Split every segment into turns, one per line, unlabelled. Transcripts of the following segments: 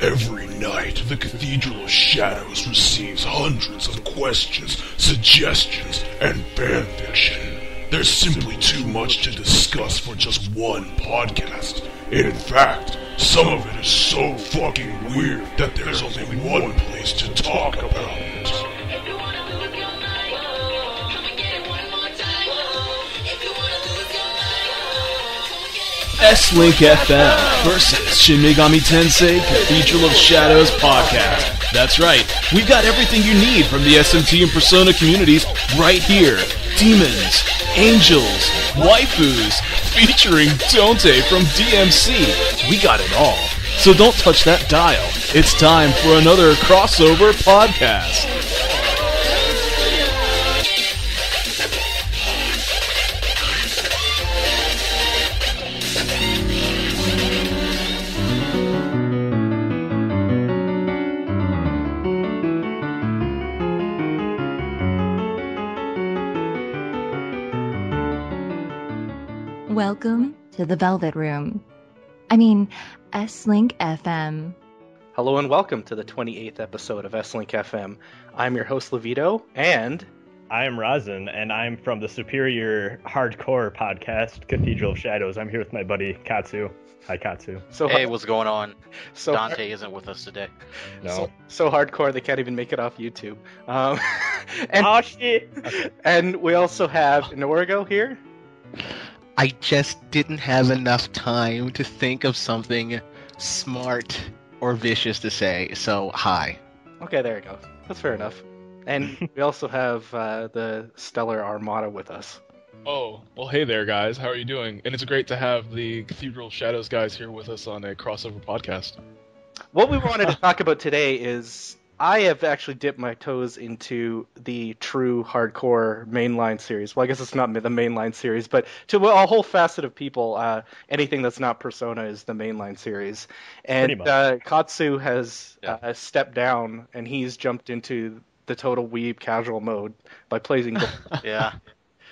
Every night, the Cathedral of Shadows receives hundreds of questions, suggestions, and fanfiction. There's simply too much to discuss for just one podcast. In fact, some of it is so fucking weird that there's only one place to talk about it.
S.Link FM versus Shin Megami Tensei Cathedral of Shadows podcast. That's right, we've got everything you need from the SMT and Persona communities right here. Demons, angels, waifus, featuring Dante from DMC. We got it all. So don't touch that dial. It's time for another crossover podcast.
Welcome to the Velvet Room. I mean, S.Link FM.
Hello and welcome to the 28th episode of S.Link FM. I'm your host, Levito, and...
I am Rasen, and I'm from the superior hardcore podcast, Cathedral of Shadows. I'm here with my buddy, Katsu. Hi, Katsu.
Hey, what's going on?
So
Dante isn't with us today.
No.
So hardcore they can't even make it off YouTube.
Oh, shit! Okay.
And we also have Norgo here.
I just didn't have enough time to think of something smart or vicious to say, so hi.
Okay, there you go. That's fair enough. And we also have the Stellar Armada with us.
Oh, well, hey there, guys. How are you doing? And it's great to have the Cathedral of Shadows guys here with us on a crossover podcast.
What we wanted to talk about today is I have actually dipped my toes into the true hardcore mainline series. Well, I guess it's not the mainline series, but to a whole facet of people, anything that's not Persona is the mainline series. And Katsu has stepped down, and he's jumped into the total weeb casual mode by playing Golden.
Yeah.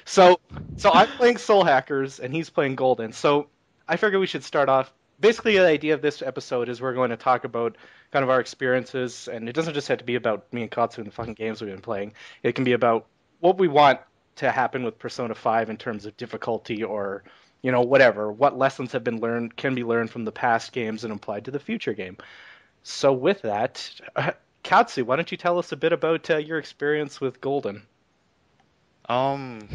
So I'm playing Soul Hackers, and he's playing Golden. So I figured we should start off. Basically, the idea of this episode is we're going to talk about kind of our experiences, and it doesn't just have to be about me and Katsu and the fucking games we've been playing. It can be about what we want to happen with Persona 5 in terms of difficulty or, you know, whatever. What lessons have been learned, can be learned from the past games and applied to the future game. So with that, Katsu, why don't you tell us a bit about your experience with Golden?
I'm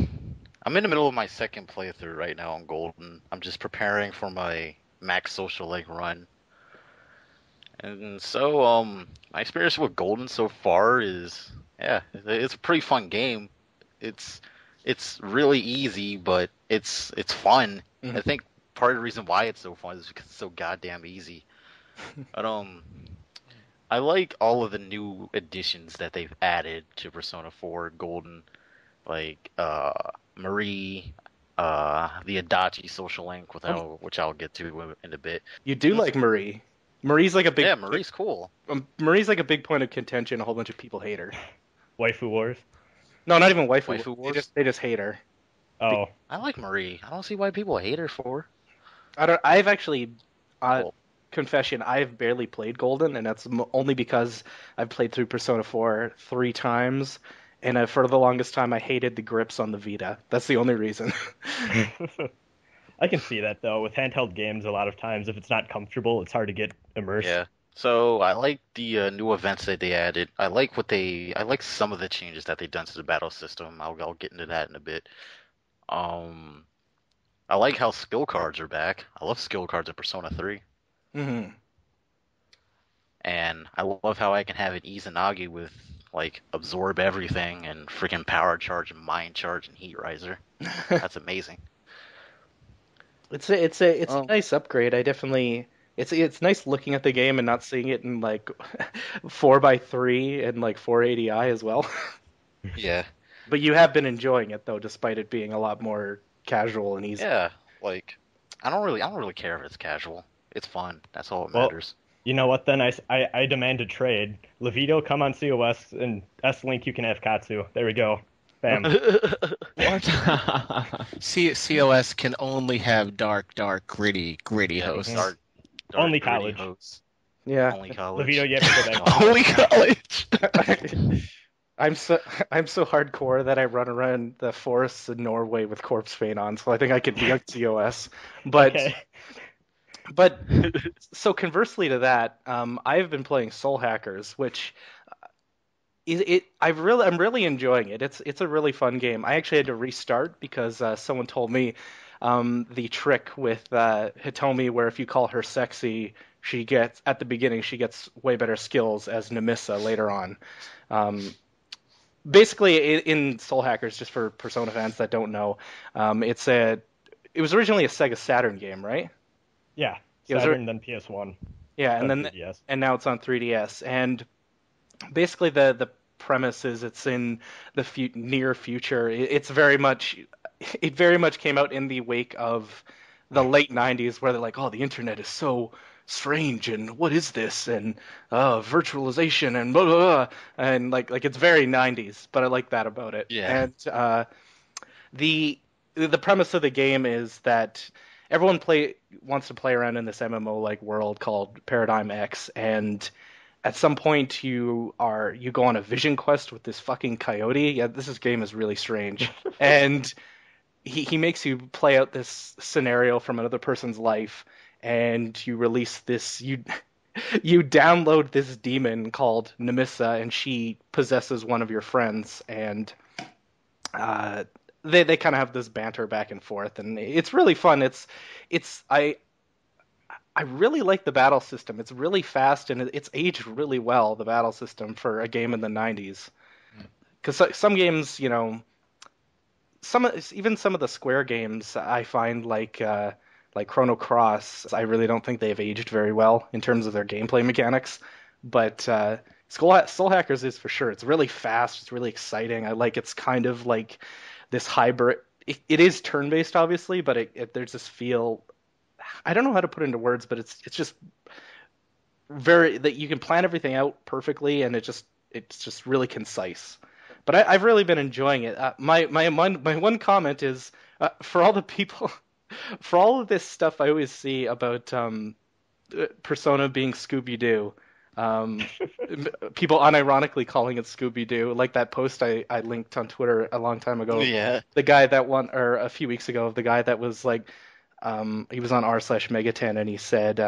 in the middle of my second playthrough right now on Golden. I'm just preparing for my max social link run. And so, my experience with Golden so far is, it's a pretty fun game. It's really easy, but it's fun. Mm-hmm. I think part of the reason why it's so fun is because it's so goddamn easy. But, I like all of the new additions that they've added to Persona 4 Golden, like, Marie, the Adachi social link, which I'll get to in a bit.
You do like Marie. Marie's like a big...
Yeah, Marie's cool.
Marie's like a big point of contention. A whole bunch of people hate her.
Waifu wars?
No, not even waifu
wars.
They just hate her.
Oh.
I like Marie. I don't see why people hate her for.
I've actually... confession, I've barely played Golden, and that's only because I've played through Persona 4 3 times, and for the longest time I hated the grips on the Vita. That's the only reason.
I can see that, though. With handheld games, a lot of times, if it's not comfortable, it's hard to get immersed.
Yeah. So, I like the new events that they added. I like some of the changes that they've done to the battle system. I'll get into that in a bit. I like how skill cards are back. I love skill cards in Persona 3.
Mm-hmm.
And I love how I can have an Izanagi with, like, absorb everything and freaking power charge and mind charge and heat riser. That's amazing.
It's a nice upgrade. I definitely it's nice looking at the game and not seeing it in like 4x3 and like 480i as well.
Yeah.
But you have been enjoying it though, despite it being a lot more casual and easy.
Yeah, like I don't really care if it's casual. It's fun. That's all that matters.
You know what then? I demand a trade. Levito, come on COS, and S-Link, you can have Katsu. There we go. Bam.
What? COS can only have dark, gritty hosts.
Dark,
only
gritty
college.
hosts.
Yeah.
Only college.
Levito, you have to go back.
Only college.
I'm so hardcore that I run around the forests in Norway with corpse paint on, so I think I could be a COS. But
Okay.
but so conversely to that, I've been playing Soul Hackers, which I'm really enjoying it. It's a really fun game. I actually had to restart because someone told me the trick with Hitomi, where if you call her sexy, she gets at the beginning she gets way better skills as Nemissa later on. Basically, in Soul Hackers, just for Persona fans that don't know, it was originally a Sega Saturn game, right?
Yeah.
It was
Saturn, then PS1.
Yeah, and
then
then
3DS.
and now it's on 3DS. And basically, the premise is it's in the near future. It very much came out in the wake of the late 90s, where they're like, oh, the internet is so strange, and what is this, and virtualization, and blah, blah, blah. And like it's very 90s, but I like that about it.
Yeah.
And the premise of the game is that everyone wants to play around in this MMO like world called Paradigm X, and at some point you go on a vision quest with this fucking coyote. Yeah, game is really strange. And he makes you play out this scenario from another person's life, and you release this you download this demon called Nemissa, and she possesses one of your friends, and they kind of have this banter back and forth, and it's really fun. I really like the battle system. It's really fast, and it's aged really well, the battle system, for a game in the 90s. Because some games, even some of the Square games, I find like Chrono Cross, I really don't think they've aged very well in terms of their gameplay mechanics. But Soul Hackers is for sure. It's really fast. It's really exciting. It's kind of like this hybrid. It is turn-based, obviously, but there's this feel. I don't know how to put it into words, but it's just very that you can plan everything out perfectly, and it's just really concise. But I've really been enjoying it. My one comment is for all the people, for all of this stuff I always see about Persona being Scooby-Doo. People unironically calling it Scooby-Doo, like that post I linked on Twitter a long time ago.
Yeah.
The guy that or a few weeks ago, the guy that was like, he was on r/MegaTen, and he said,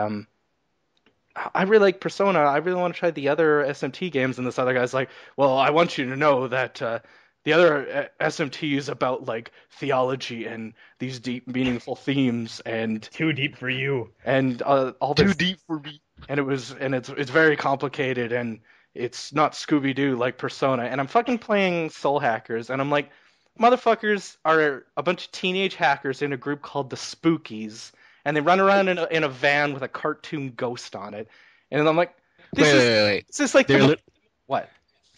I really like Persona. I really want to try the other SMT games. And this other guy's like, well, I want you to know that the other SMT is about like theology and these deep, meaningful themes, and
Too deep for you.
and all this.
Too deep for me.
And it's very complicated, and it's not Scooby-Doo like Persona. And I'm fucking playing Soul Hackers, and I'm like, motherfuckers are a bunch of teenage hackers in a group called the Spookies, and they run around in a van with a cartoon ghost on it. And I'm like,
Wait.
this is like what?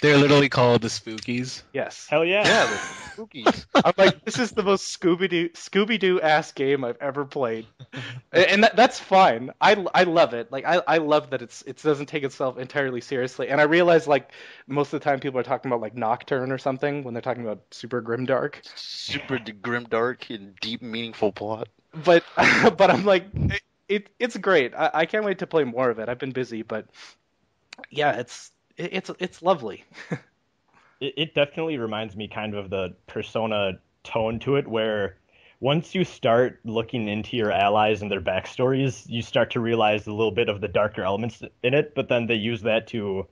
They're literally called the Spookies.
Yes.
Hell yeah.
Yeah, the spookies.
I'm like, this is the most Scooby-Doo ass game I've ever played, and that's fine. I love it. Like I love that it doesn't take itself entirely seriously. And I realize like most of the time people are talking about like Nocturne or something when they're talking about super grimdark.
Super grimdark and deep, meaningful plot.
But I'm like, it's great. I can't wait to play more of it. I've been busy, but yeah, it's lovely.
It definitely reminds me kind of the Persona tone to it, where once you start looking into your allies and their backstories, you start to realize a little bit of the darker elements in it, but then they use that to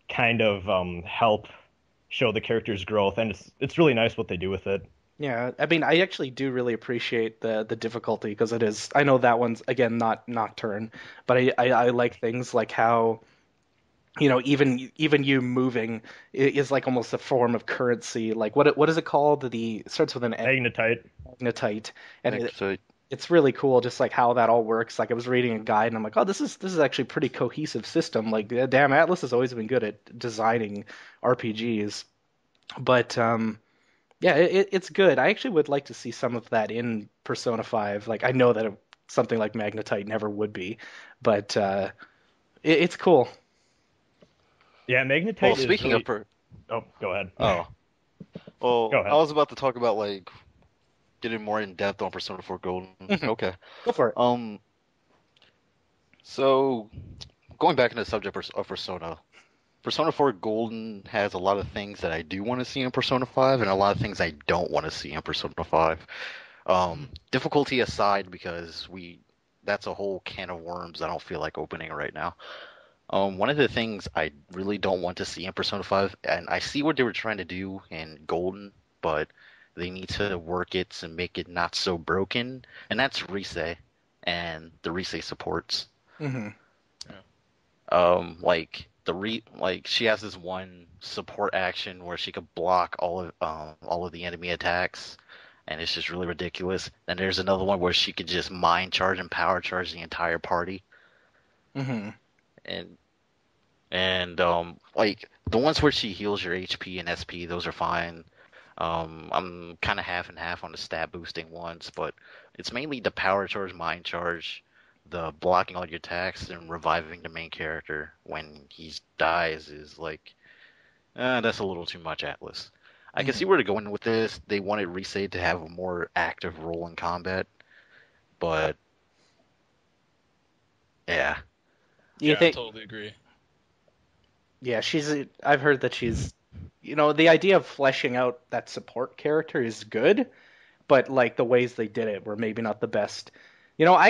kind of help show the character's growth, and it's really nice what they do with it.
Yeah, I mean, I actually do really appreciate the difficulty, because it is. I know that one's again not Nocturne, but I like things like how, even you moving is like almost a form of currency. Like what is it called? It starts with an N. Magnetite, and it's really cool, just like how that all works. Like I was reading a guide, and I'm like, oh, this is actually a pretty cohesive system. Like, damn, Atlas has always been good at designing RPGs, but yeah, it's good. I actually would like to see some of that in Persona 5. Like I know that something like Magnetite never would be, but it's cool.
Yeah, Magnetite.
Well, speaking of
oh, go ahead.
Oh, well,
Go ahead.
I was about to talk about like getting more in depth on Persona 4 Golden. Okay,
Go for it.
So going back into the subject of Persona. Persona 4 Golden has a lot of things that I do want to see in Persona 5, and a lot of things I don't want to see in Persona 5. Difficulty aside, because that's a whole can of worms I don't feel like opening right now. One of the things I really don't want to see in Persona 5, and I see what they were trying to do in Golden, but they need to work it to make it not so broken, and that's Rise and the Rise supports.
Mm-hmm.
Like she has this one support action where she could block all of the enemy attacks, and it's just really ridiculous. And there's another one where she could just mind charge and power charge the entire party.
Mm-hmm.
And like the ones where she heals your HP and SP, those are fine. I'm kind of half and half on the stat boosting ones, but it's mainly the power charge, mind charge, the blocking all your attacks, and reviving the main character when he dies is like, that's a little too much, Atlas. I can see where they're going with this. They wanted Rise to have a more active role in combat, but yeah.
I totally agree.
Yeah, I've heard that she's, the idea of fleshing out that support character is good, but like the ways they did it were maybe not the best. I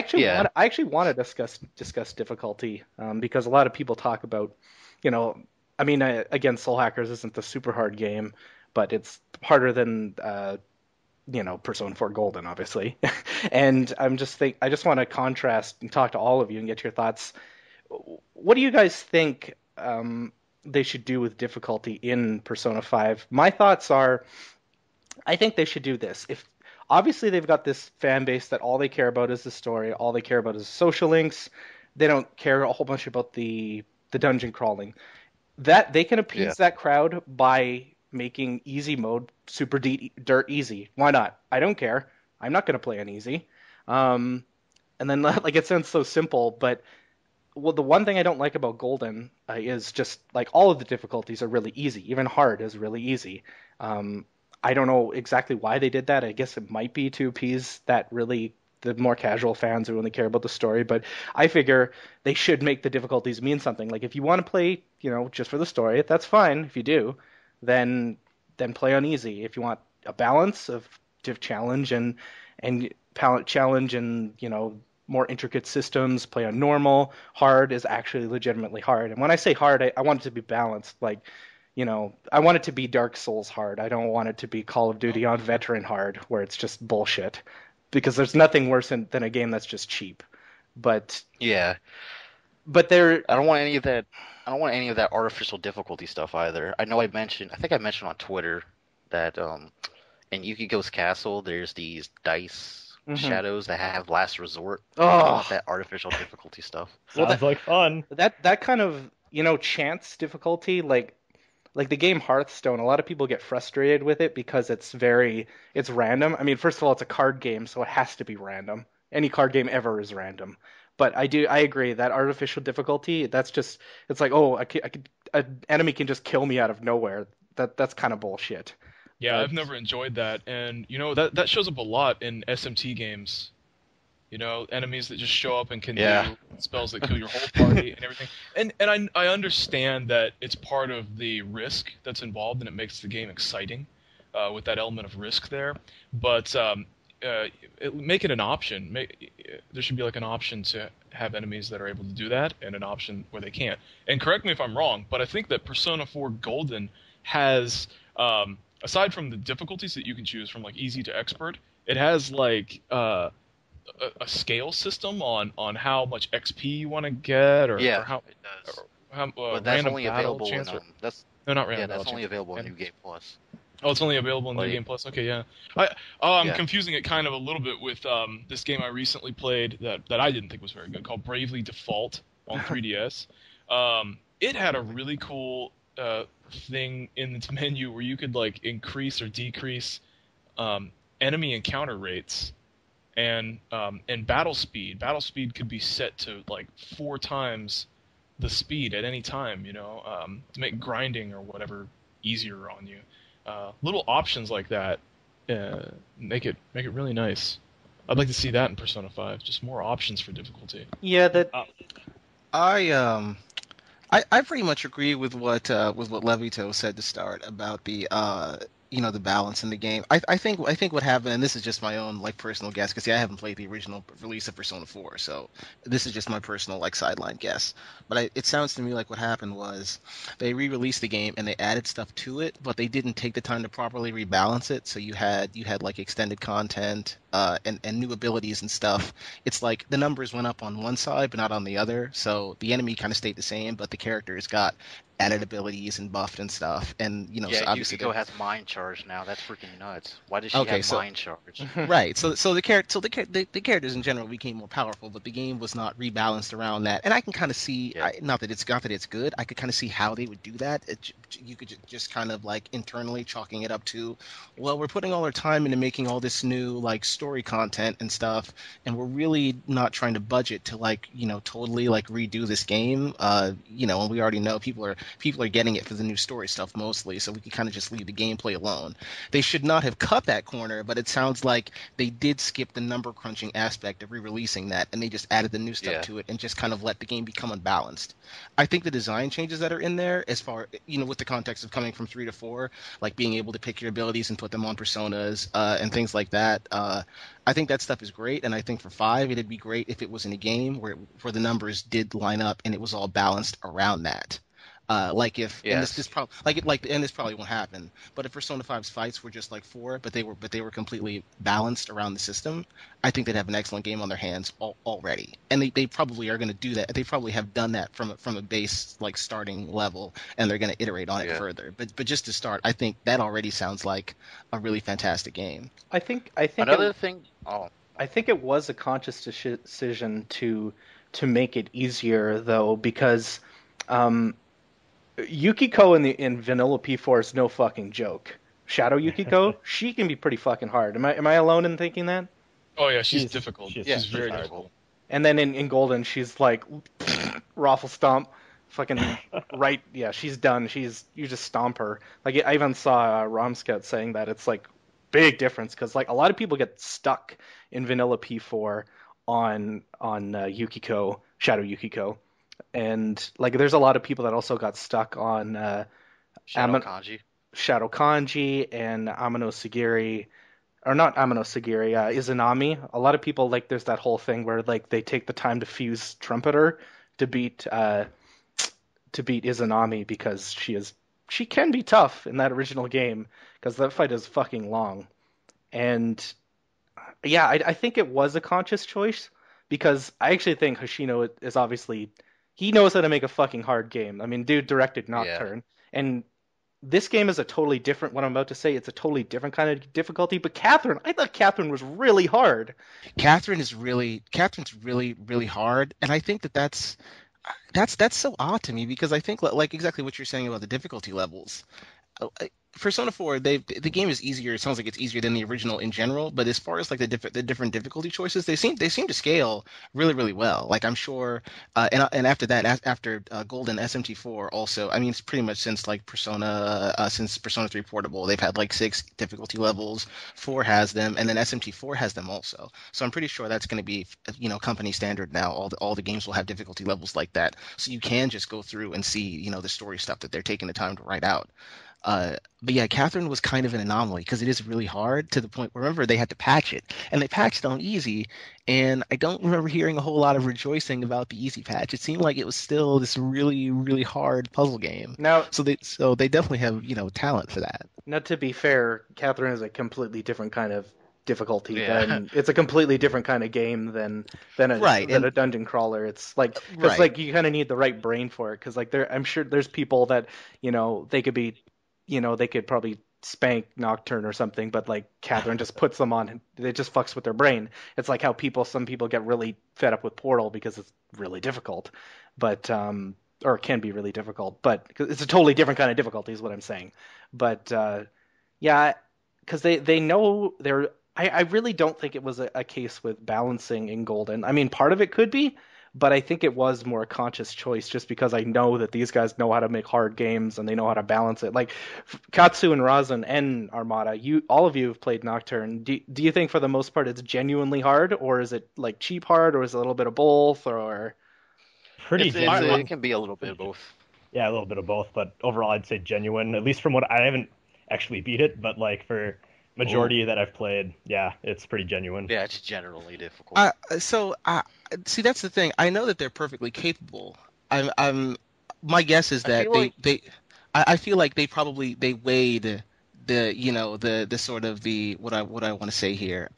actually want to discuss difficulty, because a lot of people talk about, again, Soul Hackers isn't the super hard game, but it's harder than Persona 4 Golden, obviously. And I just want to contrast and talk to all of you and get your thoughts. What do you guys think they should do with difficulty in Persona 5? My thoughts are, I think they should do this. Obviously, they've got this fan base that all they care about is the story, all they care about is social links. They don't care a whole bunch about the dungeon crawling. That they can appease that crowd by making easy mode super dirt easy. Why not? I don't care. I'm not going to play on easy. And then, like, it sounds so simple, but the one thing I don't like about Golden is just like all of the difficulties are really easy. Even hard is really easy. I don't know exactly why they did that. I guess it might be to appease the more casual fans who only care about the story. But I figure they should make the difficulties mean something. Like if you want to play, just for the story, that's fine. If you do, then play on easy. If you want a balance of challenge and challenge and more intricate systems, play on normal. Hard is actually legitimately hard. And when I say hard, I want it to be balanced. Like, I want it to be Dark Souls hard. I don't want it to be Call of Duty on veteran hard, where it's just bullshit. Because there's nothing worse than a game that's just cheap. But
yeah,
but
I don't want any of that. I don't want any of that artificial difficulty stuff either. I think I mentioned on Twitter that in Yukiko's Castle, there's these dice shadows that have last resort.
Oh,
I don't want that artificial difficulty stuff.
Sounds like fun.
That kind of chance difficulty, like the game Hearthstone, a lot of people get frustrated with it because it's random. I mean, first of all, it's a card game, so it has to be random. Any card game ever is random. But I agree that artificial difficulty, it's like, an enemy can just kill me out of nowhere. That's kind of bullshit.
Yeah, I've never enjoyed that, and that shows up a lot in SMT games. Enemies that just show up and can do spells that kill your whole party and everything. And I understand that it's part of the risk that's involved, and it makes the game exciting with that element of risk there. But make it an option. There should be like an option to have enemies that are able to do that, and an option where they can't. And correct me if I'm wrong, but I think that Persona 4 Golden has, aside from the difficulties that you can choose from like easy to expert, it has like a scale system on how much XP you want to get, or how
it does.
Or how
but that's only available in
not random.
That's only available in New Game Plus.
Oh, it's only available in New Game Plus. Okay, yeah. I'm confusing it kind of a little bit with this game I recently played that I didn't think was very good, called Bravely Default on 3DS. It had a really cool thing in its menu where you could like increase or decrease enemy encounter rates and battle speed. Battle speed could be set to like 4 times the speed at any time, to make grinding or whatever easier on you. Little options like that make it really nice. I'd like to see that in Persona 5. Just more options for difficulty.
Yeah,
I I pretty much agree with what Levito said to start about the the balance in the game. I think what happened, and this is just my own like personal guess, because I haven't played the original release of Persona 4, so this is just my personal like sideline guess. But it sounds to me like what happened was they re-released the game and they added stuff to it, but they didn't take the time to properly rebalance it. So you had like extended content and new abilities and stuff. It's like the numbers went up on one side but not on the other. So the enemy kind of stayed the same, but the characters got added abilities and buffed and stuff. And
Yeah,
so obviously
Yukiko has mind charge now. That's freaking nuts. Why does she have mind charge?
right. So the characters in general became more powerful, but the game was not rebalanced around that. And I can kind of see,
Yeah.
not that it's good. I could kind of see how they would do that. You could just kind of like internally chalking it up to, well, we're putting all our time into making all this new like story content and stuff, and we're really not trying to budget to like totally like redo this game. And we already know people are getting it for the new story stuff mostly, so we could kind of just leave the gameplay alone. They should not have cut that corner, but it sounds like they did skip the number crunching aspect of re-releasing that, and they just added the new stuff to it and just kind of let the game become unbalanced. I think the design changes that are in there, as far with the context of coming from 3 to 4, like being able to pick your abilities and put them on personas and things like that. I think that stuff is great, and I think for 5, it'd be great if it was in a game where the numbers did line up and it was all balanced around that. Like if and this probably and this probably won't happen, but if Persona 5's fights were just like 4, but they were completely balanced around the system, I think they'd have an excellent game on their hands already. And they probably are going to do that. They probably have done that from a base like starting level, and they're going to iterate on it further. But just to start, I think that already sounds like a really fantastic game.
I think
Another thing. Oh,
I think it was a conscious decision to make it easier though, because Yukiko in Vanilla P4 is no fucking joke. Shadow Yukiko, she can be pretty fucking hard. Am I alone in thinking that?
Oh yeah, she's difficult.
she's
very
hard.
difficult.
And then in Golden, she's like raffle stomp, fucking right. Yeah, she's done. You just stomp her. Like I even saw Romscout saying that it's like big difference, because like a lot of people get stuck in Vanilla P4 on Yukiko, Shadow Yukiko. And like there's a lot of people that also got stuck on
Shadow Kanji.
Shadow Kanji and Amano Sagiri, or not Amano Sagiri, Izanami. A lot of people, like, there's that whole thing where like they take the time to fuse Trumpeter to beat Izanami, because she can be tough in that original game, because that fight is fucking long. And yeah, I think it was a conscious choice, because I actually think Hoshino is obviously, he knows how to make a fucking hard game. I mean, dude directed Nocturne, and this game is a totally different. What I'm about to say, it's a totally different kind of difficulty. But Catherine, I thought Catherine was really hard.
Catherine's really really hard, and I think that's so odd to me, because I think like exactly what you're saying about the difficulty levels. Persona 4, the game is easier. It sounds like it's easier than the original in general, but as far as like the different difficulty choices, they seem to scale really really well. Like I'm sure, and after that, after Golden, SMT4 also. I mean, it's pretty much since like since Persona 3 Portable, they've had like 6 difficulty levels. 4 has them, and then SMT4 has them also. So I'm pretty sure that's going to be company standard now. All the games will have difficulty levels like that, so you can just go through and see the story stuff that they're taking the time to write out. But yeah, Catherine was kind of an anomaly, because it is really hard, to the point where, remember, they had to patch it, and they patched on easy, and I don't remember hearing a whole lot of rejoicing about the easy patch. It seemed like it was still this really really hard puzzle game.
Now,
so they definitely have talent for that.
Now, to be fair, Catherine is a completely different kind of difficulty.
Yeah.
It's a completely different kind of game than a dungeon crawler. It's like, because like you kind of need the right brain for it, because like I'm sure there's people that they could be. They could probably spank Nocturne or something, but like Catherine just puts them on. It just fucks with their brain. It's like how some people get really fed up with Portal because it's really difficult, but or it can be really difficult, but it's a totally different kind of difficulty is what I'm saying. But yeah, because they know they're. I really don't think it was a case with balancing in Golden. I mean, part of it could be, but I think it was more a conscious choice, just because I know that these guys know how to make hard games and they know how to balance it. Like Katsu and Rasen and Armada, all of you have played Nocturne. Do you think for the most part it's genuinely hard, or is it like cheap hard, or is it a little bit of both, or?
pretty
It
genuine.
can be a little bit of both.
Yeah, a little bit of both, but overall I'd say genuine. At least from what I haven't actually beat it, but like for majority that I've played, yeah, it's pretty genuine.
Yeah, it's generally difficult.
See, that's the thing. I know that they're perfectly capable. I'm my guess is that I feel like they weighed the sort of the what I want to say here.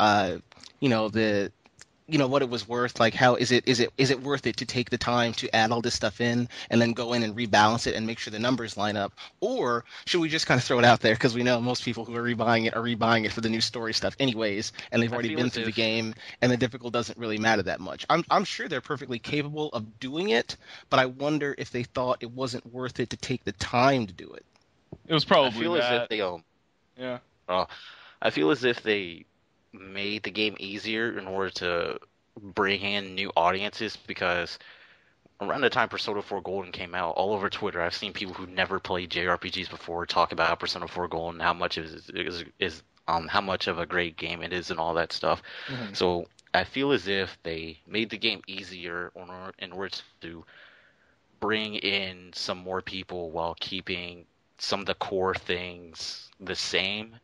What it was worth, like how is it worth it to take the time to add all this stuff in and then go in and rebalance it and make sure the numbers line up, or should we just kind of throw it out there because we know most people who are rebuying it for the new story stuff anyways, and they've already been through the game and the difficult doesn't really matter that much. I'm sure they're perfectly capable of doing it, but I wonder if they thought it wasn't worth it to take the time to do it.
It was probably
I feel as if they
yeah.
I feel as if they made the game easier in order to bring in new audiences, because around the time Persona 4 Golden came out, all over Twitter I've seen people who never played JRPGs before talk about Persona 4 Golden, how much how much of a great game it is and all that stuff. Mm-hmm. So I feel as if they made the game easier in order to bring in some more people while keeping some of the core things the same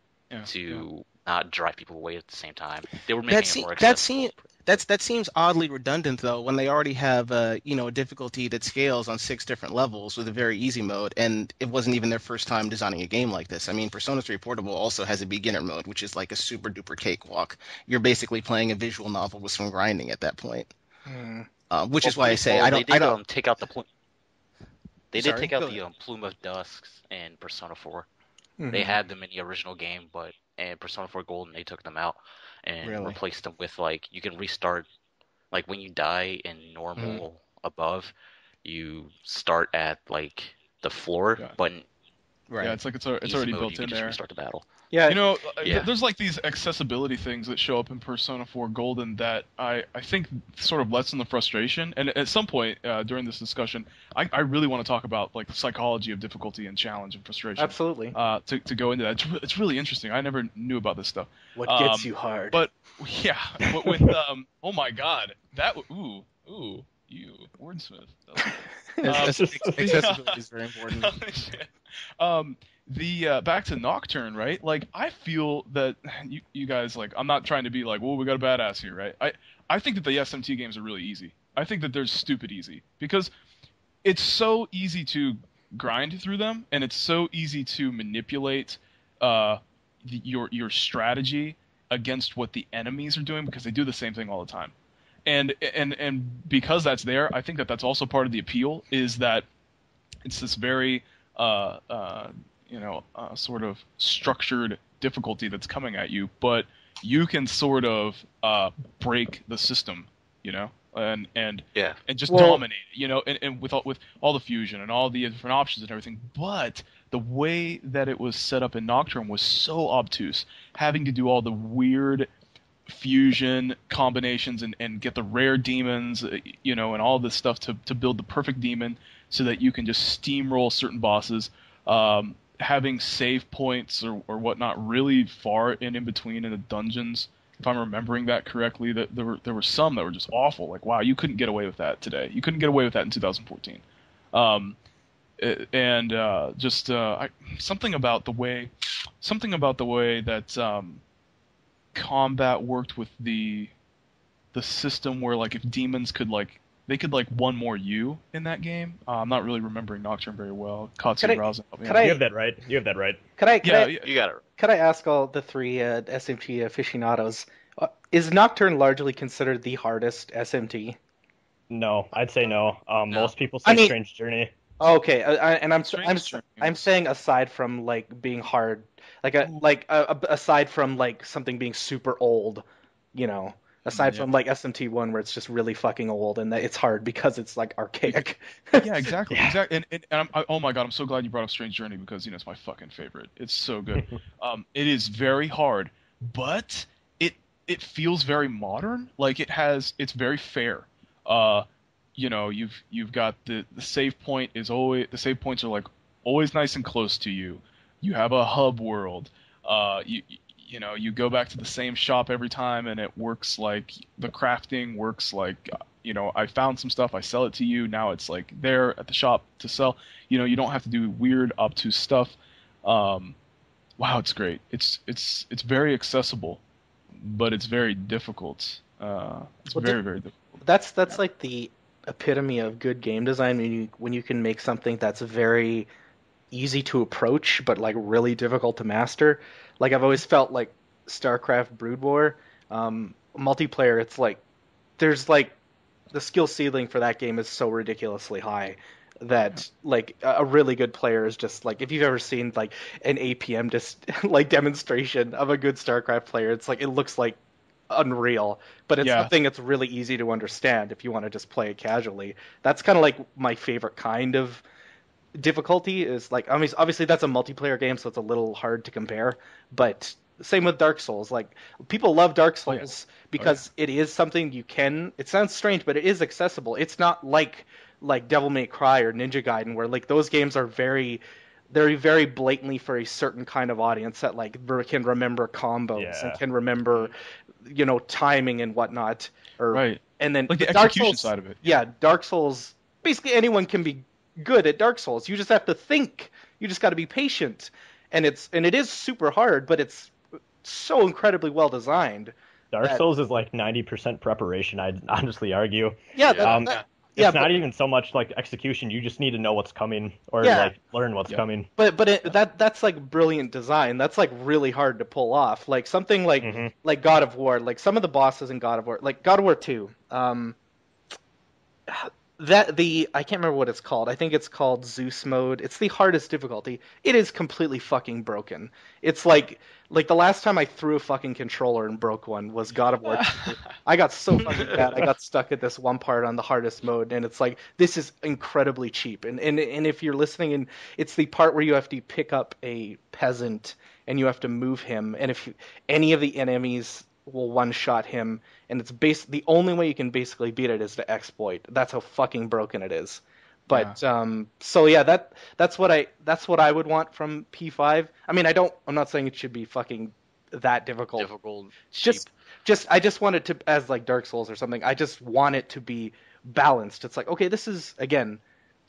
to not drive people away at the same time. They were making it more accessible.
That seems oddly redundant, though, when they already have a difficulty that scales on 6 different levels with a very easy mode, and it wasn't even their first time designing a game like this. I mean, Persona 3 Portable also has a beginner mode, which is like a super duper cakewalk. You're basically playing a visual novel with some grinding at that point. Which is why I say I don't
take out the plume. They did take out the Plume of Dusks in Persona 4. Mm-hmm. They had them in the original game, but in Persona 4 Golden they took them out and replaced them with, like, you can restart, like when you die in normal above, you start at like the floor, but
yeah, it's like it's already
mode,
built
you
in
can
there.
Just restart the battle.
Yeah, there's like these accessibility things that show up in Persona 4 Golden that I think sort of lessen the frustration. And at some point during this discussion, I really want to talk about like the psychology of difficulty and challenge and frustration.
Absolutely.
To go into that, it's really interesting. I never knew about this stuff.
What gets you hard?
But yeah, but with oh my god, that you wordsmith.
Accessibility is very important.
The back to Nocturne, right? Like, I feel that you guys, like, I'm not trying to be like, well, we got a badass here, right? I think that the SMT games are really easy. I think that they're stupid easy because it's so easy to grind through them, and it's so easy to manipulate your strategy against what the enemies are doing, because they do the same thing all the time. And because that's there, I think that that's also part of the appeal, is that it's this very sort of structured difficulty that's coming at you, but you can sort of break the system, and just dominate it, and with all the fusion and all the different options and everything. But the way that it was set up in Nocturne was so obtuse, having to do all the weird fusion combinations and get the rare demons, and all this stuff to build the perfect demon so that you can just steamroll certain bosses. Having save points or whatnot really far in between in the dungeons, if I'm remembering that correctly, that there were some that were just awful. Like, wow, you couldn't get away with that today. You couldn't get away with that in 2014. Something about the way that combat worked with the system, where like if demons could they could one more you in that game. I'm not really remembering Nocturne very well. Katsu and Rasen.
You have that right. You got it right.
Could I ask all the three SMT aficionados, is Nocturne largely considered the hardest SMT?
No, I'd say no. Most people say Strange Journey.
Okay, I'm saying aside from like being hard, aside from like something being super old, aside from like SMT1 where it's just really fucking old and that it's hard because it's like archaic.
Yeah, exactly. And oh my god, I'm so glad you brought up Strange Journey, because it's my fucking favorite. It's so good. It is very hard, but it feels very modern. Like it's very fair. You've got the save point is always, the save points are like always nice and close to you. You have a hub world. You go back to the same shop every time, and it works like the crafting works like
I found some stuff, I sell it to you. Now it's like there at the shop to sell. You don't have to do weird, obtuse stuff. Wow, it's great. It's very accessible, but it's very difficult. It's very difficult.
That's like the epitome of good game design when you can make something that's very easy to approach but like really difficult to master. Like I've always felt like StarCraft Brood War multiplayer, it's like there's like the skill ceiling for that game is so ridiculously high that like a really good player is just like, if you've ever seen like an APM like demonstration of a good StarCraft player, it's like it looks like unreal, but it's something that's really easy to understand if you want to just play it casually. That's kind of like my favorite kind of difficulty is like, I mean, obviously that's a multiplayer game, so it's a little hard to compare, but same with Dark Souls. Like people love Dark Souls because it is something you can, it sounds strange, but it is accessible. It's not like Devil May Cry or Ninja Gaiden where like those games are very blatantly for a certain kind of audience that like can remember combos and can remember timing and whatnot, and then
like the
Dark
execution
Souls,
side of it.
Dark Souls, basically anyone can be good at Dark Souls. You just have to think. You just got to be patient, and it is super hard, but it's so incredibly well designed.
Dark Souls is like 90% preparation, I'd honestly argue.
It's
not even so much like execution. You just need to know what's coming, or like learn what's coming.
But that's like brilliant design. That's like really hard to pull off. Like something like God of War. Like some of the bosses in God of War, like God of War 2. I can't remember what it's called. I think it's called Zeus mode. It's the hardest difficulty. It is completely fucking broken. It's like the last time I threw a fucking controller and broke one was God of War 2. I got so fucking bad. I got stuck at this one part on the hardest mode, and it's like, this is incredibly cheap. And if you're listening, and it's the part where you have to pick up a peasant and you have to move him, and if any of the enemies will one-shot him, and it's the only way you can basically beat it is to exploit. That's how fucking broken it is. But that's what I would want from P5. I mean, I'm not saying it should be fucking that difficult. I just want it to, as like Dark Souls or something, I just want it to be balanced. It's like, okay, this is, again,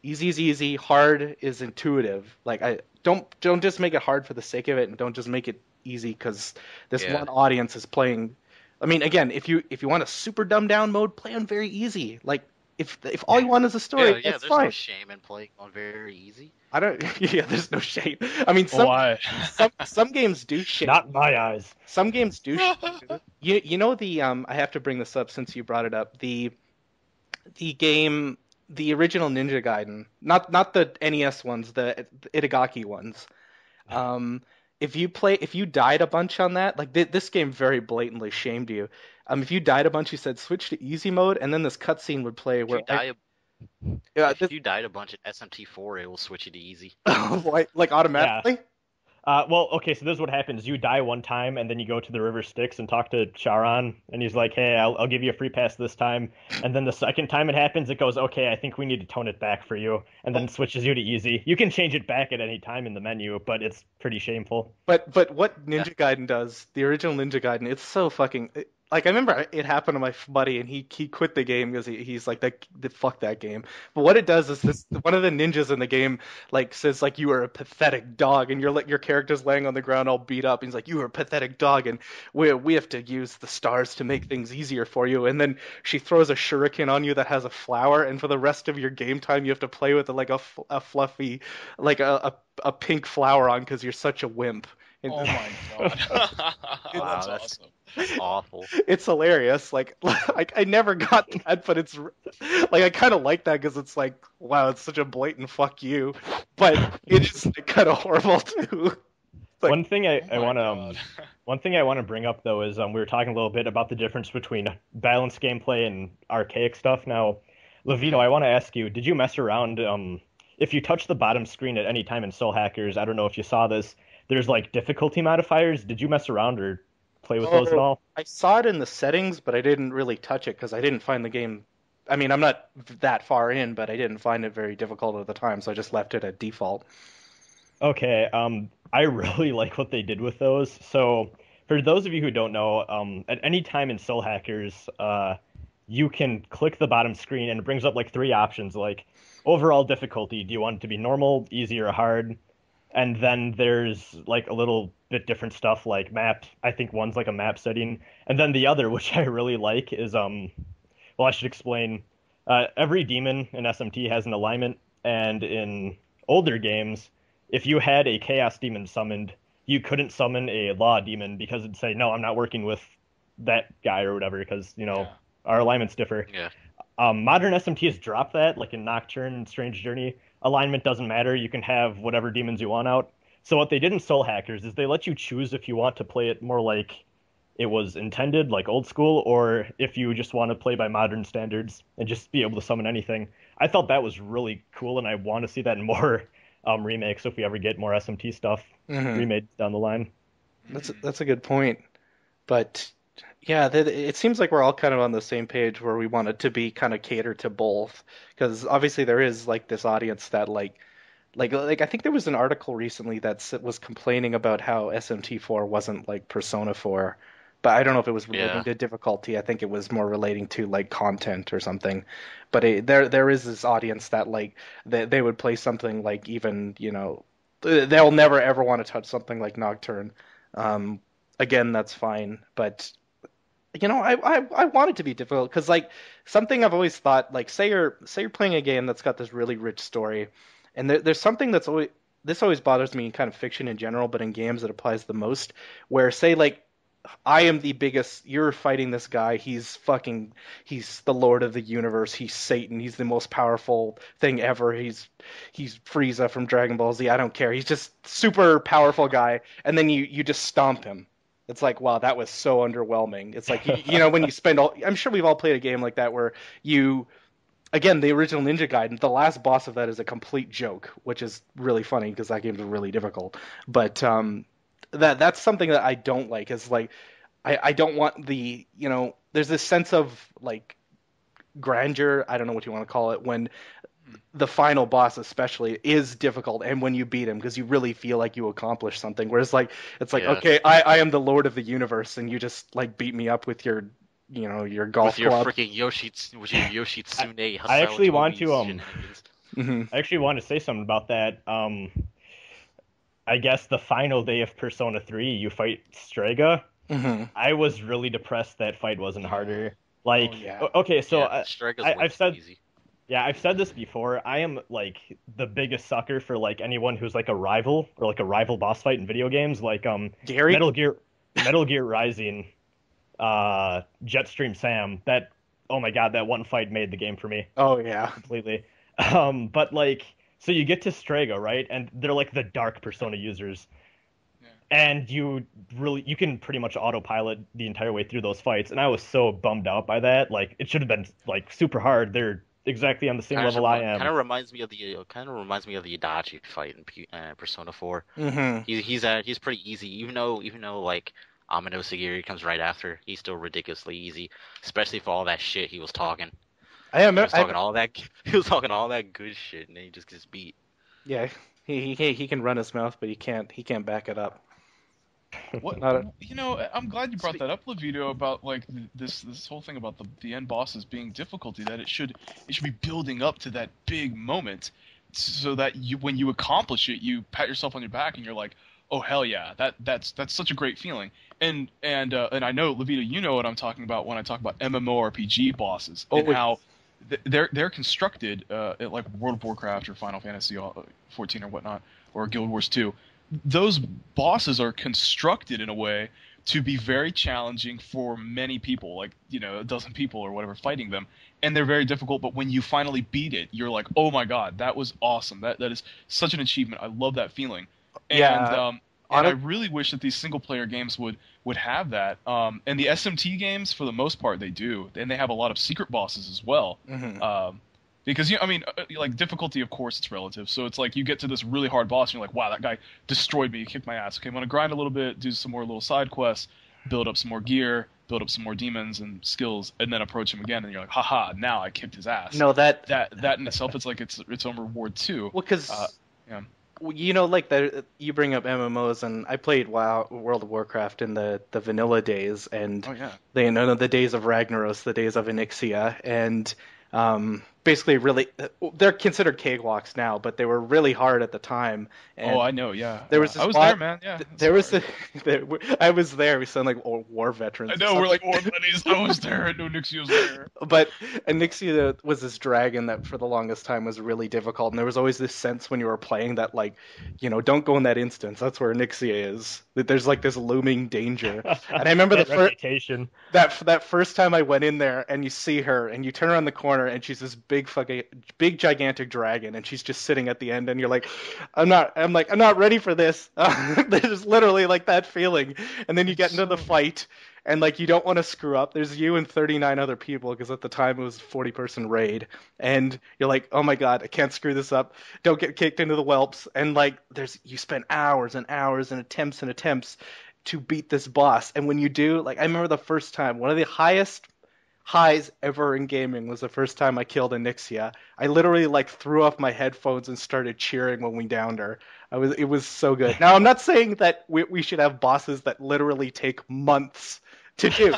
easy is easy, hard is intuitive. Like, I don't just make it hard for the sake of it, and don't just make it easy because this one audience is playing. I mean, again, if you want a super dumbed down mode, play on very easy. Like if all you want is a story, that's
there's
fine.
No shame in playing on very easy.
I don't. Yeah, there's no shame. I mean, some games do shame.
Not my eyes.
Some games do. You know the I have to bring this up since you brought it up. The game, the original Ninja Gaiden, not the NES ones, the Itagaki ones. If you died a bunch on that, like this game very blatantly shamed you. If you died a bunch, you said switch to easy mode, and then this cutscene would play where
if you died a bunch at SMT4, it will switch you to easy.
like automatically?
Well, okay, so this is what happens. You die one time, and then you go to the River Styx and talk to Charon, and he's like, hey, I'll give you a free pass this time. And then the second time it happens, it goes, okay, I think we need to tone it back for you, and then switches you to easy. You can change it back at any time in the menu, but it's pretty shameful.
But what Ninja Gaiden does, the original Ninja Gaiden, it's so fucking... Like, I remember it happened to my buddy, and he quit the game because he's like, fuck that game. But what it does is this: one of the ninjas in the game like says like, you are a pathetic dog, and your character's laying on the ground all beat up. And he's like, you are a pathetic dog, and we have to use the stars to make things easier for you. And then she throws a shuriken on you that has a flower, and for the rest of your game time, you have to play with like a fluffy, like a pink flower on because you're such a wimp.
Oh my god!
Wow, that's awful.
It's hilarious. Like I never got that, but it's like I kind of like that because it's like, wow, it's such a blatant fuck you, but it is kind of horrible too. Like,
one thing I want to bring up though is we were talking a little bit about the difference between balanced gameplay and archaic stuff. Now, Levino, I want to ask you, did you mess around? If you touch the bottom screen at any time in Soul Hackers, I don't know if you saw this. There's like difficulty modifiers. Did you mess around or play with those at all?
I saw it in the settings, but I didn't really touch it because I didn't find the game. I mean, I'm not that far in, but I didn't find it very difficult at the time, so I just left it at default.
Okay. I really like what they did with those. So for those of you who don't know, at any time in Soul Hackers, you can click the bottom screen and it brings up like 3 options, like overall difficulty. Do you want it to be normal, easy, or hard? And then there's like a little bit different stuff like map. I think one's like a map setting. And then the other, which I really like, is well, I should explain. Every demon in SMT has an alignment, and in older games, if you had a chaos demon summoned, you couldn't summon a law demon because it'd say, no, I'm not working with that guy or whatever, because, you know, our alignments differ.
Yeah.
Modern SMT has dropped that, like in Nocturne and Strange Journey. Alignment doesn't matter. You can have whatever demons you want out. So what they did in Soul Hackers is they let you choose if you want to play it more like it was intended, like old school, or if you just want to play by modern standards and just be able to summon anything. I thought that was really cool, and I want to see that in more remakes if we ever get more SMT stuff remade down the line.
That's a good point. But yeah, it seems like we're all kind of on the same page where we want it to be kind of catered to both, because obviously there is like this audience that like I think there was an article recently that was complaining about how SMT4 wasn't like Persona 4, but I don't know if it was relating to difficulty. I think it was more relating to like content or something. But there is this audience that like they would play something like, even, you know, they'll never ever want to touch something like Nocturne. Again, that's fine, but you know, I want it to be difficult, because like something I've always thought, like say you're playing a game that's got this really rich story, and there's something that's always bothers me in kind of fiction in general, but in games it applies the most, where say like I am the biggest, you're fighting this guy, he's the Lord of the Universe, he's Satan, he's the most powerful thing ever, he's Frieza from Dragon Ball Z, I don't care, he's just super powerful guy, and then you just stomp him. It's like, wow, that was so underwhelming. It's like, you know, when you spend I'm sure we've all played a game like that where again, the original Ninja Gaiden, the last boss of that is a complete joke, which is really funny because that game's really difficult. But that's something that I don't like, is like, I don't want the, you know, there's this sense of like grandeur, I don't know what you want to call it, when the final boss especially is difficult, and when you beat him, because you really feel like you accomplished something, whereas like it's like, okay, I am the Lord of the Universe, and you just like beat me up with your, you know, your golf club.
With your freaking Yoshitsune.
I actually want to I actually want to say something about that. I guess the final day of Persona 3, you fight Strega. I was really depressed that fight wasn't harder. Like, okay, so I've said easy. Yeah, I've said this before. I am like the biggest sucker for like anyone who's like a rival, or like a rival boss fight in video games, like
Gary?
Metal Gear Rising, Jetstream Sam. That, oh my god, that one fight made the game for me.
Oh yeah,
completely. But like, so you get to Strega, right? And they're like the dark Persona users. And you can pretty much autopilot the entire way through those fights, and I was so bummed out by that. Like, it should have been like super hard. They're exactly on the same level I am.
Kind of reminds me of the Adachi fight in Persona 4. He's pretty easy, even though like Amino Sagiri comes right after. He's still ridiculously easy, especially for all that shit he was talking. He was talking all that good shit, and then he just gets beat.
Yeah, he can run his mouth, but he can't back it up.
You know, I'm glad you brought that up, Levito, about like this whole thing about the end bosses being difficulty. That it should be building up to that big moment, so that when you accomplish it, you pat yourself on your back and you're like, oh hell yeah, that's such a great feeling. And I know, Levito, you know what I'm talking about when I talk about MMORPG bosses and how they're constructed like World of Warcraft or Final Fantasy 14 or whatnot, or Guild Wars 2. Those bosses are constructed in a way to be very challenging for many people, like, you know, a dozen people or whatever fighting them, and they're very difficult, but when you finally beat it, you're like, oh my god, that was awesome. That is such an achievement. I love that feeling. And I really wish that these single-player games would have that. And the SMT games, for the most part, they do. And they have a lot of secret bosses as well. Because, you know, I mean, like, difficulty, of course, it's relative. So it's like you get to this really hard boss, and you're like, wow, that guy destroyed me. He kicked my ass. Okay, I'm going to grind a little bit, do some more little side quests, build up some more gear, build up some more demons and skills, and then approach him again, and you're like, haha, now I kicked his ass.
No, that
in itself, it's like its own reward, too.
Well, because... You know, like you bring up MMOs, and I played WoW, World of Warcraft in the vanilla days, and
Oh yeah.
the days of Ragnaros, the days of Onyxia, and basically really they're considered cakewalks now, but they were really hard at the time. And
Oh, I know. Yeah.
there was this
I was
bot-
there, man. Yeah.
There was
sorry.
I was there. We sound like war veterans.
I
or
know we're
something.
like war buddies. I was there. I know Nixie was there.
But Onyxia was this dragon that for the longest time was really difficult, and there was always this sense when you were playing that, like, don't go in that instance. That's where Onyxia is. That there's like this looming danger. And I remember
That reputation.
that first time I went in there, and you see her, and you turn around the corner, and she's this big gigantic dragon, and she's just sitting at the end, and you're like, I'm not ready for this. There's literally like that feeling, and then you get into the fight. And like you don't want to screw up. There's you and 39 other people because at the time it was a 40-person raid, and you're like, oh my god, I can't screw this up. Don't get kicked into the whelps. And like you spend hours and hours and attempts to beat this boss. And when you do, like I remember the first time, one of the highest highs ever in gaming was the first time I killed Onyxia. I literally like threw off my headphones and started cheering when we downed her. It was so good. Now I'm not saying that we should have bosses that literally take months to do.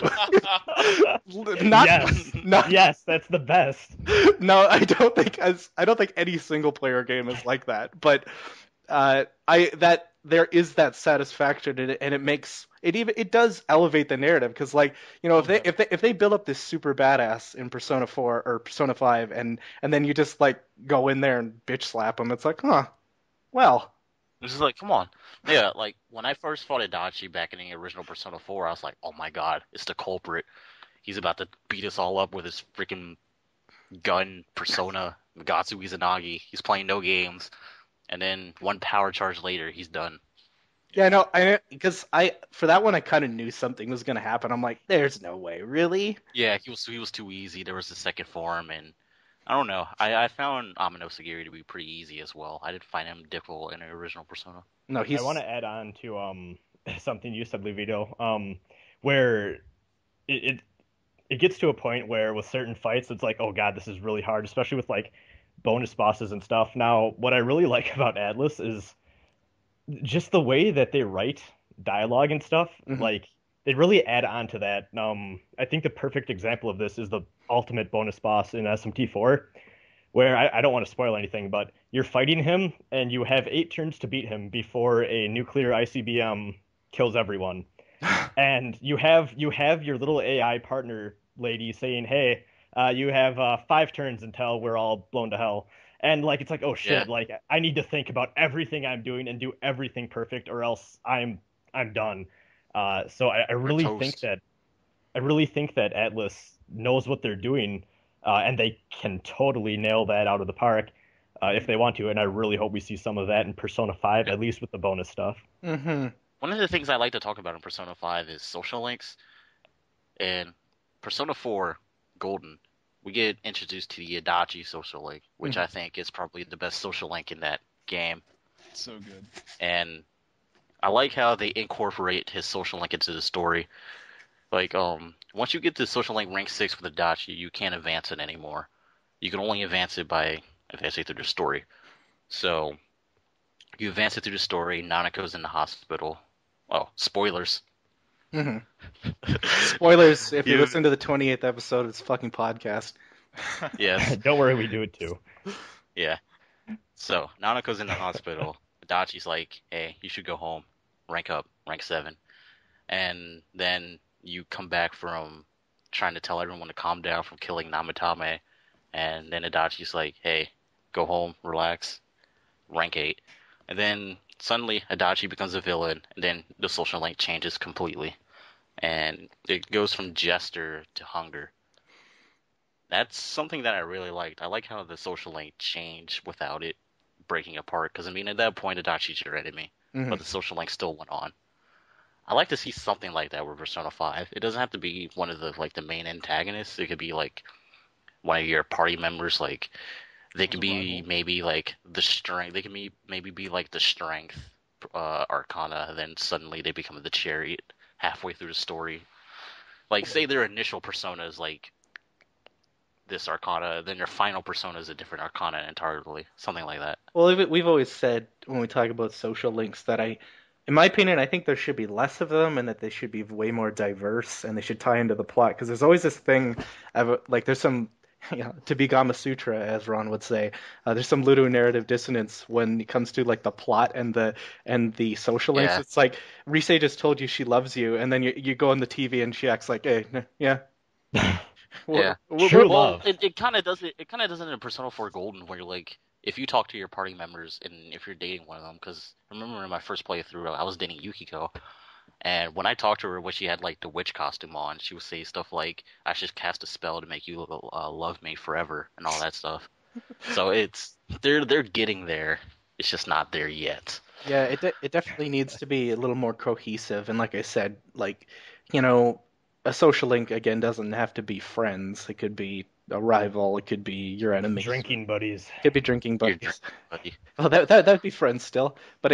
Yes, that's the best.
No, I don't think any single player game is like that. But there is that satisfaction in it, and it does elevate the narrative because, like, if they build up this super badass in Persona 4 or Persona 5 and then you just like go in there and bitch slap them, it's like, well.
This is like, come on. Yeah, like, when I first fought Adachi back in the original Persona 4, I was like, oh my god, it's the culprit. He's about to beat us all up with his freaking gun persona, Megatsu Izanagi. He's playing no games. And then one power charge later, he's done.
Yeah, no, because for that one I kind of knew something was going to happen. I'm like, there's no way, really?
Yeah, he was too easy. There was the second form, and I don't know. I found Amino Sagiri to be pretty easy as well. I didn't find him difficult in the original Persona.
No,
I want to add on to something you said, Livito, where it gets to a point where with certain fights it's like, oh god, this is really hard, especially with like bonus bosses and stuff. Now, what I really like about Atlas is just the way that they write dialogue and stuff.
Mm-hmm.
Like, they really add on to that. I think the perfect example of this is the ultimate bonus boss in SMT4, where I don't want to spoil anything, but you're fighting him, and you have 8 turns to beat him before a nuclear ICBM kills everyone. And you have your little AI partner lady saying, hey, you have 5 turns until we're all blown to hell. And like, it's like, oh shit, like I need to think about everything I'm doing and do everything perfect, or else I'm done. So I really think that Atlas knows what they're doing, and they can totally nail that out of the park if they want to. And I really hope we see some of that in Persona 5, at least with the bonus stuff.
Mm-hmm.
One of the things I like to talk about in Persona 5 is social links. In Persona 4 Golden, we get introduced to the Adachi social link, which I think is probably the best social link in that game.
So good.
And I like how they incorporate his social link into the story. Like, once you get to social link rank 6 with Adachi, you can't advance it anymore. You can only advance it by advancing through the story. So, you advance it through the story, Nanako's in the hospital. Oh, spoilers.
Mm-hmm. Spoilers, if you listen to the 28th episode of this fucking podcast.
Yes.
Don't worry, we do it too.
Yeah. So, Nanako's in the hospital. Adachi's like, hey, you should go home. Rank up. Rank 7. And then you come back from trying to tell everyone to calm down from killing Namatame. And then Adachi's like, hey, go home, relax. Rank 8. And then suddenly Adachi becomes a villain. And then the social link changes completely. And it goes from jester to hunger. That's something that I really liked. I like how the social link changed without it breaking apart. Because, I mean, at that point, Adachi's your enemy.
Mm-hmm.
But the social link still went on. I like to see something like that with Persona 5. It doesn't have to be one of the the main antagonists. It could be like one of your party members. Like they could be maybe like the strength. They can maybe be like the strength arcana. And then suddenly they become the chariot halfway through the story. Like say their initial persona is like this Arcana, then your final persona is a different Arcana entirely, something like that.
Well, we've always said when we talk about social links that in my opinion, I think there should be less of them and that they should be way more diverse and they should tie into the plot because there's always this thing of like there's some to be Gama Sutra, as Ron would say, there's some ludonarrative dissonance when it comes to like the plot and the social links.
Yeah.
It's like Rise just told you she loves you, and then you go on the TV and she acts like, hey, yeah.
Yeah.
True
Well,
love.
it kind of does it. It kind of does it in Persona 4 Golden, where you're like, if you talk to your party members and if you're dating one of them, because I remember in my first playthrough, I was dating Yukiko, and when I talked to her when she had like the witch costume on, she would say stuff like, "I should cast a spell to make you love me forever" and all that stuff. So they're getting there. It's just not there yet.
Yeah, it definitely needs to be a little more cohesive, and like I said, like, a social link again doesn't have to be friends. It could be a rival. It could be your enemy.
Drinking buddies.
It could be drinking
Your
buddies.
buddy.
Oh, that'd be friends still. But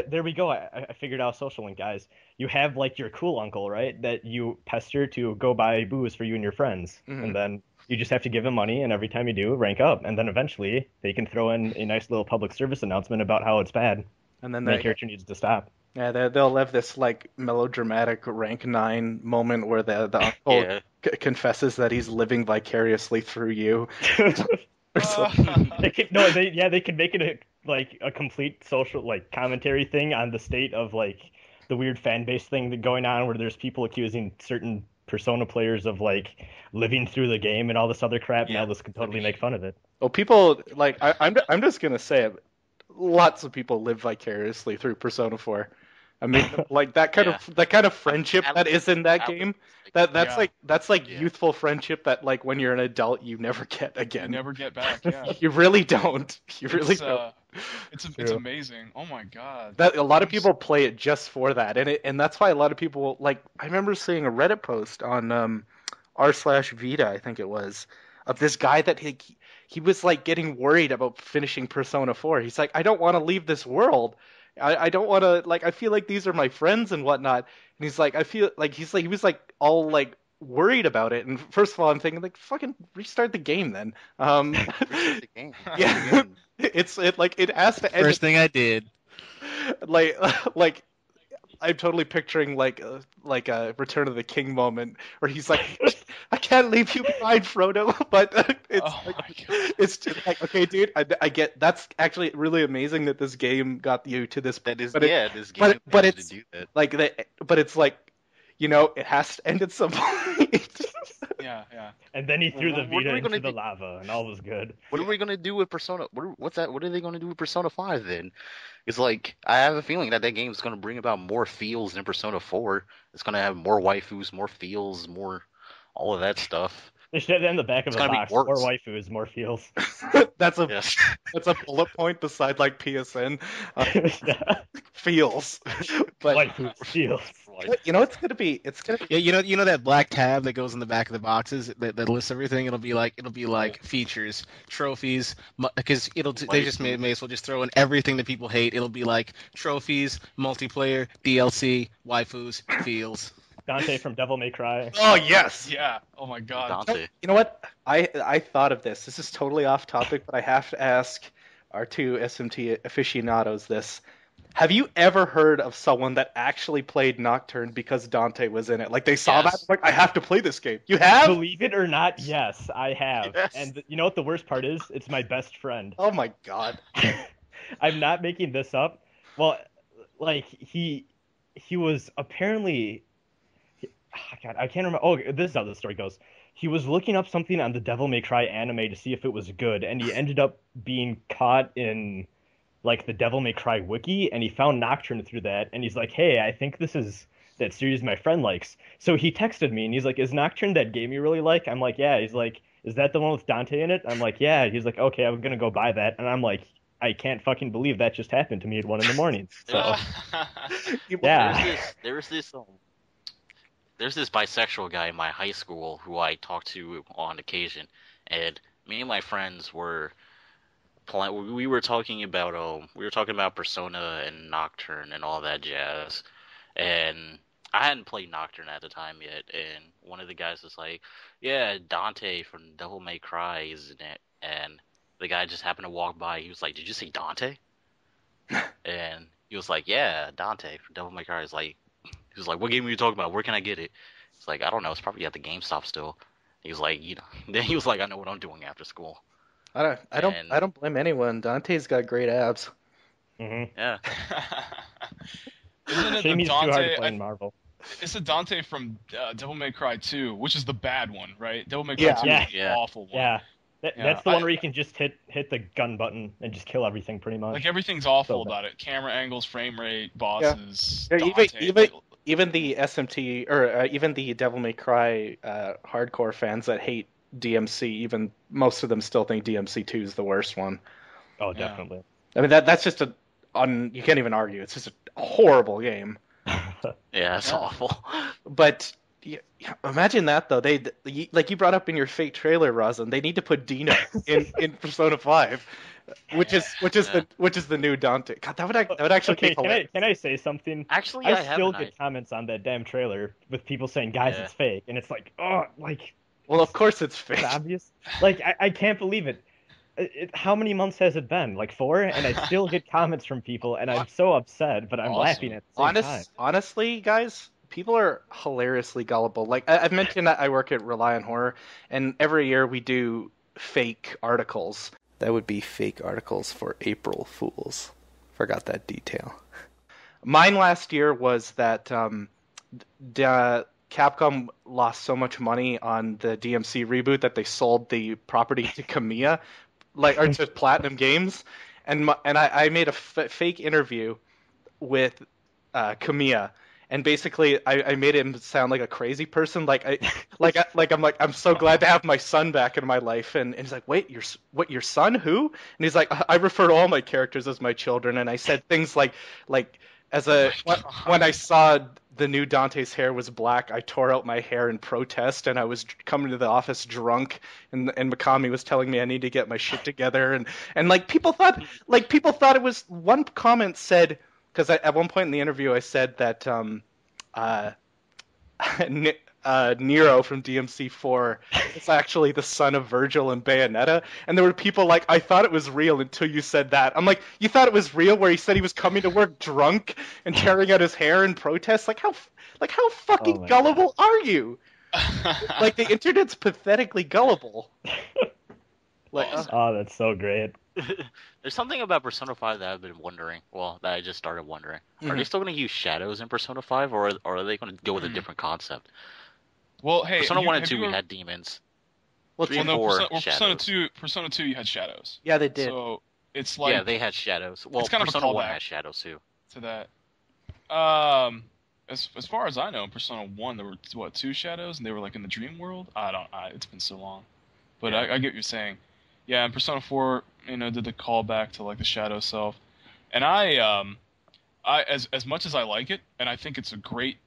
there we go. I figured out social link, guys. You have like your cool uncle, right? That you pester to go buy booze for you and your friends, and then you just have to give him money, and every time you do, rank up, and then eventually they can throw in a nice little public service announcement about how it's bad.
and then
That character needs to stop.
yeah, they'll have this like melodramatic rank 9 moment where the uncle
Yeah.
confesses that he's living vicariously through you.
They could make it a complete social like commentary thing on the state of like the weird fan base thing that going on where there's people accusing certain Persona players of like living through the game and all this other crap.
Yeah.
Now this could totally make fun of it.
Well, people like I'm just gonna say it. Lots of people live vicariously through Persona 4. I mean, like that kind of friendship that is in that game. That's like youthful friendship that like when you're an adult you never get again.
You never get back. Yeah.
You really don't. You really don't.
It's amazing. Oh my god.
That a lot of people play it just for that, and that's why a lot of people like. I remember seeing a Reddit post on r/Vita, I think it was, of this guy that he was like getting worried about finishing Persona 4. He's like, I don't want to leave this world. I don't want to like. I feel like these are my friends and whatnot. And he's like, I feel like he was like all like worried about it. And first of all, I'm thinking like, fucking restart the game then.
The game.
Yeah, it has to end.
First thing I did.
like I'm totally picturing like a Return of the King moment where he's like, I can't leave you behind, Frodo. But it's just like, okay, dude, I get that's actually really amazing that this game got you to this.
That is,
but
this game.
but it's
to do that.
like that. But it's like, it has to end at some point.
Yeah.
And then he threw the
What are
Vita
we
into
gonna
the
do?
lava, and all was good.
What are we gonna do with Persona? What's that? What are they gonna do with Persona 5 then? It's like I have a feeling that game is gonna bring about more feels than Persona 4. It's gonna have more waifus, more feels, more all of that stuff.
They should have that in the back of
It's
the
gonna be
box.
worse.
More waifus, more feels.
that's a
Yes.
that's a bullet point beside like PSN feels. But
Waifus, feels.
it's gonna be
Yeah, you know that black tab that goes in the back of the boxes that lists everything. It'll be like features, trophies, because they just may as well just throw in everything that people hate. It'll be like trophies, multiplayer, DLC, waifus, feels.
Dante from Devil May Cry.
Oh yes.
Yeah. Oh my god.
Dante.
You know what? I thought of this. This is totally off topic, but I have to ask our two SMT aficionados this. Have you ever heard of someone that actually played Nocturne because Dante was in it? Like they saw
Yes.
that, like I have to play this game. You have?
Believe it or not, yes, I have.
Yes.
And you know what the worst part is? It's my best friend.
Oh my god.
I'm not making this up. Well, like he was apparently. Oh, God, I can't remember. Oh, this is how the story goes. He was looking up something on the Devil May Cry anime to see if it was good, and he ended up being caught in like the Devil May Cry wiki, and he found Nocturne through that, and he's like, hey, I think this is that series my friend likes. So he texted me, and he's like, is Nocturne that game you really like? I'm like, yeah. He's like, is that the one with Dante in it? I'm like, yeah. He's like, okay, I'm gonna go buy that. And I'm like, I can't fucking believe that just happened to me at 1 a.m. So yeah.
There's this bisexual guy in my high school who I talk to on occasion, and me and my friends were we were talking about Persona and Nocturne and all that jazz, and I hadn't played Nocturne at the time yet, and one of the guys was like, "Yeah, Dante from Devil May Cry is in it," and the guy just happened to walk by. He was like, "Did you say Dante?" And he was like, "Yeah, Dante from Devil May Cry." He was like, "What game are you talking about? Where can I get it?" It's like, "I don't know. It's probably at the GameStop still." He was like, Then he was like, "I know what I'm doing after school."
I don't blame anyone. Dante's got great abs.
Mm-hmm.
Yeah.
Isn't it
Shame
the
he's too hard
Dante?
to play in Marvel.
It's the Dante from Devil May Cry 2, which is the bad one, right? Devil May Cry
Yeah.
2 is the awful one.
Yeah.
Yeah,
That's the one where you can just hit the gun button and just kill everything pretty much.
Like everything's awful
So
about it. Camera angles, frame rate, bosses.
Yeah,
Dante.
even the SMT or even the Devil May Cry hardcore fans that hate DMC, even most of them still think DMC2 is the worst one.
Oh, definitely.
I mean that's just you can't even argue. It's just a horrible game.
Yeah, it's awful.
But imagine that though. Like you brought up in your fake trailer, Rasen. They need to put Dino in Persona 5, which is the new Dante. God, that would actually be hilarious.
Can I say something?
Actually,
I still get comments on that damn trailer with people saying, "Guys, it's fake," and it's like, oh, like.
Well, of course it's fake.
It's obvious. Like I can't believe it. How many months has it been? Like 4, and I still get comments from people, and I'm so upset, but I'm laughing at the same time.
Honestly, guys, people are hilariously gullible. Like I've mentioned that I work at Rely on Horror, and every year we do fake articles. That would be fake articles for April Fools. Forgot that detail. Mine last year was that Capcom lost so much money on the DMC reboot that they sold the property to Kamiya, or to Platinum Games, and I made a fake interview with Kamiya, and basically I made him sound like a crazy person, I'm so glad to have my son back in my life, and he's like, wait, your son who? And he's like, I refer to all my characters as my children, and I said things like when I saw the new Dante's hair was black, I tore out my hair in protest, and I was coming to the office drunk, and Mikami was telling me I need to get my shit together, and like people thought it was. One comment said, because at one point in the interview I said that Nero from DMC4 is actually the son of Virgil and Bayonetta, and there were people like, I thought it was real until you said that. I'm like, you thought it was real where he said he was coming to work drunk and tearing out his hair in protest? Like how fucking gullible are you? Like the internet's pathetically gullible. Like,
oh, that's so great.
There's something about Persona 5 that I've been wondering. Well, that I just started wondering. Are they still going to use shadows in Persona 5, or are they going to go with a different concept?
Well, hey,
Persona 1 and 2 we had demons.
Well,
3 and 4
Persona 2 you had shadows.
Yeah, they did.
So it's like
they had shadows. Well,
it's kind
Persona
of a
1
callback
had shadows too.
To that. As far as I know, in Persona 1 there were 2 shadows, and they were like in the dream world. It's been so long, but I get what you're saying. Yeah, in Persona 4, did the callback to like the shadow self, and I as much as I like it, and I think it's a great,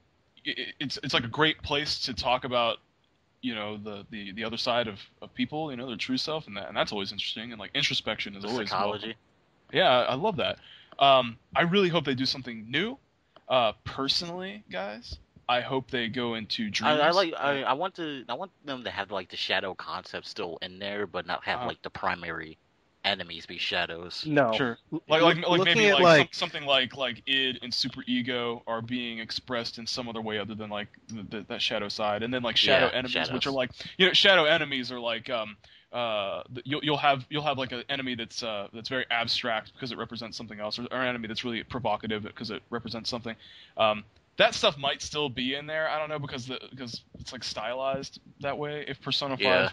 it's like a great place to talk about, the other side of people, their true self, and that's always interesting, and like introspection is always
psychology.
welcome. Yeah, I love that. I really hope they do something new. Personally, guys, I hope they go into dreams.
I want them to have like the shadow concept still in there, but not have like the primary enemies be shadows.
No,
sure. Like maybe something like id and super ego are being expressed in some other way other than like that shadow side, and then like shadow enemies, shadows. Which are like shadow enemies are like you'll have like an enemy that's very abstract because it represents something else, or an enemy that's really provocative because it represents something. That stuff might still be in there. I don't know because it's like stylized that way. If Persona 5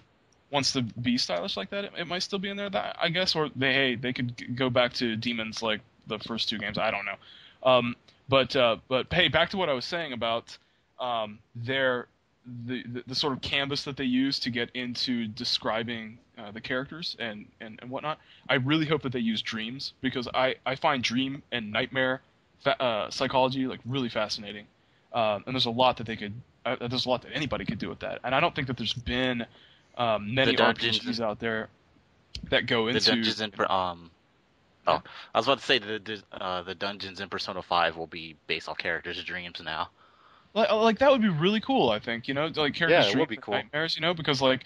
wants to be stylish like that, it might still be in there. That I guess, or they could go back to demons like the first 2 games. I don't know. But hey, back to what I was saying about the sort of canvas that they use to get into describing the characters and whatnot. I really hope that they use dreams, because I find dream and nightmare psychology like really fascinating, and there's a lot that anybody could do with that, and I don't think that there's been many RPGs out there that go into
the dungeons in I was about to say the dungeons in Persona 5 will be based off characters' dreams now.
Like that would be really cool, I think, like characters
Yeah, it
dream
would be cool.
nightmares, because like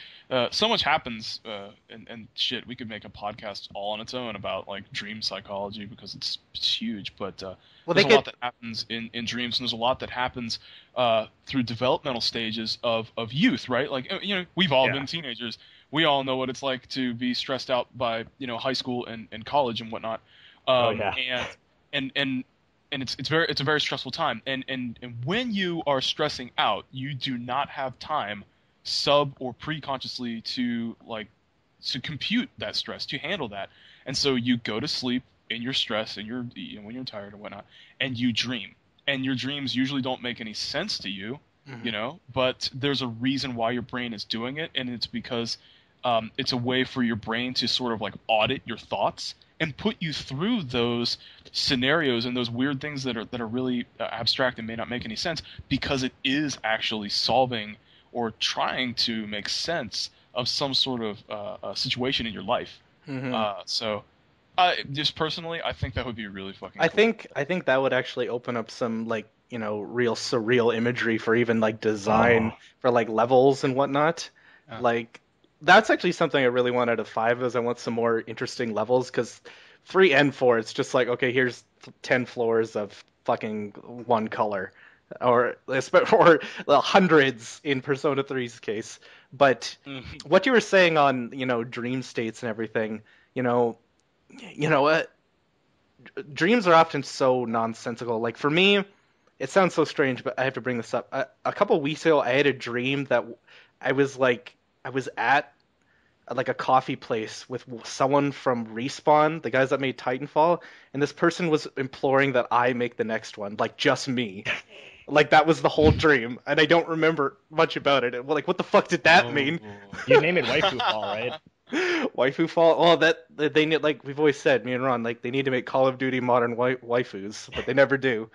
so much happens and shit. We could make a podcast all on its own about like dream psychology because it's huge. But there's a lot that happens in dreams, and there's a lot that happens through developmental stages of youth, right? Like we've all been teenagers. We all know what it's like to be stressed out by high school and college and whatnot. And it's a very stressful time. And when you are stressing out, you do not have time sub or pre-consciously to compute that stress, to handle that. And so you go to sleep in your stress and when you're tired and whatnot, and you dream. And your dreams usually don't make any sense to you, but there's a reason why your brain is doing it, and it's because it's a way for your brain to sort of like audit your thoughts and put you through those scenarios and those weird things that are really abstract and may not make any sense, because it is actually solving or trying to make sense of some sort of situation in your life. So, just personally, I think that would be really fucking.
I think that would actually open up some real surreal imagery for even like design for like levels and whatnot. Like that's actually something I really want out of 5 is I want some more interesting levels, because 3 and 4 it's just like, okay, here's 10 floors of fucking one color, or hundreds in Persona 3's case. But what you were saying on dream states and everything, what dreams are often so nonsensical. Like for me, it sounds so strange, but I have to bring this up. A couple of weeks ago, I had a dream that I was at like a coffee place with someone from Respawn, the guys that made Titanfall, and this person was imploring that I make the next one, like just me. Like that was the whole dream, and I don't remember much about it. Like, what the fuck did that mean?
You name it Waifu Fall, right?
Waifu Fall? Oh, that they need, like we've always said, me and Ron, like they need to make Call of Duty modern waifus, but they never do.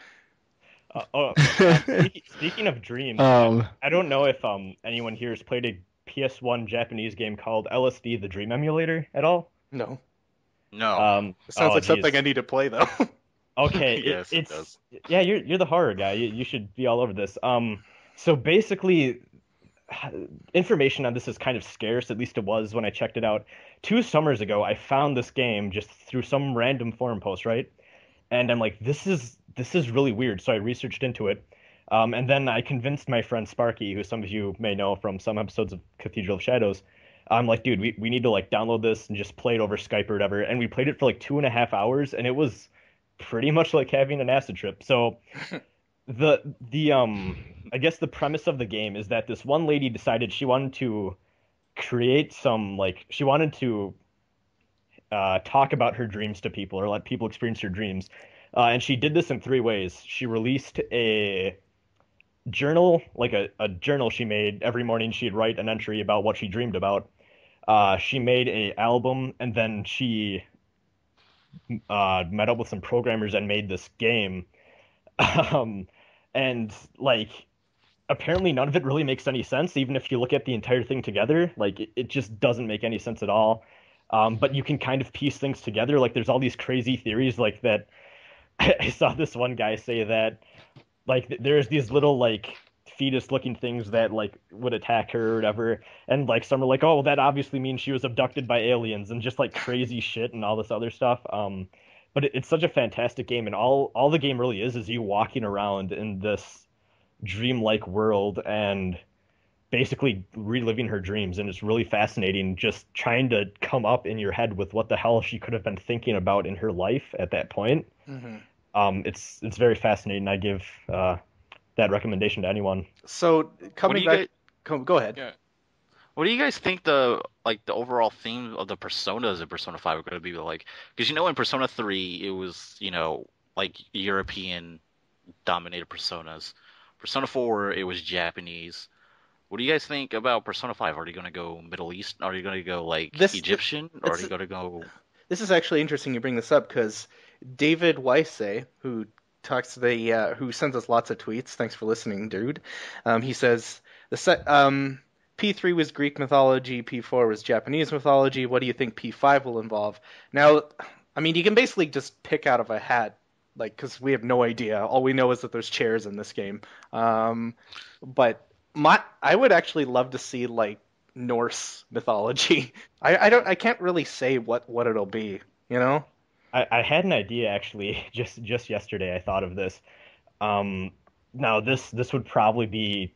Speaking of dreams, I don't know if anyone here has played a PS1 Japanese game called LSD: The Dream Emulator at all?
No.
No.
It sounds like something I need to play though.
Okay,
yes, it does.
Yeah, you're the horror guy. You should be all over this. So basically, information on this is kind of scarce. At least it was when I checked it out 2 summers ago. I found this game just through some random forum post, right? And I'm like, this is really weird. So I researched into it. And then I convinced my friend Sparky, who some of you may know from some episodes of Cathedral of Shadows. I'm like, dude, we need to like download this and just play it over Skype or whatever. And we played it for like 2.5 hours, and it was pretty much like having an acid trip. So the I guess the premise of the game is that this one lady decided she wanted to create she wanted to talk about her dreams to people, or let people experience her dreams. And she did this in 3 ways. She released a journal, like a journal she made. Every morning she'd write an entry about what she dreamed about. She made an album, and then she met up with some programmers and made this game. And like, apparently none of it really makes any sense, even if you look at the entire thing together. Like, it just doesn't make any sense at all. But you can kind of piece things together. Like, there's all these crazy theories like that. I saw this one guy say that, like, there's these little, like, fetus-looking things that, like, would attack her or whatever, and, like, some are like, oh, well, that obviously means she was abducted by aliens, and just, like, crazy shit and all this other stuff. But it's such a fantastic game, and all the game really is you walking around in this dreamlike world and basically reliving her dreams, and it's really fascinating just trying to come up in your head with what the hell she could have been thinking about in her life at that point. It's very fascinating. I give that recommendation to anyone.
So coming back, go ahead.
Yeah. What do you guys think the overall theme of the personas in Persona 5 are going to be like? Because in Persona 3 it was like European dominated personas. Persona 4 it was Japanese. What do you guys think about Persona 5? Are they going to go Middle East? Are they going to go like Egyptian? Or are they going to go?
This is actually interesting you bring this up, because David Weisse, who talks to who sends us lots of tweets. Thanks for listening, dude. He says P3 was Greek mythology, P4 was Japanese mythology. What do you think P5 will involve? Now, I mean, you can basically just pick out of a hat like, because we have no idea. All we know is that there's chairs in this game. But I would actually love to see like Norse mythology. I can't really say what it'll be, you know?
I had an idea actually just yesterday. I thought of this. Now this would probably be.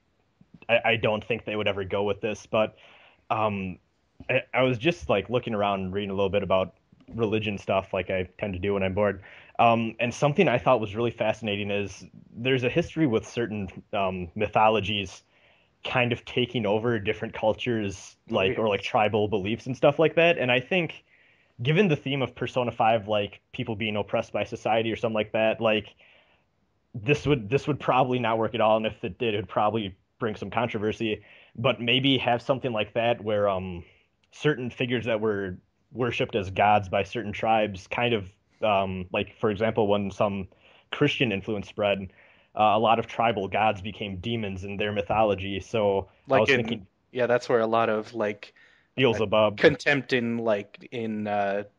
I don't think they would ever go with this, but I was just like looking around and reading a little bit about religion stuff, like I tend to do when I'm bored. And something I thought was really fascinating is there's a history with certain mythologies kind of taking over different cultures, like or like tribal beliefs and stuff like that. And I think, given the theme of Persona 5, like people being oppressed by society or something like that, like this would probably not work at all. And if it did, it would probably bring some controversy. But maybe have something like that where certain figures that were worshipped as gods by certain tribes kind of like, for example, when some Christian influence spread, a lot of tribal gods became demons in their mythology. So
like
I was thinking,
yeah, that's where a lot of like
Beelzebub
contempt in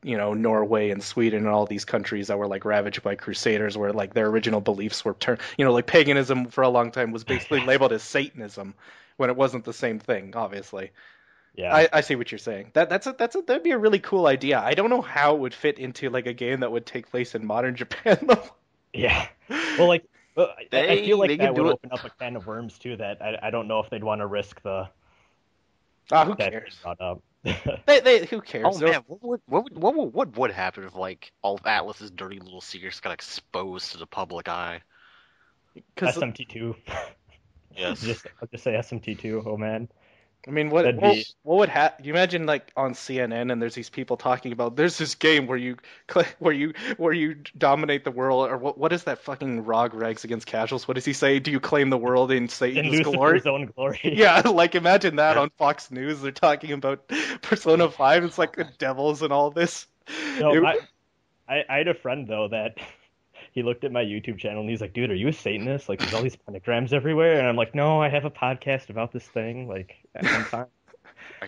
Norway and Sweden and all these countries that were like ravaged by crusaders, where like their original beliefs were turned, like paganism for a long time was basically labeled as Satanism when it wasn't the same thing, obviously.
yeah.
I see what you're saying. That'd be a really cool idea. I don't know how it would fit into like a game that would take place in modern Japan though.
Yeah. Well, like I feel like that would
it.
open up a can of worms too. That I don't know if they'd want to risk the.
Who
that
cares?
brought up.
Who cares?
Oh man, what would happen if like all of Atlas's dirty little secrets got exposed to the public eye?
SMT2.
Yes.
I'll just say SMT2. Oh man.
I mean, what
That'd
would happen? You imagine like on CNN and there's these people talking about there's this game where you dominate the world, or what is that fucking Rog Regs Against Casuals? What does he say? Do you claim the world in Satan's glory?
Lucifer's own glory.
Yeah, like imagine that on Fox News. They're talking about Persona 5. It's like the devils and all this.
No, I had a friend though that he looked at my YouTube channel and he's like, "Dude, are you a Satanist? Like, there's all these pentagrams everywhere." And I'm like, "No, I have a podcast about this thing. Like, I'm fine."
Are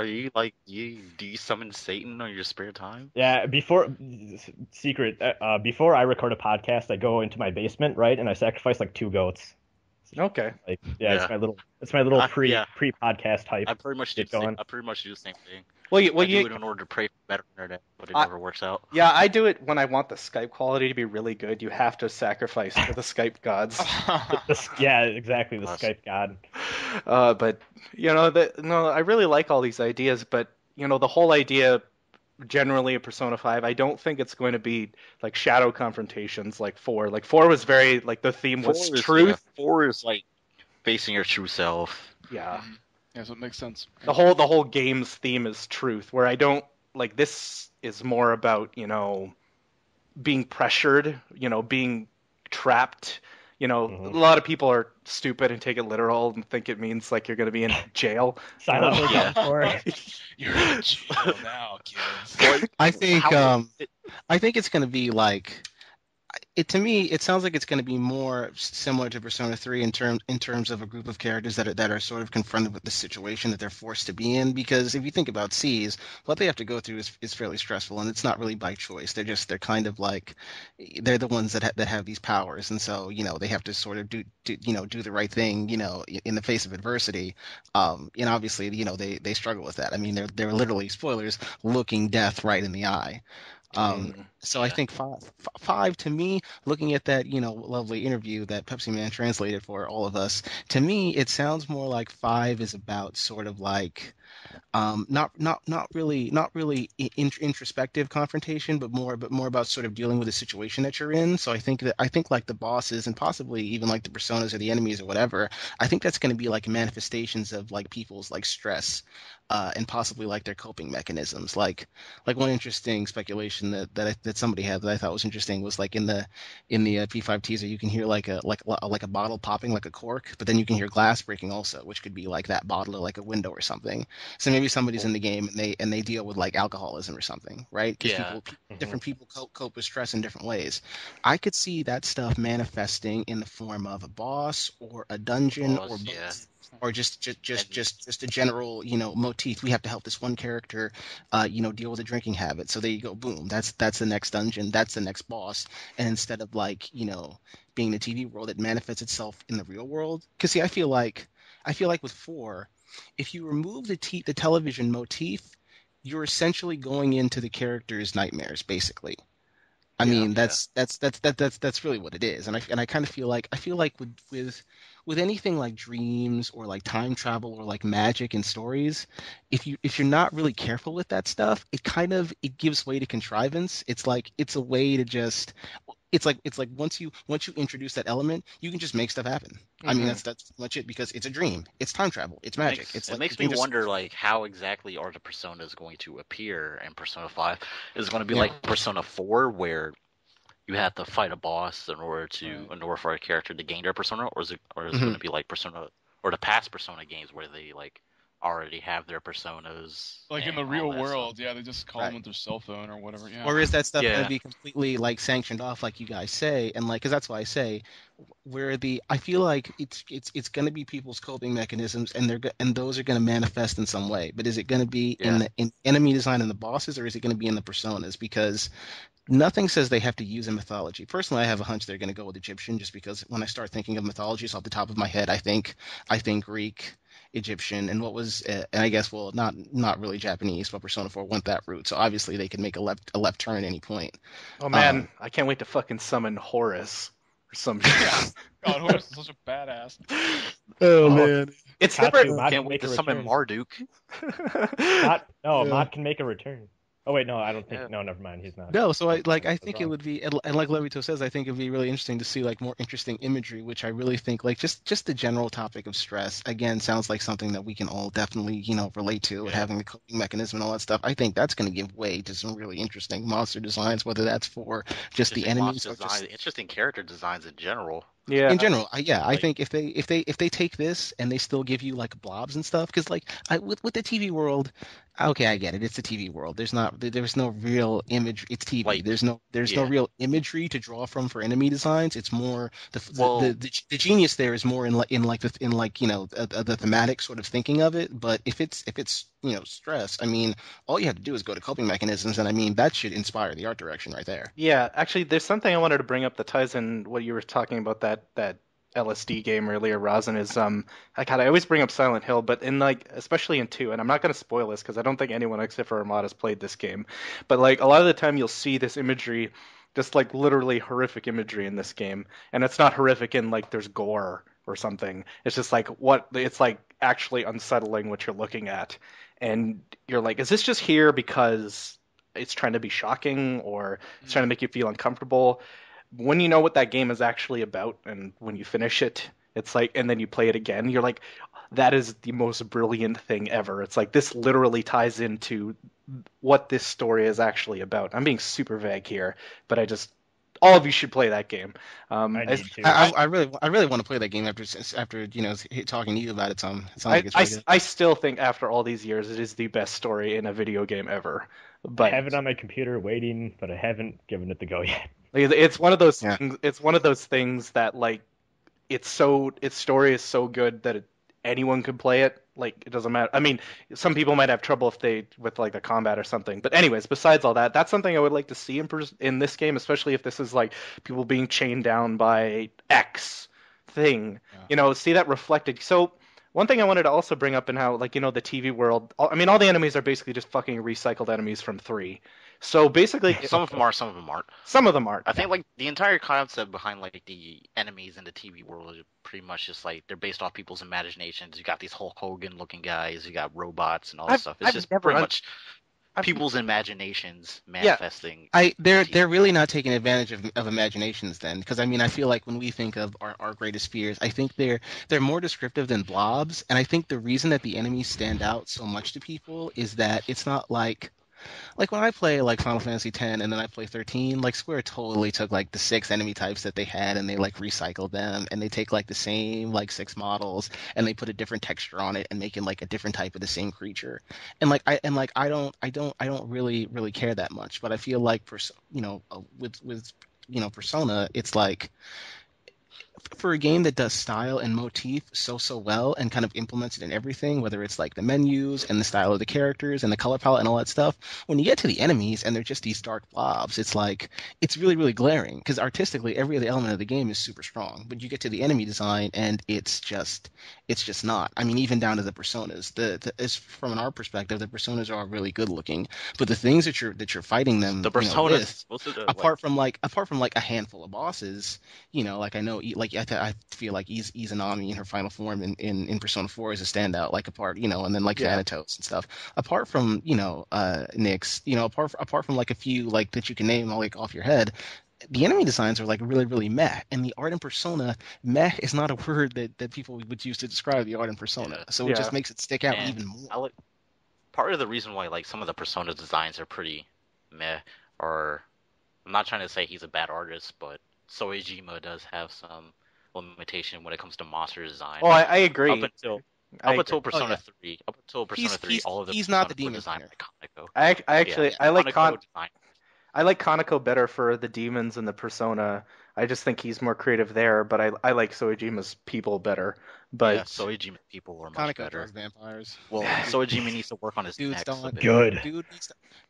you like do you summon Satan on your spare time?
Yeah, before I record a podcast, I go into my basement, right, and I sacrifice like 2 goats.
Okay.
Like, yeah. It's my little pre-podcast hype.
I pretty much do the same thing.
Well,
I do it in order to pray for better internet, but it never works out.
Yeah, I do it when I want the Skype quality to be really good. You have to sacrifice to the Skype gods.
Yeah, exactly, the Skype god.
But I really like all these ideas. But the whole idea, generally, of Persona 5, I don't think it's going to be like shadow confrontations like 4. Like 4 was very like the theme was truth.
4 is like facing your true self.
Yeah.
Yeah, so it makes sense.
The whole game's theme is truth, where I don't like this is more about, being pressured, being trapped. A lot of people are stupid and take it literal and think it means like you're going to be in jail.
Silent
You're in jail now, kids.
I think it's going to be like to me, it sounds like it's going to be more similar to Persona 3 in terms of a group of characters that are sort of confronted with the situation that they're forced to be in. Because if you think about C's, what they have to go through is fairly stressful, and it's not really by choice. They're kind of like they're the ones that have these powers, and so they have to sort of do the right thing in the face of adversity. And obviously they struggle with that. I mean they're literally, spoilers, looking death right in the eye. So I think five to me, looking at that, lovely interview that Pepsi Man translated for all of us, to me, it sounds more like 5 is about sort of like, not really introspective confrontation, but more about sort of dealing with the situation that you're in. So I think like the bosses and possibly even like the personas or the enemies or whatever, I think that's going to be like manifestations of like people's like stress, and possibly like their coping mechanisms. Like one interesting speculation that somebody had that I thought was interesting was like in the P5 teaser, you can hear like a bottle popping like a cork, but then you can hear glass breaking also, which could be like that bottle or like a window or something. So maybe somebody's in the game and they deal with like alcoholism or something, right? Because different people cope with stress in different ways. I could see that stuff manifesting in the form of a boss or a dungeon or both. Or just a general, motif. We have to help this one character, deal with a drinking habit. So there you go, boom. That's the next dungeon. That's the next boss. And instead of like, being the TV world, it manifests itself in the real world. Because see, I feel like with 4, if you remove the television motif, you're essentially going into the character's nightmares, basically. I mean, that's really what it is. And I kind of feel like with anything like dreams or like time travel or like magic and stories, if you're not really careful with that stuff, it gives way to contrivance. It's a way to just it's like once you introduce that element, you can just make stuff happen. I mean, that's much it, because it's a dream, it's time travel, it's magic.
It makes me wonder like how exactly are the personas going to appear in Persona 5? Is it going to be like Persona 4 where you have to fight a boss in order for a character to gain their persona, or is it going to be like Persona or the past Persona games where they like already have their personas?
Like in the real world, they just call them with their cell phone or whatever. Yeah.
Or is that stuff going to be completely like sanctioned off, like you guys say, and like, because that's why I say I feel like it's going to be people's coping mechanisms, and those are going to manifest in some way. But is it going to be in enemy design and the bosses, or is it going to be in the personas? Because nothing says they have to use a mythology. Personally, I have a hunch they're going to go with Egyptian, just because when I start thinking of mythologies off the top of my head, I think Greek, Egyptian, and what was, and I guess, well, not really Japanese, but Persona 4 went that route. So obviously they could make a left turn at any point.
Oh man, I can't wait to fucking summon Horus or some shit.
God, Horus is such a badass.
Oh man,
it's
Katsu,
never.
Can't wait to summon Marduk.
Mod can make a return. Oh wait, no, I don't think. Yeah. No, never mind. He's not.
No, so I think it would be, and like Levito says, I think it'd be really interesting to see like more interesting imagery, which I really think like just the general topic of stress again sounds like something that we can all definitely relate to, and having the coping mechanism and all that stuff. I think that's going to give way to some really interesting monster designs, whether that's for just the enemies or just
interesting character designs in general.
Yeah. In general, I think if they take this and they still give you like blobs and stuff, because like with the TV world, okay, I get it. It's a TV world. There's no real image. It's TV. Like, there's no real imagery to draw from for enemy designs. It's more the genius there is more in the thematic sort of thinking of it. But if it's stress, I mean, all you have to do is go to coping mechanisms, and I mean that should inspire the art direction right there.
Yeah, actually, there's something I wanted to bring up that ties in what you were talking about that LSD game earlier, Rasen, is I always bring up Silent Hill, but in like especially in 2, and I'm not going to spoil this because I don't think anyone except for Ahmad has played this game, but like a lot of the time you'll see this imagery, just like literally horrific imagery in this game, and it's not horrific in like there's gore or something. It's just like it's like actually unsettling what you're looking at, and you're like, is this just here because it's trying to be shocking or it's trying to make you feel uncomfortable? When you know what that game is actually about, and when you finish it, it's like, and then you play it again, you're like, that is the most brilliant thing ever. It's like, this literally ties into what this story is actually about. I'm being super vague here, but all of you should play that game.
I really want to play that game after talking to you about it, Tom. It sounds like it's really good.
I still think after all these years, it is the best story in a video game ever. But
I have it on my computer waiting, but I haven't given it the go yet.
It's one of those things, it's one of those things that like its story is so good that anyone could play it. Like, it doesn't matter. I mean, some people might have trouble with like the combat or something. But anyways, besides all that, that's something I would like to see in this game, especially if this is like people being chained down by X thing. See that reflected. So one thing I wanted to also bring up in how, like, the TV world, I mean, all the enemies are basically just fucking recycled enemies from 3. So basically,
some of them are, some of them aren't.
Some of them aren't.
I think like the entire concept behind like the enemies in the TV world is pretty much just like they're based off people's imaginations. You got these Hulk Hogan looking guys, you got robots and all that stuff. It's just pretty much people's imaginations manifesting.
They're really not taking advantage of imaginations then, because I mean I feel like when we think of our greatest fears, I think they're more descriptive than blobs, and I think the reason that the enemies stand out so much to people is that it's not like like when I play like Final Fantasy X and then I play 13, like Square totally took like the 6 enemy types that they had and they like recycled them, and they take like the same like 6 models and they put a different texture on it and make it like a different type of the same creature. And I don't really care that much, but I feel like with Persona, it's like for a game that does style and motif so well and kind of implements it in everything, whether it's like the menus and the style of the characters and the color palette and all that stuff, when you get to the enemies and they're just these dark blobs, it's like it's really glaring because artistically every other element of the game is super strong, but you get to the enemy design and it's just not. I mean, even down to the personas. As from our perspective, the personas are really good looking, but the things that you're fighting them,
The personas,
apart from like a handful of bosses, like I know, like I feel like Izanami in her final form in Persona 4 is a standout, like and then like Thanatos and stuff. Apart from Nyx, apart from like a few like that you can name like off your head, the enemy designs are like really meh, and the art in Persona, meh is not a word that people would use to describe the art in Persona, so it just makes it stick out even more.
Part of the reason why like some of the Persona designs are pretty meh, or I'm not trying to say he's a bad artist, but Soejima does have some limitation when it comes to monster design.
Oh, I agree.
Up until Persona 3, all of the
he's
Personas
not the
were
demon
designed
hunter.
by Kaneko.
I like Kaneko better for the demons and the Persona. I just think he's more creative there, but I like Soejima's people better. But
Soejima's people were much
Kaneko
better.
draws vampires.
Well, Soejima needs to work on his
Dude,
neck.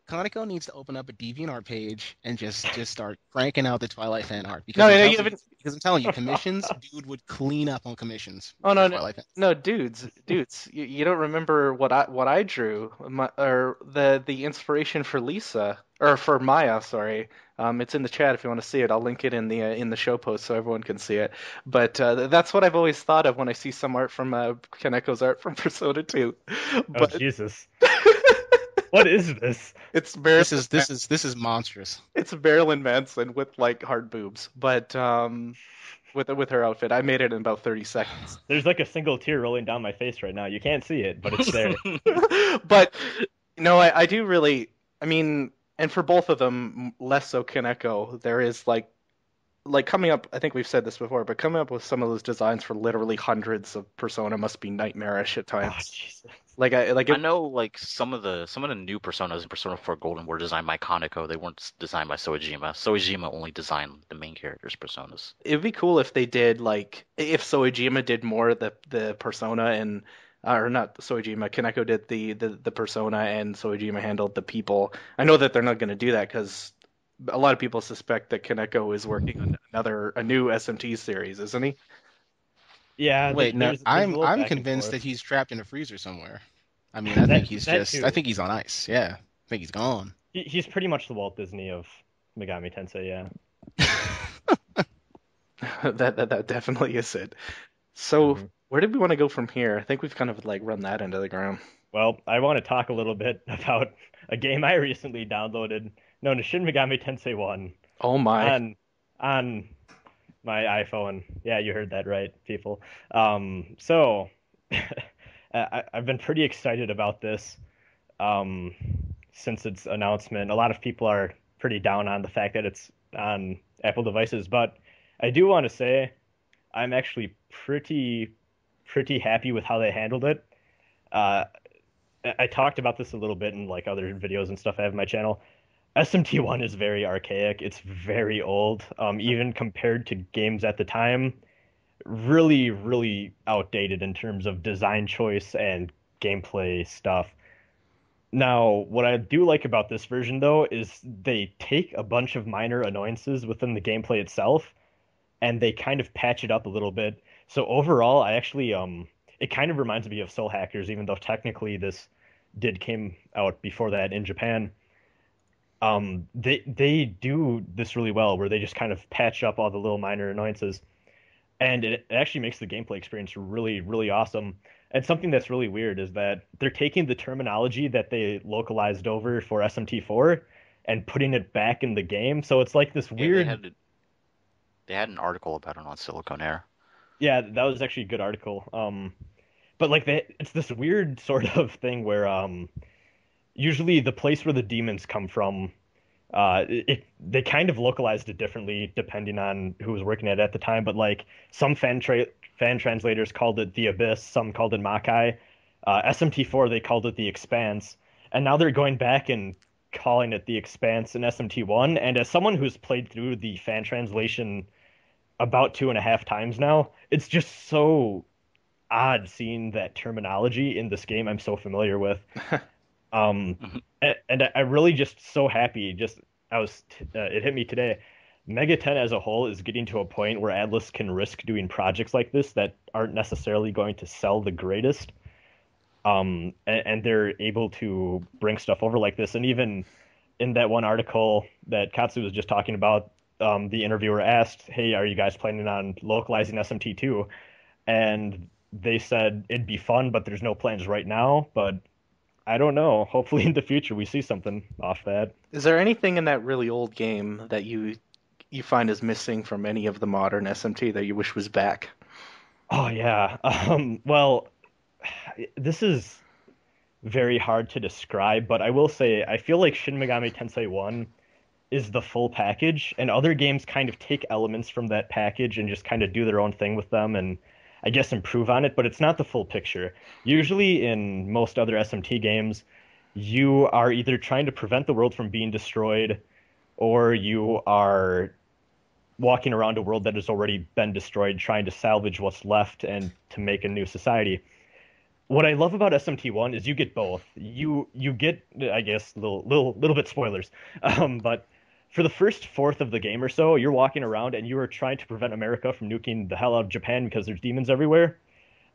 Kaneko needs to open up a DeviantArt page and just start cranking out the Twilight fan art. Because I'm telling you, commissions, dude would clean up on commissions.
Oh no, dudes, you don't remember what I drew, or the inspiration for Lisa or for Maya, sorry. It's in the chat if you want to see it. I'll link it in the show post so everyone can see it. But that's what I've always thought of when I see some art from Kaneko's art from Persona 2. But...
Oh Jesus! What is this?
It's
this is monstrous.
It's Marilyn Manson with like hard boobs, but with her outfit, I made it in about 30 seconds.
There's like a single tear rolling down my face right now. You can't see it, but it's there.
But no, I do really. I mean, and for both of them, less so Kaneko, there is like coming up. I think we've said this before, but coming up with some of those designs for literally hundreds of Persona must be nightmarish at times.
Oh, Jesus.
I know like some of the new Personas in Persona 4 Golden were designed by Kaneko. They weren't designed by Soejima. Soejima only designed the main characters' personas.
It'd be cool if they did if Soejima did more of the Persona and or not Soejima, Kaneko did the Persona and Soejima handled the people. I know that they're not going to do that because a lot of people suspect that Kaneko is working on a new SMT series, isn't he?
Yeah.
Wait, no, I'm convinced that he's trapped in a freezer somewhere. I mean, I think he's on ice. Yeah, I think he's gone.
He's pretty much the Walt Disney of Megami Tensei. Yeah.
that definitely is it. So where did we want to go from here? I think we've kind of like run that into the ground.
Well, I want to talk a little bit about a game I recently downloaded known as Shin Megami Tensei 1.
Oh my!
On my iPhone. Yeah, you heard that right, people. So I've been pretty excited about this since its announcement. A lot of people are pretty down on the fact that it's on Apple devices, but I do want to say I'm actually pretty happy with how they handled it. I talked about this a little bit in like other videos and stuff I have on my channel. SMT1 is very archaic. It's very old, even compared to games at the time. Really outdated in terms of design choice and gameplay stuff. Now, what I do like about this version, though, is they take a bunch of minor annoyances within the gameplay itself, and they kind of patch it up a little bit. So overall, I actually, it kind of reminds me of Soul Hackers, even though technically this came out before that in Japan. They do this really well, where they just kind of patch up all the little minor annoyances, and it actually makes the gameplay experience really awesome. And something that's really weird is that they're taking the terminology that they localized over for SMT4 and putting it back in the game. So it's like this weird.
They had an article about it on Silicon Air.
Yeah, that was actually a good article. But like it's this weird sort of thing where usually the place where the demons come from, they kind of localized it differently depending on who was working at the time. But like some fan translators called it the Abyss, some called it Makai. SMT4 they called it the Expanse, and now they're going back and calling it the Expanse in SMT1. And as someone who's played through the fan translation about 2.5 times now, it's just so odd seeing that terminology in this game I'm so familiar with. And I'm really just so happy. It hit me today. MegaTen as a whole is getting to a point where Atlas can risk doing projects like this that aren't necessarily going to sell the greatest. And they're able to bring stuff over like this. And even in that one article that Katsu was just talking about, the interviewer asked, "Hey, are you guys planning on localizing SMT2?" And they said it'd be fun, but there's no plans right now. But I don't know. Hopefully in the future we see something off that.
Is there anything in that really old game that you find is missing from any of the modern SMT that you wish was back?
Oh yeah. Well, this is very hard to describe, but I will say I feel like Shin Megami Tensei 1 is the full package, and other games kind of take elements from that package and just kind of do their own thing with them and I guess improve on it, but it's not the full picture. Usually in most other SMT games, you are either trying to prevent the world from being destroyed, or you are walking around a world that has already been destroyed, trying to salvage what's left and to make a new society. What I love about SMT1 is you get both. You get, I guess, little bit spoilers, but for the first fourth of the game or so, you're walking around and you are trying to prevent America from nuking the hell out of Japan because there's demons everywhere.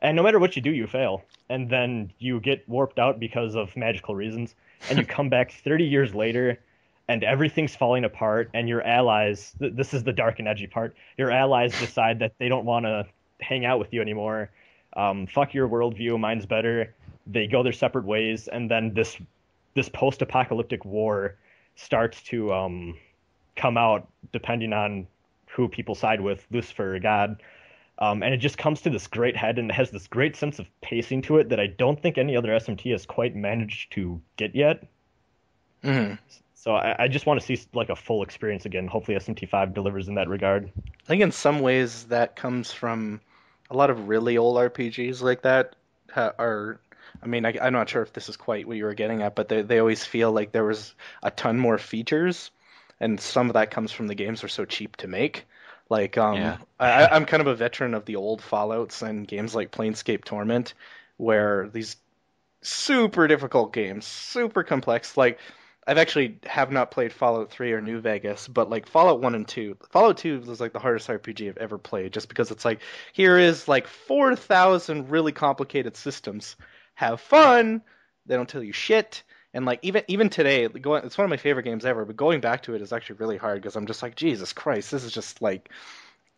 And no matter what you do, you fail. And then you get warped out because of magical reasons. And you come back 30 years later and everything's falling apart and your allies, this is the dark and edgy part, your allies decide that they don't want to hang out with you anymore. Fuck your worldview, mine's better. They go their separate ways, and then this post-apocalyptic war starts to come out depending on who people side with, Lucifer or God. And it just comes to this great head, and it has this great sense of pacing to it that I don't think any other SMT has quite managed to get yet.
Mm-hmm.
So I just want to see like a full experience again. Hopefully SMT5 delivers in that regard.
I think in some ways that comes from a lot of really old RPGs like that are... I mean, I'm not sure if this is quite what you were getting at, but they always feel like there was a ton more features, and some of that comes from the games are so cheap to make. Like, I'm kind of a veteran of the old Fallouts and games like Planescape Torment, where these super difficult games, super complex, like, I've actually have not played Fallout 3 or New Vegas, but like Fallout 1 and 2. Fallout 2 was like the hardest RPG I've ever played, just because it's like, here is like 4,000 really complicated systems. Have fun. They don't tell you shit. And like even today, it's one of my favorite games ever, but going back to it is actually really hard because I'm just like, Jesus Christ, this is just like,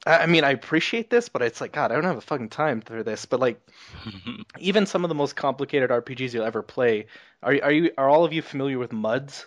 I mean, I appreciate this, but it's like, God, I don't have a fucking time for this. But like, even some of the most complicated RPGs you'll ever play, are all of you familiar with MUDs?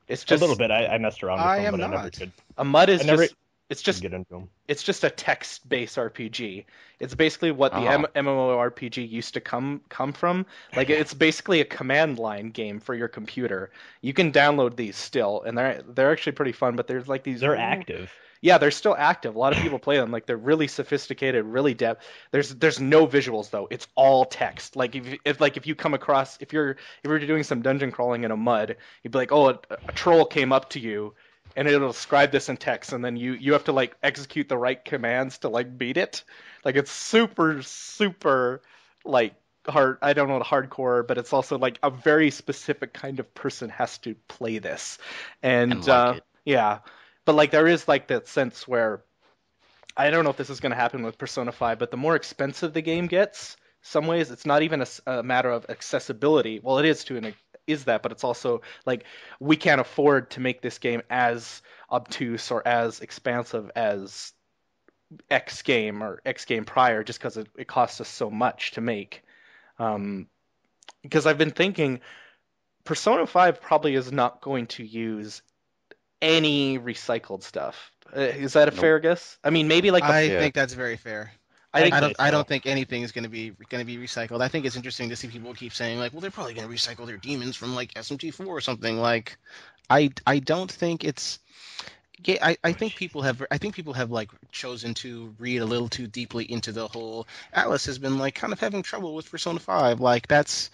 It's just
a little bit. I messed around with them, but I never could.
A MUD is
It's just get into them.
It's just a text-based RPG. It's basically what the MMORPG used to come from. Like, it's basically a command line game for your computer. You can download these still, and they're actually pretty fun. But there's like these.
They're active.
Yeah, they're still active. A lot of people play them. Like, they're really sophisticated, really depth. There's no visuals though. It's all text. Like if you come across if you're doing some dungeon crawling in a MUD, you'd be like, oh, a troll came up to you. And it'll describe this in text, and then you have to like execute the right commands to like beat it. Like, it's super, super like hard. I don't know, hardcore, but it's also like a very specific kind of person has to play this. And like yeah, but like there is like that sense where I don't know if this is going to happen with Persona 5, but the more expensive the game gets, some ways it's not even a matter of accessibility. Well, it is but it's also like we can't afford to make this game as obtuse or as expansive as X game or X game prior, just because it costs us so much to make. Because I've been thinking Persona 5 probably is not going to use any recycled stuff. Is that a fair guess? I mean, maybe like
I think that's very fair. I don't think anything is going to be recycled. I think it's interesting to see people keep saying like, well, they're probably going to recycle their demons from like SMT4 or something. Like, I don't think it's. Yeah, I think people have like chosen to read a little too deeply into the whole. Atlas has been like kind of having trouble with Persona 5. Like that's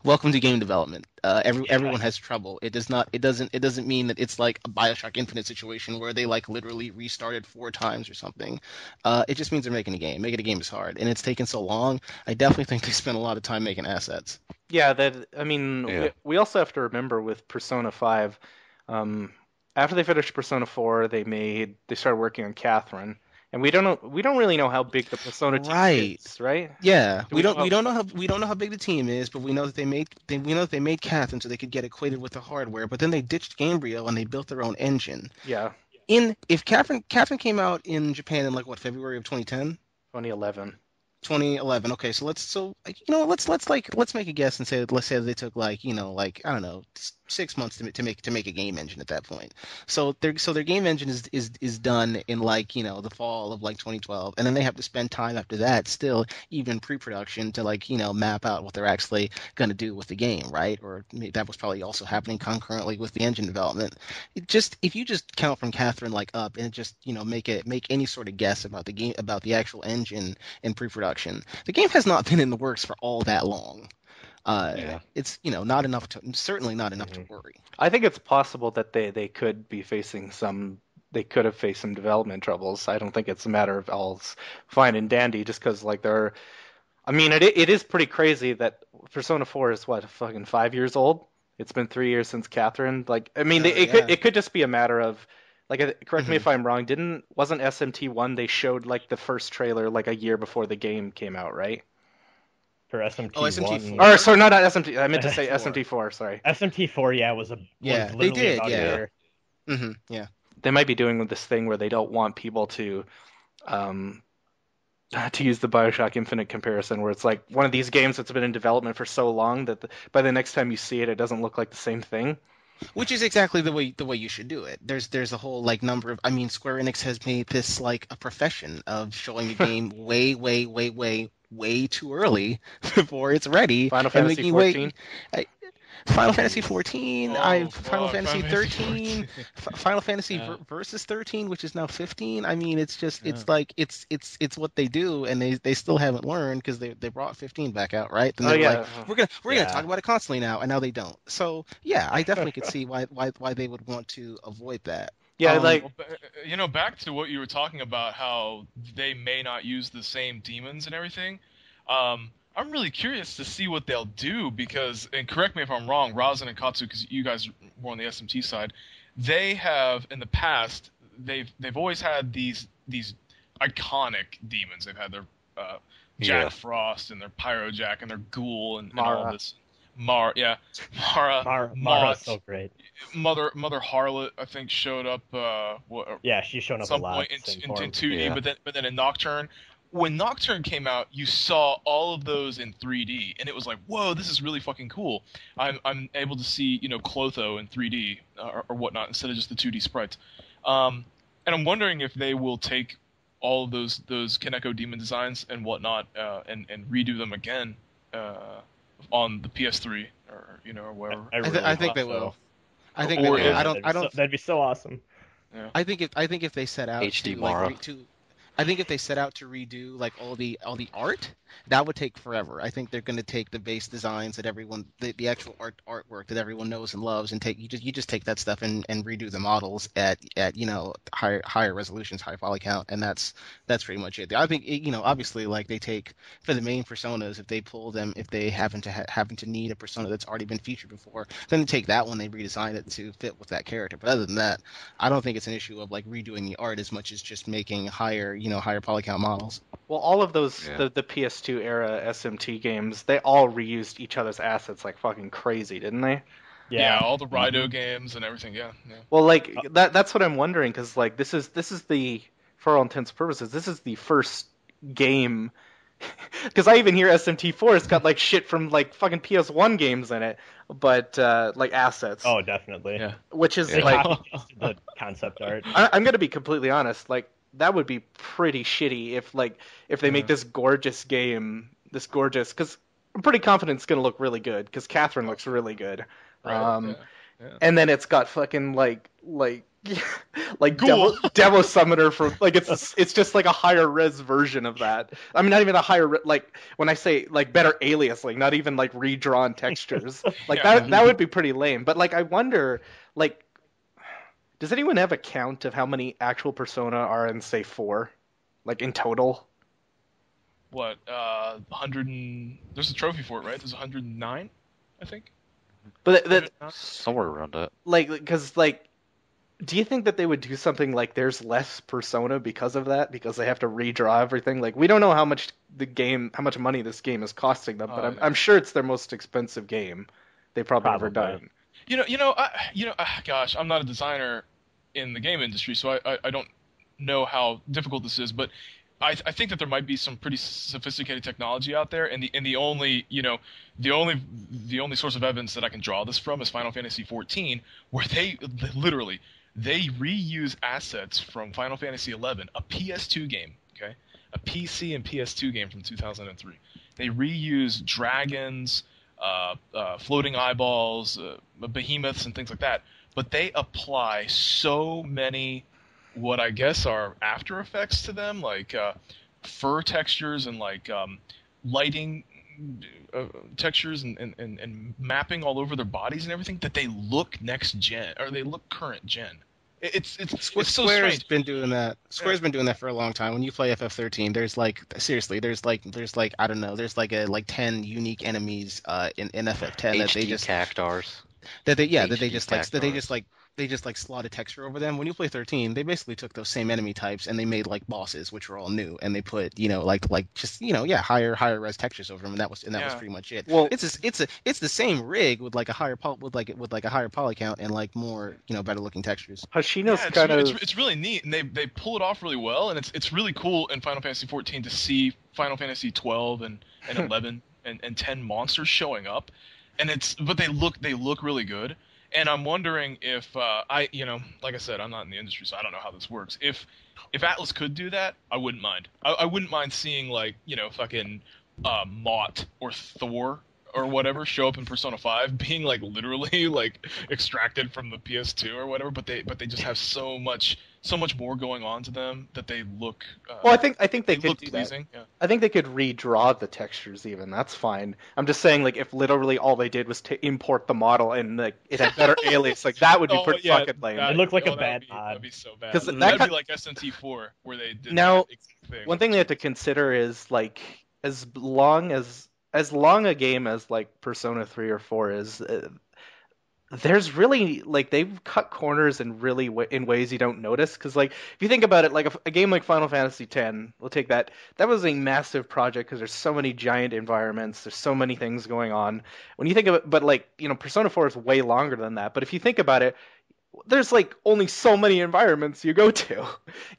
welcome to game development. Everyone has trouble. It doesn't mean that it's like a BioShock Infinite situation where they like literally restarted 4 times or something. It just means they're making a game. Making a game is hard, and it's taken so long. I definitely think they spent a lot of time making assets.
Yeah, we also have to remember with Persona 5. After they finished Persona 4, they started working on Catherine, and we don't really know how big the Persona team is, right?
Yeah, we don't know how big the team is, but we know that they made Catherine so they could get acquainted with the hardware. But then they ditched Gabriel and they built their own engine.
Yeah.
If Catherine came out in Japan in like what, February of 2010?
2011.
2011. Okay, so let's make a guess and say they took I don't know, 6 months to make a game engine at that point. So their game engine is done in the fall of 2012, and then they have to spend time after that still even pre-production to map out what they're actually going to do with the game, right? Or that was probably also happening concurrently with the engine development. If you just count from Catherine up and just make any sort of guess about the game, about the actual engine and pre-production. The game has not been in the works for all that long. It's not enough certainly not enough to worry.
I think it's possible that they could be facing they could have faced some development troubles. I don't think it's a matter of all's fine and dandy just because it is pretty crazy that Persona 4 is fucking 5 years old. It's been 3 years since Catherine. It could just be a matter of. Correct me if I'm wrong. Wasn't SMT1? They showed the first trailer a year before the game came out, right?
For SMT1.
Or sorry, not SMT. I meant to say SMT4. Sorry.
SMT4, was
they did.
About a year.
Mm-hmm, yeah.
They might be doing this thing where they don't want people to use the BioShock Infinite comparison, where it's like one of these games that's been in development for so long that by the next time you see it, it doesn't look like the same thing.
Which is exactly the way you should do it. There's a whole number of. Square Enix has made this a profession of showing a game way too early before it's ready.
Final Fantasy 14.
Final Fantasy 14, Final Fantasy 13,
14.
Final Fantasy Versus 13, which is now 15. It's what they do, and they still haven't learned because they brought 15 back out, right? And we're gonna talk about it constantly now, and now they don't. So yeah, I definitely could see why they would want to avoid that.
Yeah,
back to what you were talking about, how they may not use the same demons and everything. I'm really curious to see what they'll do because, and correct me if I'm wrong, Rasen and Katsu, because you guys were on the SMT side, they have in the past they've always had these iconic demons. They've had their Jack Frost and their Pyro Jack and their Ghoul and all this. Mara's
so great.
Mother Harlot, I think, showed up.
She's shown up
some
a lot
point in 2D, but then in Nocturne. When Nocturne came out, you saw all of those in 3D, and it was like, whoa, this is really fucking cool. I'm able to see, Clotho in 3D or whatnot instead of just the 2D sprites. And I'm wondering if they will take all of those Kaneko demon designs and whatnot and redo them again on the PS3 or wherever.
I think they will. I think they will. I don't.
That'd be so awesome.
Yeah.
I think if they set out
HD
to
Mara.
I think if they set out to redo all the art, that would take forever. I think they're going to take the base designs that everyone, the actual artwork that everyone knows and loves, and you just take that stuff and redo the models at higher resolutions, higher poly count, and that's pretty much it. I think obviously they take for the main personas, if they pull them, if they happen to need a persona that's already been featured before, then they take that one, they redesign it to fit with that character. But other than that, I don't think it's an issue of redoing the art as much as just making higher poly count models.
Well, all of those, the PS2 era SMT games, they all reused each other's assets like fucking crazy, didn't they?
Yeah, all the Raido games and everything, yeah.
Well, that's what I'm wondering, because this is the, for all intents and purposes, this is the first game, because I even hear SMT4 has got shit from fucking PS1 games in it, but assets.
Oh, definitely.
Yeah.
Which is
the concept art.
I'm gonna be completely honest, that would be pretty shitty if they make this gorgeous game, because I'm pretty confident it's gonna look really good because Catherine looks really good.
Right.
And then it's got fucking like
Ghoul.
demo summoner for like it's just like a higher res version of that. I mean, not even a higher like when I say like better aliasing, not even like redrawn textures. Like that would be pretty lame. But like I wonder, like, does anyone have a count of how many actual Persona are in say 4, like in total?
What? 100 and there's a trophy for it, right? There's 109, I think.
But that
somewhere around that.
like because like. Do you think that they would do something like there's less Persona because of that? Because they have to redraw everything? Like, we don't know how much money this game is costing them, but I'm sure it's their most expensive game they've probably ever done.
Gosh, I'm not a designer in the game industry, so I don't know how difficult this is, but I think that there might be some pretty sophisticated technology out there, and the only source of evidence that I can draw this from is Final Fantasy XIV, where they literally reuse assets from Final Fantasy XI, a PS2 game, okay, a PC and PS2 game from 2003. They reuse dragons, floating eyeballs, behemoths, and things like that, but they apply so many what I guess are After Effects to them, like fur textures and like lighting textures and mapping all over their bodies and everything, that they look next gen or they look current gen. It's so
Square's
strange.
been doing that. Square's been doing that for a long time. When you play FF13, there's like seriously, there's like I don't know, there's like 10 unique enemies in FF10 that they just
cactars.
that they just slot a texture over them. When you play 13, they basically took those same enemy types and they made like bosses, which were all new, and they put higher res textures over them, and that was pretty much it.
Well,
it's the same rig with like a higher higher poly count and like more better looking textures.
Hashino's
it's really neat, and they pull it off really well, and it's really cool in Final Fantasy 14 to see Final Fantasy 12 and 11 and 10 monsters showing up, and but they look really good. And I'm wondering if like I said, I'm not in the industry, so I don't know how this works. If Atlas could do that, I wouldn't mind. I wouldn't mind seeing like fucking Mott or Thor or whatever show up in Persona 5, being like literally like extracted from the PS2 or whatever. But they just have so much more going on to them that they look.
Well, I think they could
look
do
pleasing.
that.
Yeah.
I think they could redraw the textures even. That's fine. I'm just saying, like, if literally all they did was to import the model and like it had better alias, like that would be pretty fucking lame.
It looked like a bad mod.
That'd be so bad.
'Cause
That'd
that
be like SMT4, where they did
Now,
that exact thing.
one thing they have to consider is like as long a game as like Persona 3 or 4 is, there's really like they've cut corners in ways you don't notice, because like if you think about it, like a game like Final Fantasy X, we'll take that was a massive project because there's so many giant environments, there's so many things going on. When you think of it, but like Persona 4 is way longer than that, but if you think about it, there's like only so many environments you go to,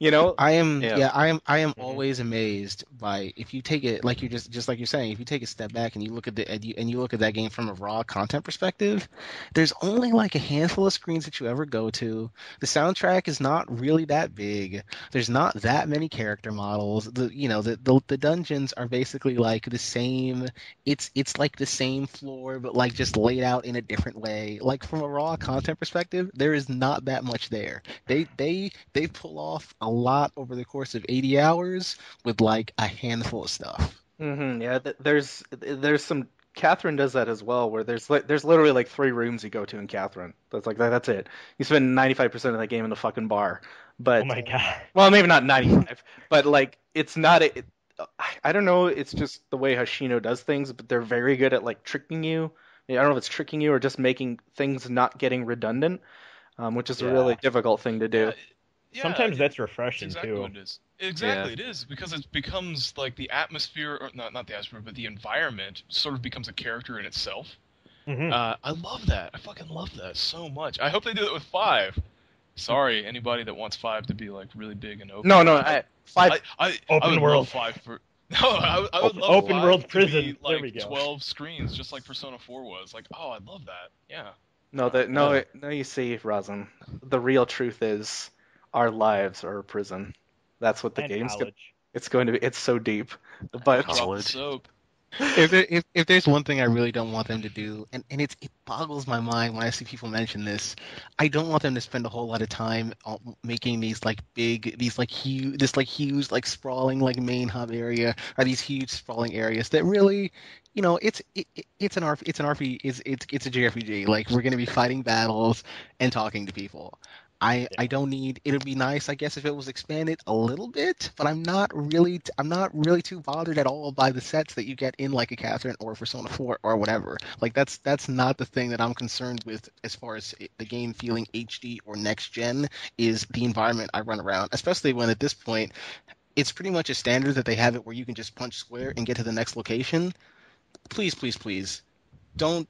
I am always amazed by, if you take it like just like you're saying, if you take a step back and you look at that game from a raw content perspective, there's only like a handful of screens that you ever go to. The soundtrack is not really that big. There's not that many character models. The dungeons are basically like the same. It's like the same floor, but like just laid out in a different way. Like from a raw content perspective, there is not that much there. They pull off a lot over the course of 80 hours with like a handful of stuff.
Mm-hmm, yeah, there's some. Catherine does that as well, where there's literally like 3 rooms you go to in Catherine. That's it. You spend 95% of that game in the fucking bar. But
Oh my god.
well, maybe not 95, but like it's not I don't know. It's just the way Hashino does things, but they're very good at like tricking you. I don't know if it's tricking you or just making things not getting redundant. Which is a really difficult thing to do.
Yeah,
sometimes that's refreshing
exactly
too.
What it is. Exactly, it is, because it becomes like the atmosphere, or not the atmosphere, but the environment sort of becomes a character in itself.
Mm-hmm.
I love that. I fucking love that so much. I hope they do it with 5. Sorry, anybody that wants 5 to be like really big and open.
No, 5.
I
Open
would
world.
love 5 for. No, I would love
Open
5
world
to
prison.
be
There
like
we go.
12 screens, just like Persona 4 was. Like, oh, I'd love that. Yeah.
No, you see, Rasen, the real truth is our lives are a prison. That's what the
And
game's
college.
it's going to be. It's so deep, but
Drop the soap.
If there's one thing I really don't want them to do, and it boggles my mind when I see people mention this, I don't want them to spend a whole lot of time making these like big, these like huge, like sprawling like main hub area, or these huge sprawling areas that really, it's an RP, it's a JRPG. Like we're gonna be fighting battles and talking to people. I don't need. It would be nice, I guess, if it was expanded a little bit, but I'm not really too bothered at all by the sets that you get in like a Catherine or Persona 4 or whatever. Like that's not the thing that I'm concerned with as far as the game feeling HD or next gen is the environment I run around, especially when at this point it's pretty much a standard that they have it where you can just punch square and get to the next location. Please, please, please. Don't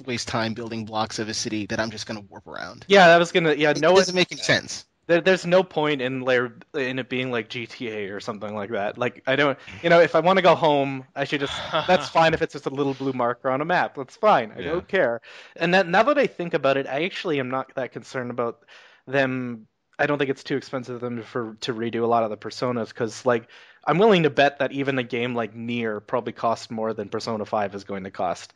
waste time building blocks of a city that I'm just gonna warp around.
yeah, that was gonna. Yeah,
It
no,
doesn't make any sense.
there's no point in it being like GTA or something like that. Like I don't, if I want to go home, I should just. That's fine if it's just a little blue marker on a map. That's fine. I don't care. And now that I think about it, I actually am not that concerned about them. I don't think it's too expensive for them to redo a lot of the personas because like I'm willing to bet that even a game like Nier probably costs more than Persona 5 is going to cost.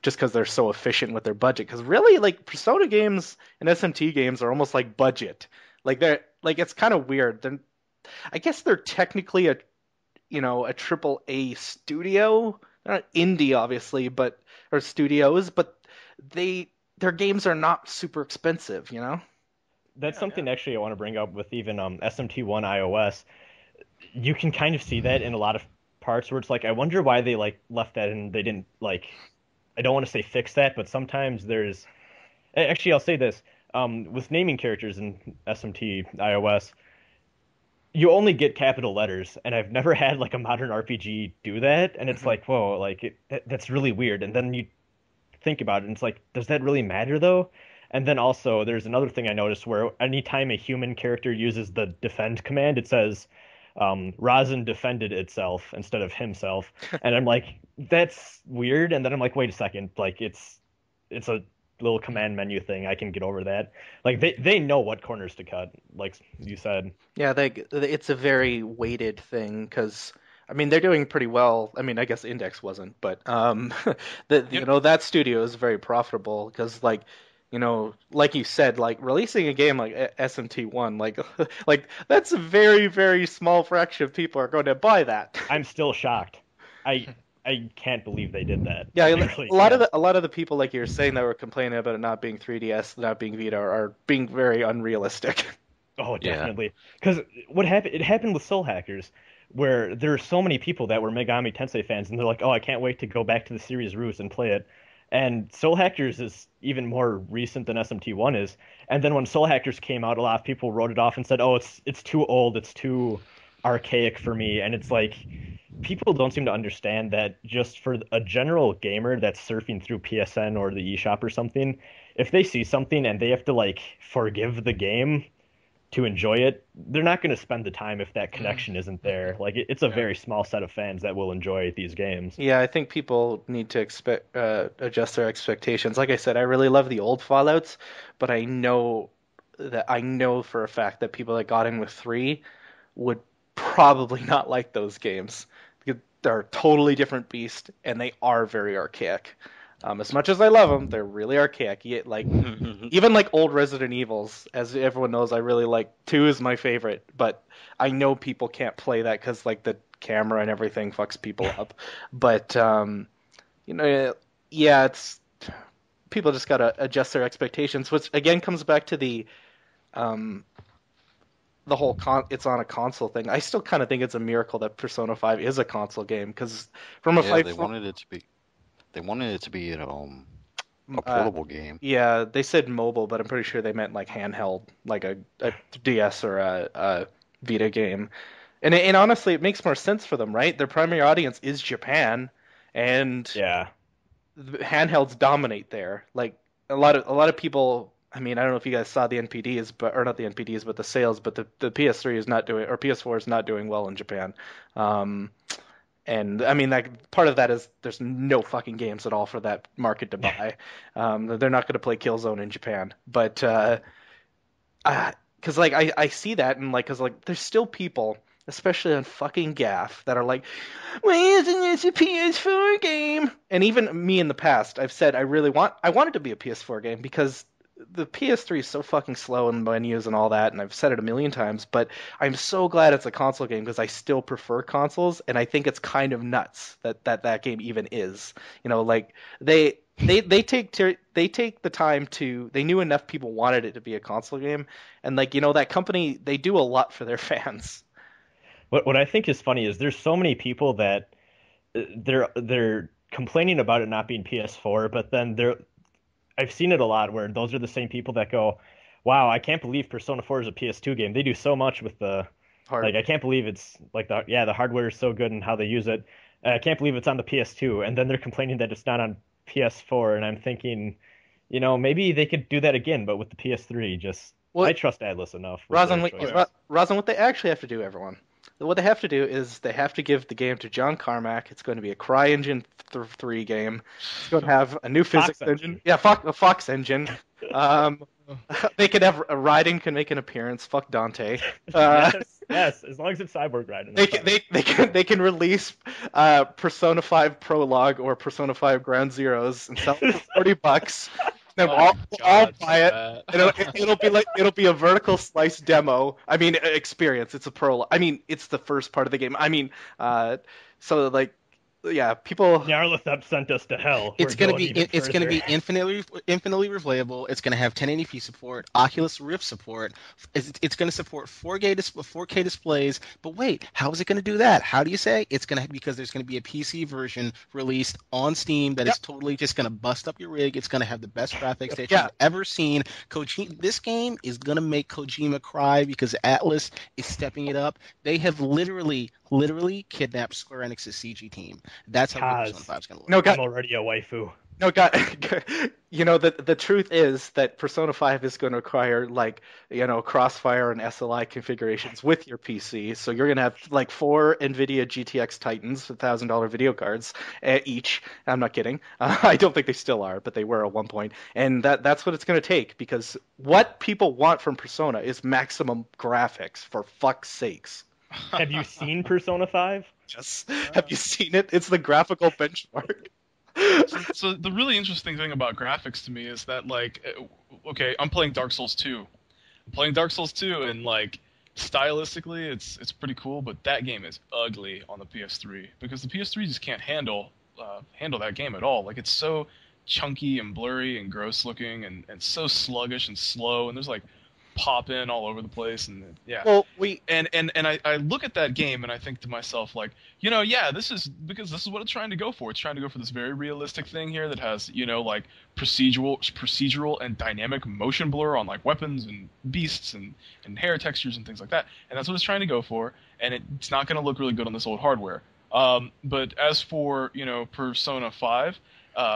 Just because they're so efficient with their budget. Because really, like Persona games and SMT games are almost like budget. Like they're like it's kind of weird. I guess they're technically a triple A studio, not indie obviously, or studios, but their games are not super expensive.
That's something actually I want to bring up with even SMT1 iOS. You can kind of see that in a lot of parts where it's like, I wonder why they like left that and they didn't like. I don't want to say fix that, but sometimes there's. Actually, I'll say this: with naming characters in SMT iOS, you only get capital letters, and I've never had like a modern RPG do that, and it's like, whoa, like that's really weird. And then you think about it, and it's like, does that really matter though? And then also, there's another thing I noticed where anytime a human character uses the defend command, it says. Rasen defended itself instead of himself, and I'm like, that's weird. And then I'm like, wait a second, like it's a little command menu thing. I can get over that. Like they know what corners to cut, like you said.
Yeah, it's a very weighted thing because I mean they're doing pretty well. I mean, I guess Index wasn't, but that studio is very profitable because like. Like you said, like releasing a game like SMT1, like that's a very, very small fraction of people are going to buy that.
I'm still shocked. I can't believe they did that.
Yeah, a lot of the people, like you're saying, that were complaining about it not being 3DS, not being Vita, are being very unrealistic.
Oh, definitely. Because what happened? It happened with Soul Hackers, where there are so many people that were Megami Tensei fans, and they're like, "Oh, I can't wait to go back to the series roots and play it." And Soul Hackers is even more recent than SMT1 is. And then when Soul Hackers came out, a lot of people wrote it off and said, "Oh, it's too old, it's too archaic for me." And it's like people don't seem to understand that just for a general gamer that's surfing through PSN or the eShop or something, if they see something and they have to like forgive the game to enjoy it, they're not going to spend the time if that connection isn't there. Like it's a very small set of fans that will enjoy these games.
Yeah, I think people need to adjust their expectations. Like I said, I really love the old Fallouts, but I know for a fact that people that got in with 3 would probably not like those games. They're a totally different beast, and they are very archaic. As much as I love them, they're really archaic. Like even like old Resident Evils, as everyone knows, I really like 2 is my favorite. But I know people can't play that because like the camera and everything fucks people up. But it's people just gotta adjust their expectations, which again comes back to the whole it's on a console thing. I still kind of think it's a miracle that Persona 5 is a console game because
they wanted it to be. They wanted it to be a portable game.
Yeah, they said mobile, but I'm pretty sure they meant like handheld, like a DS or a Vita game. And honestly, it makes more sense for them, right? Their primary audience is Japan, and handhelds dominate there. Like a lot of people. I mean, I don't know if you guys saw the NPDs, or not the NPDs, but the sales. But the PS3 is not doing, or PS4 is not doing well in Japan. And I mean, like part of that is there's no fucking games at all for that market to buy. They're not going to play Killzone in Japan, but because like I see that and like because like there's still people, especially on fucking Gaff, that are like, why isn't this a PS4 game? And even me in the past, I've said I want it to be a PS4 game because the PS3 is so fucking slow in menus and all that, and I've said it a million times, but I'm so glad it's a console game because I still prefer consoles, and I think it's kind of nuts that game even is. You know, like they take the time to, they knew enough people wanted it to be a console game, and like, you know, that company, they do a lot for their fans.
What I think is funny is there's so many people that they're complaining about it not being PS4, but then I've seen it a lot where those are the same people that go, "Wow, I can't believe Persona 4 is a PS2 game. They do so much with the like. I can't believe it's like the hardware is so good and how they use it. I can't believe it's on the PS2." And then they're complaining that it's not on PS4, and I'm thinking, you know, maybe they could do that again, but with the PS3. I trust Atlus enough.
Rasen, what they actually have to do, everyone. What they have to do is they have to give the game to John Carmack. It's going to be a CryEngine 3 game. It's going to have a new physics engine. Yeah, a Fox engine. They could have Raiden can make an appearance. Fuck Dante.
Yes, as long as it's Cyborg Raiden.
They can release Persona 5 Prologue or Persona 5 Ground Zeroes and sell it for $40. Then all buy it. It'll be a vertical slice demo. I mean, experience. It's a pro. I mean, it's the first part of the game. I mean, so like, yeah, people.
Nyarlathotep sent us to hell.
It's gonna be infinitely replayable. It's gonna have 1080p support, Oculus Rift support. It's gonna support 4K displays. But wait, how is it gonna do that? How do you say it's gonna? Because there's gonna be a PC version released on Steam that is totally just gonna bust up your rig. It's gonna have the best graphics that you've ever seen. This game is gonna make Kojima cry because Atlus is stepping it up. They have literally kidnapped Square Enix's CG team. That's how Persona 5 is going to look.
No, God, I'm already a waifu.
No, God, you know, the truth is that Persona 5 is going to require, like, you know, Crossfire and SLI configurations with your PC. So you're going to have, like, 4 NVIDIA GTX Titans, $1,000 video cards each. I'm not kidding. I don't think they still are, but they were at one point. And that's what it's going to take, because what people want from Persona is maximum graphics, for fuck's sakes.
Have you seen Persona 5?
Yes. Have you seen it? It's the graphical benchmark.
So the really interesting thing about graphics to me is that, like, okay, I'm playing Dark Souls 2. And, like, stylistically, it's pretty cool, but that game is ugly on the PS3 because the PS3 just can't handle that game at all. Like, it's so chunky and blurry and gross looking and so sluggish and slow, and there's, like, pop in all over the place, and yeah.
Well,
I look at that game and I think to myself, like, you know, yeah, this is what it's trying to go for. It's trying to go for this very realistic thing here that has, you know, like procedural and dynamic motion blur on like weapons and beasts and hair textures and things like that. And that's what it's trying to go for. And it's not going to look really good on this old hardware. But as for, you know, Persona 5.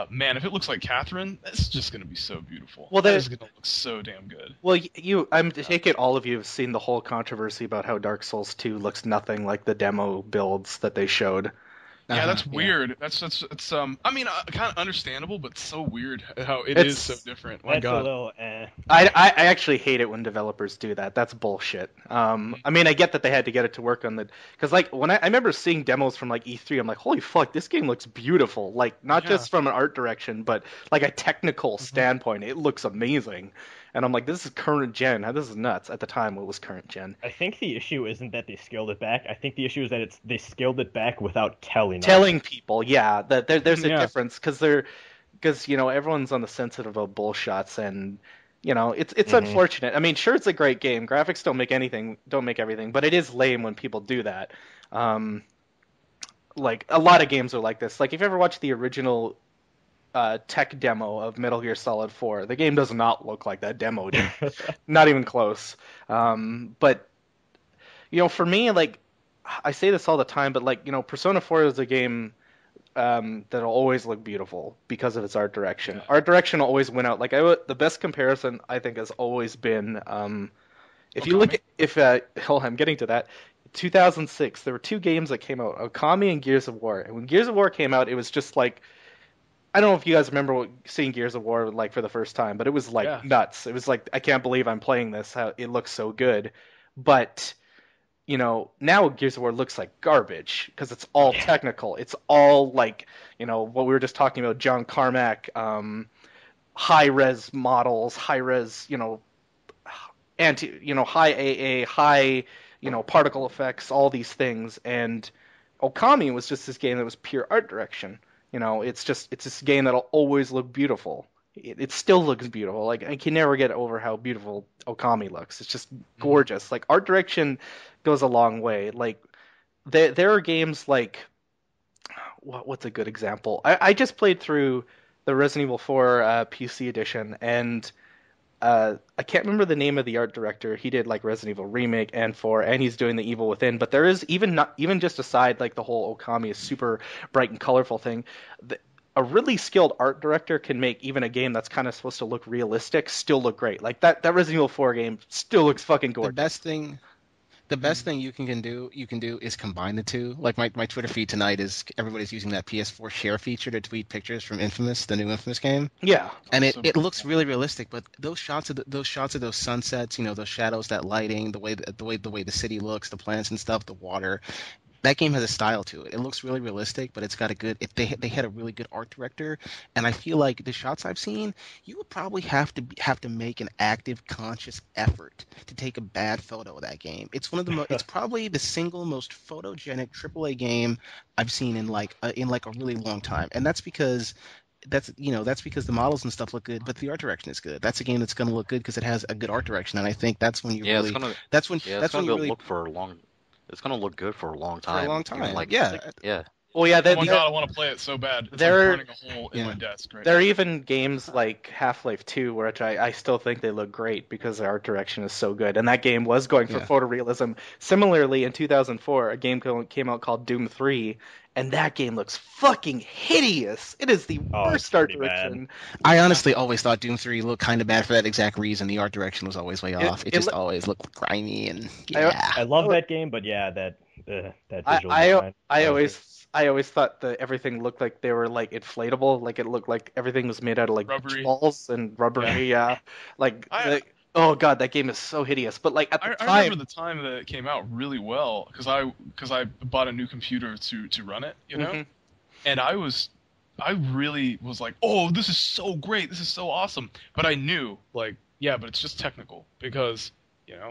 Man, if it looks like Catherine, it's just going to be so beautiful. Well, that is going to look so damn good.
Well, I'm take it all of you have seen the whole controversy about how Dark Souls 2 looks nothing like the demo builds that they showed.
Yeah, that's weird. That's I mean, kind of understandable, but so weird how it is so different. My God.
A little,
I actually hate it when developers do that. That's bullshit. I mean, I get that they had to get it to work on because like when I remember seeing demos from like E3, I'm like, holy fuck, this game looks beautiful. Like not just from an art direction, but like a technical standpoint, it looks amazing. And I'm like, this is current gen. This is nuts. At the time, it was current gen.
I think the issue isn't that they scaled it back. I think the issue is that they scaled it back without telling
people. Yeah, that there's a difference because you know everyone's on the sensitive of bullshots, and you know it's unfortunate. I mean, sure, it's a great game. Graphics don't make everything, but it is lame when people do that. Like a lot of games are like this. Like if you ever watched the original tech demo of Metal Gear Solid 4. The game does not look like that demo did. Not even close. But, you know, for me, like, I say this all the time, but, like, you know, Persona 4 is a game that'll always look beautiful because of its art direction. Art direction will always win out. Like, the best comparison, I think, has always been, if you look at, I'm getting to that. 2006, there were 2 games that came out, Okami and Gears of War. And when Gears of War came out, it was just like, I don't know if you guys remember seeing Gears of War like for the first time, but it was like nuts. It was like, I can't believe I'm playing this. How it looks so good. But now Gears of War looks like garbage because it's all technical. It's all like, what we were just talking about, John Carmack, high res models, high res, high AA, high, particle effects, all these things. And Okami was just this game that was pure art direction. It's this game that'll always look beautiful. It still looks beautiful. Like, I can never get over how beautiful Okami looks. It's just gorgeous. Like, art direction goes a long way. Like, there are games like, what's a good example? I just played through the Resident Evil 4 PC edition, and I can't remember the name of the art director. He did like Resident Evil Remake and 4, and he's doing the Evil Within. But there is even just aside, like the whole Okami is super bright and colorful thing. A really skilled art director can make even a game that's kind of supposed to look realistic still look great. Like that Resident Evil 4 game still looks fucking gorgeous.
The best thing you can do is combine the two. Like my Twitter feed tonight is everybody's using that PS4 share feature to tweet pictures from Infamous, the new Infamous game.
Yeah,
and it looks really realistic. But those shots of those sunsets, those shadows, that lighting, the way the city looks, the plants and stuff, the water. That game has a style to it. It looks really realistic, but it's got a good. If they had a really good art director, and I feel like the shots I've seen, you would probably have to make an active, conscious effort to take a bad photo of that game. It's it's probably the single most photogenic AAA game I've seen in like a really long time, and that's because. That's because the models and stuff look good, but the art direction is good. That's a game that's going to look good because it has a good art direction, and I think that's when you really. That's when you really
look for a long. It's gonna look good for a long time.
For a long time,
yeah.
Well, yeah.
Oh my god, I want to play it so bad. It's like burning a hole in my desk right
There
now.
are even games like Half-Life 2, which I still think they look great because the art direction is so good. And that game was going for photorealism. Similarly, in 2004, a game came out called Doom 3, and that game looks fucking hideous. It is the worst art direction.
I honestly always thought Doom 3 looked kind of bad for that exact reason. The art direction was always way off. It just always looked grimy and
I love that game, but that visual design.
I always thought that everything looked like they were like inflatable, like it looked like everything was made out of like
rubbery
balls and rubbery. Oh god, that game is so hideous. But like at the time,
I remember the time that it came out really well because I bought a new computer to run it, and I really was like, oh, this is so great, this is so awesome. But I knew but it's just technical because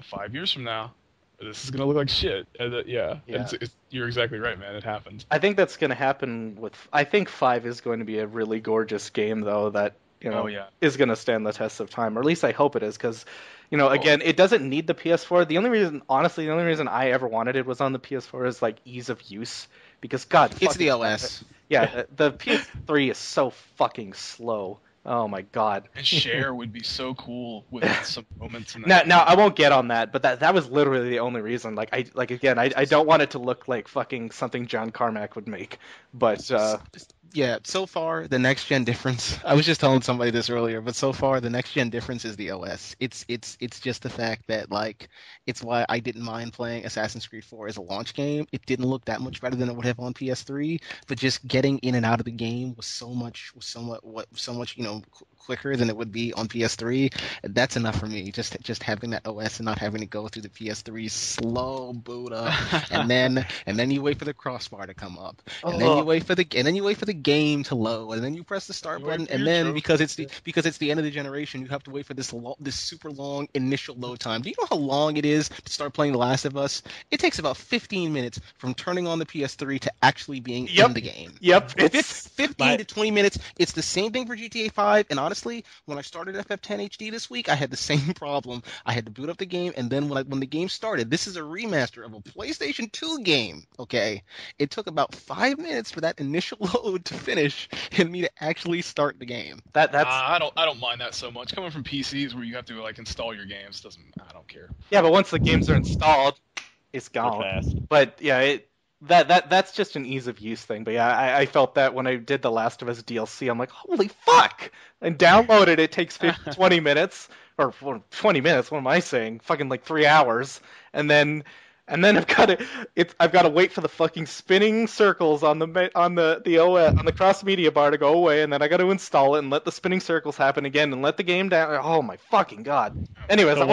5 years from now. This is gonna look like shit. You're exactly right, man. It happens.
I think that's gonna happen with. I think 5 is going to be a really gorgeous game, though. That is gonna stand the test of time, or at least I hope it is, because again, it doesn't need the PS4. The only reason I ever wanted it was on the PS4 is like ease of use, because God,
it's the OS.
Yeah, the PS3 is so fucking slow. Oh my god.
And share would be so cool with some moments in that.
Now I won't get on that, but that was literally the only reason. I don't want it to look like fucking something John Carmack would make. But
so far the next gen difference. I was just telling somebody this earlier, but so far the next gen difference is the OS. It's just the fact that it's why I didn't mind playing Assassin's Creed 4 as a launch game. It didn't look that much better than it would have on PS3, but just getting in and out of the game was so much quicker than it would be on PS3. That's enough for me. Just having that OS and not having to go through the PS3 slow boot up, and then you wait for the crossbar to come up, and then you wait for the game to load, and then you press the start button, and then because it's the end of the generation, you have to wait for this super long initial load time. Do you know how long it is to start playing The Last of Us? It takes about 15 minutes from turning on the PS3 to actually being in the game.
Yep,
it's 15 to 20 minutes. It's the same thing for GTA 5, and honestly, when I started FF10 HD this week, I had the same problem. I had to boot up the game, and then when the game started, this is a remaster of a PlayStation 2 game, okay? It took about 5 minutes for that initial load to finish and me to actually start the game.
I don't mind that so much. Coming from PCs where you have to install your games, I don't care.
Yeah, but once the games are installed, it's gone.
Fast.
But yeah, that's just an ease of use thing. But yeah, I felt that when I did The Last of Us DLC, I'm like, holy fuck! And downloaded it takes 20 minutes, or 20 minutes, what am I saying? Fucking like 3 hours. And then and then I've got to wait for the fucking spinning circles on the OS, on the cross media bar to go away, and then I got to install it and let the spinning circles happen again and let the game down. Oh my fucking god! Anyways,
So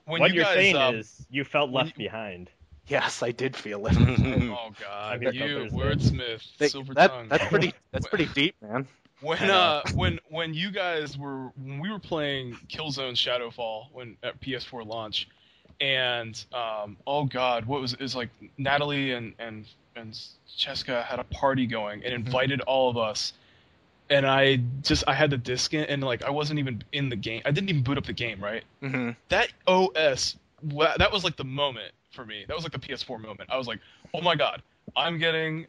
when
you're
guys,
saying is you felt left behind.
yes, I did feel it.
Oh god, you wordsmith, silver tongue.
That's pretty deep, man.
When we were playing Killzone Shadowfall at PS4 launch, and oh god, it was like Natalie and Cheska had a party going and invited all of us, and I had the disc in, and like I wasn't even in the game. I didn't even boot up the game, right?
Mm-hmm.
That OS, that was like the moment for me. That was like the PS4 moment. I was like, oh my god, I'm getting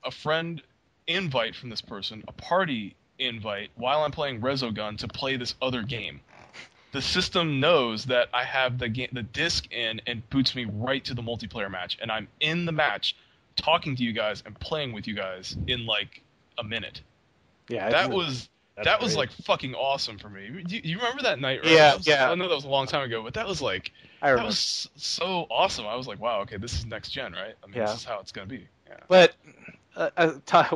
a friend invite from this person, a party invite, while I'm playing Resogun to play this other game. The system knows that I have the disc in and boots me right to the multiplayer match, and I'm in the match talking to you guys and playing with you guys in like a minute.
Yeah,
that was
great.
like fucking awesome for me. You remember that night, right?
Yeah.
I know that was a long time ago, but that was like that was so awesome. I was like, wow, okay, this is next gen, right? I mean, this is how it's gonna be. Yeah.
But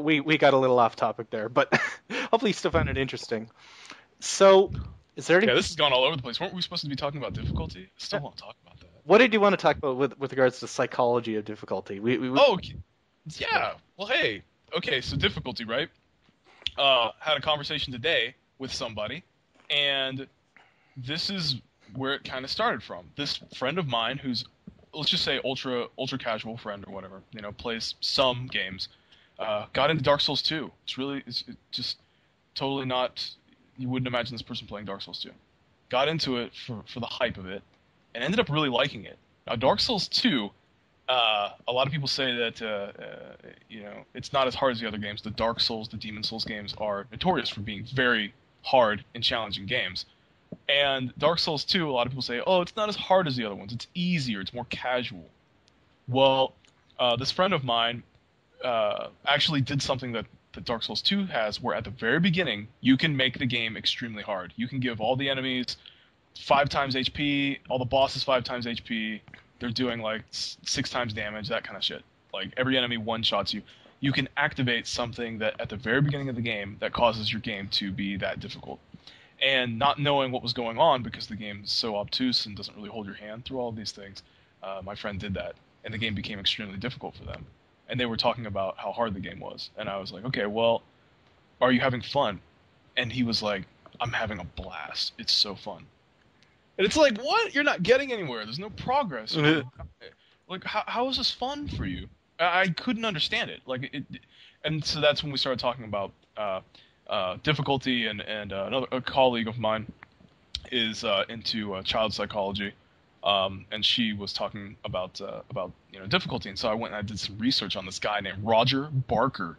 we got a little off topic there, but hopefully you still found it interesting. So, is there any...
Yeah, this has gone all over the place. Weren't we supposed to be talking about difficulty? I still want to talk about that.
What did you want to talk about with regards to psychology of difficulty?
Oh, yeah. Well, hey. Okay, so difficulty, right? Had a conversation today with somebody, and this is where it kind of started from. This friend of mine who's, let's just say ultra casual friend or whatever, plays some games, got into Dark Souls 2. It's just totally not, you wouldn't imagine this person playing Dark Souls 2. Got into it for the hype of it, and ended up really liking it. Now, Dark Souls 2, a lot of people say that, it's not as hard as the other games. The Dark Souls, the Demon Souls games are notorious for being very hard and challenging games. And Dark Souls 2, a lot of people say, oh, it's not as hard as the other ones. It's easier. It's more casual. Well, this friend of mine actually did something that Dark Souls 2 has, where at the very beginning, you can make the game extremely hard. You can give all the enemies 5 times HP, all the bosses 5 times HP. They're doing like 6 times damage, that kind of shit. Like every enemy one-shots you. You can activate something that at the very beginning of the game that causes your game to be that difficult. And not knowing what was going on because the game is so obtuse and doesn't really hold your hand through all of these things, my friend did that, and the game became extremely difficult for them. And they were talking about how hard the game was, and I was like, okay, well, are you having fun? And he was like, I'm having a blast. It's so fun. And it's like, what? You're not getting anywhere. There's no progress. Like, how is this fun for you? I couldn't understand it. And so that's when we started talking about difficulty. And a colleague of mine is into child psychology, and she was talking about difficulty. And so I went and I did some research on this guy named Roger Barker,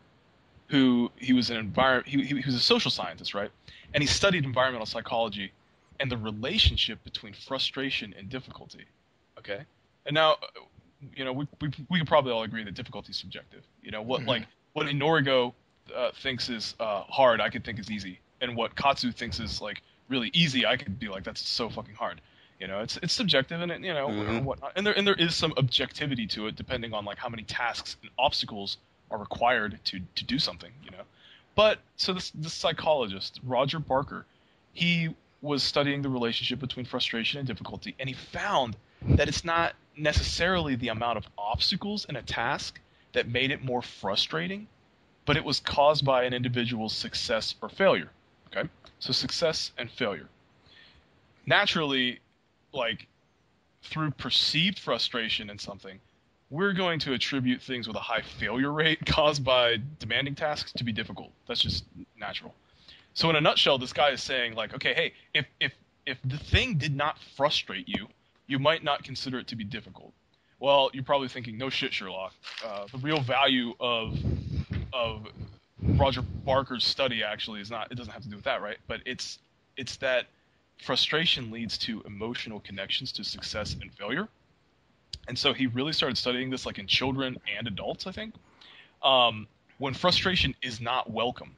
who he was he was a social scientist, right? And he studied environmental psychology and the relationship between frustration and difficulty. Okay, and now, we could probably all agree that difficulty is subjective. What Inorigo thinks is hard, I could think is easy, and what Katsu thinks is like really easy, I could be like, that's so fucking hard. It's subjective, and whatnot. And there is some objectivity to it, depending on like how many tasks and obstacles are required to do something. But so this psychologist, Roger Barker, he was studying the relationship between frustration and difficulty, and he found that it's not necessarily the amount of obstacles in a task that made it more frustrating, but it was caused by an individual's success or failure. Okay? So success and failure. Naturally, like, through perceived frustration in something, we're going to attribute things with a high failure rate caused by demanding tasks to be difficult. That's just natural. So in a nutshell, this guy is saying, like, okay, hey, if the thing did not frustrate you, you might not consider it to be difficult. Well, you're probably thinking, no shit, Sherlock. The real value of Roger Barker's study actually is not, it doesn't have to do with that, right? But it's that frustration leads to emotional connections to success and failure. And so he really started studying this, like, in children and adults, I think. When frustration is not welcome,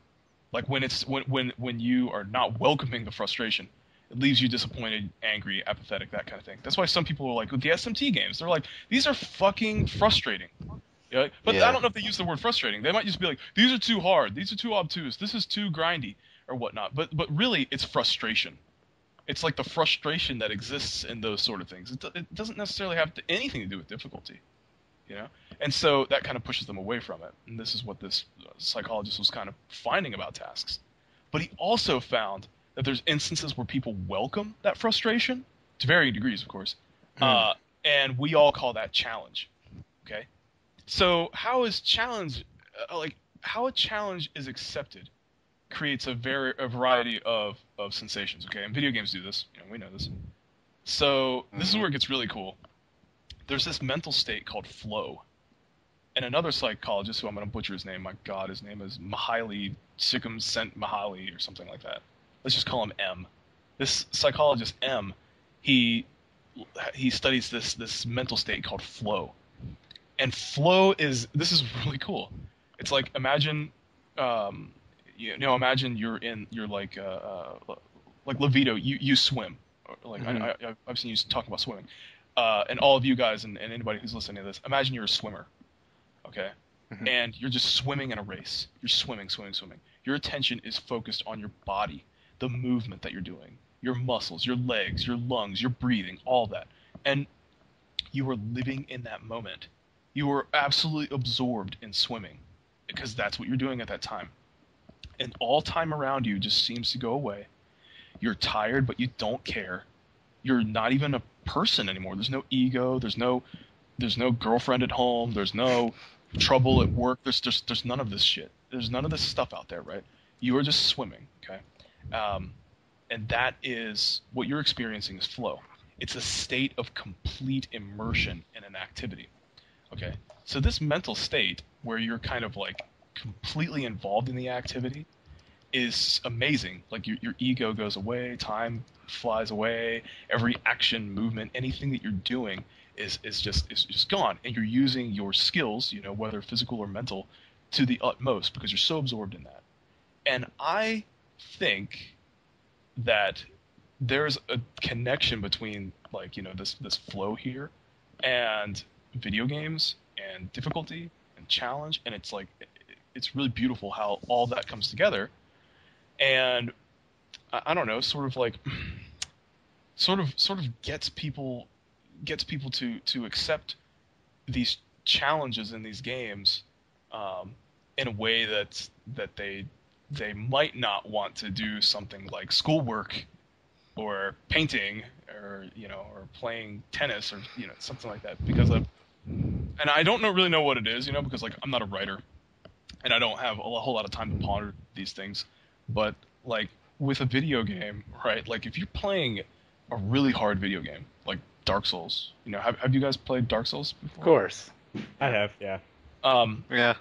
like when you are not welcoming the frustration, It leaves you disappointed, angry, apathetic, that kind of thing. That's why some people are like, with the SMT games, they're like, these are fucking frustrating. But I don't know if they use the word frustrating. They might just be like, these are too hard, these are too obtuse, this is too grindy, or whatnot. But really, it's frustration. It's like the frustration that exists in those sort of things. It doesn't necessarily have anything to do with difficulty, And so that kind of pushes them away from it. And this is what this psychologist was kind of finding about tasks. But he also found that there's instances where people welcome that frustration, to varying degrees, of course, and we all call that challenge. Okay. So how a challenge is accepted creates a variety of sensations, okay? And video games do this, we know this. So this is where it gets really cool. There's this mental state called flow. And another psychologist, who I'm going to butcher his name, my God, his name is Mihaly Csikszentmihalyi or something like that. Let's just call him M. This psychologist M, he studies this mental state called flow. And flow this is really cool. It's like, imagine, imagine you're like Levito, you swim. Like I've seen you talking about swimming. And all of you guys and anybody who's listening to this, imagine you're a swimmer, okay? And you're just swimming in a race. You're swimming. Your attention is focused on your body, the movement that you're doing, your muscles, your legs, your lungs, your breathing, all that. And you are living in that moment. You are absolutely absorbed in swimming because that's what you're doing at that time. And all time around you just seems to go away. You're tired, but you don't care. You're not even a person anymore. There's no ego. There's no girlfriend at home. There's no trouble at work. There's none of this shit. There's none of this stuff out there, right? You are just swimming, okay? And that is what you're experiencing is flow. It's a state of complete immersion in an activity. Okay, so this mental state where you're kind of like completely involved in the activity is amazing. Like your ego goes away, time flies away, every action, movement, anything that you're doing is just gone, and you're using your skills, whether physical or mental, to the utmost because you're so absorbed in that. And I think that there's a connection between this flow here and video games and difficulty and challenge, and it's really beautiful how all that comes together. And I don't know, sort of gets people to accept these challenges in these games in a way that they might not want to do something like schoolwork or painting or playing tennis or something like that, because and I don't really know what it is, because I'm not a writer and I don't have a whole lot of time to ponder these things. But with a video game, right? Like if you're playing a really hard video game like Dark Souls, have you guys played Dark Souls before?
Of course,
I have. Yeah.
Yeah.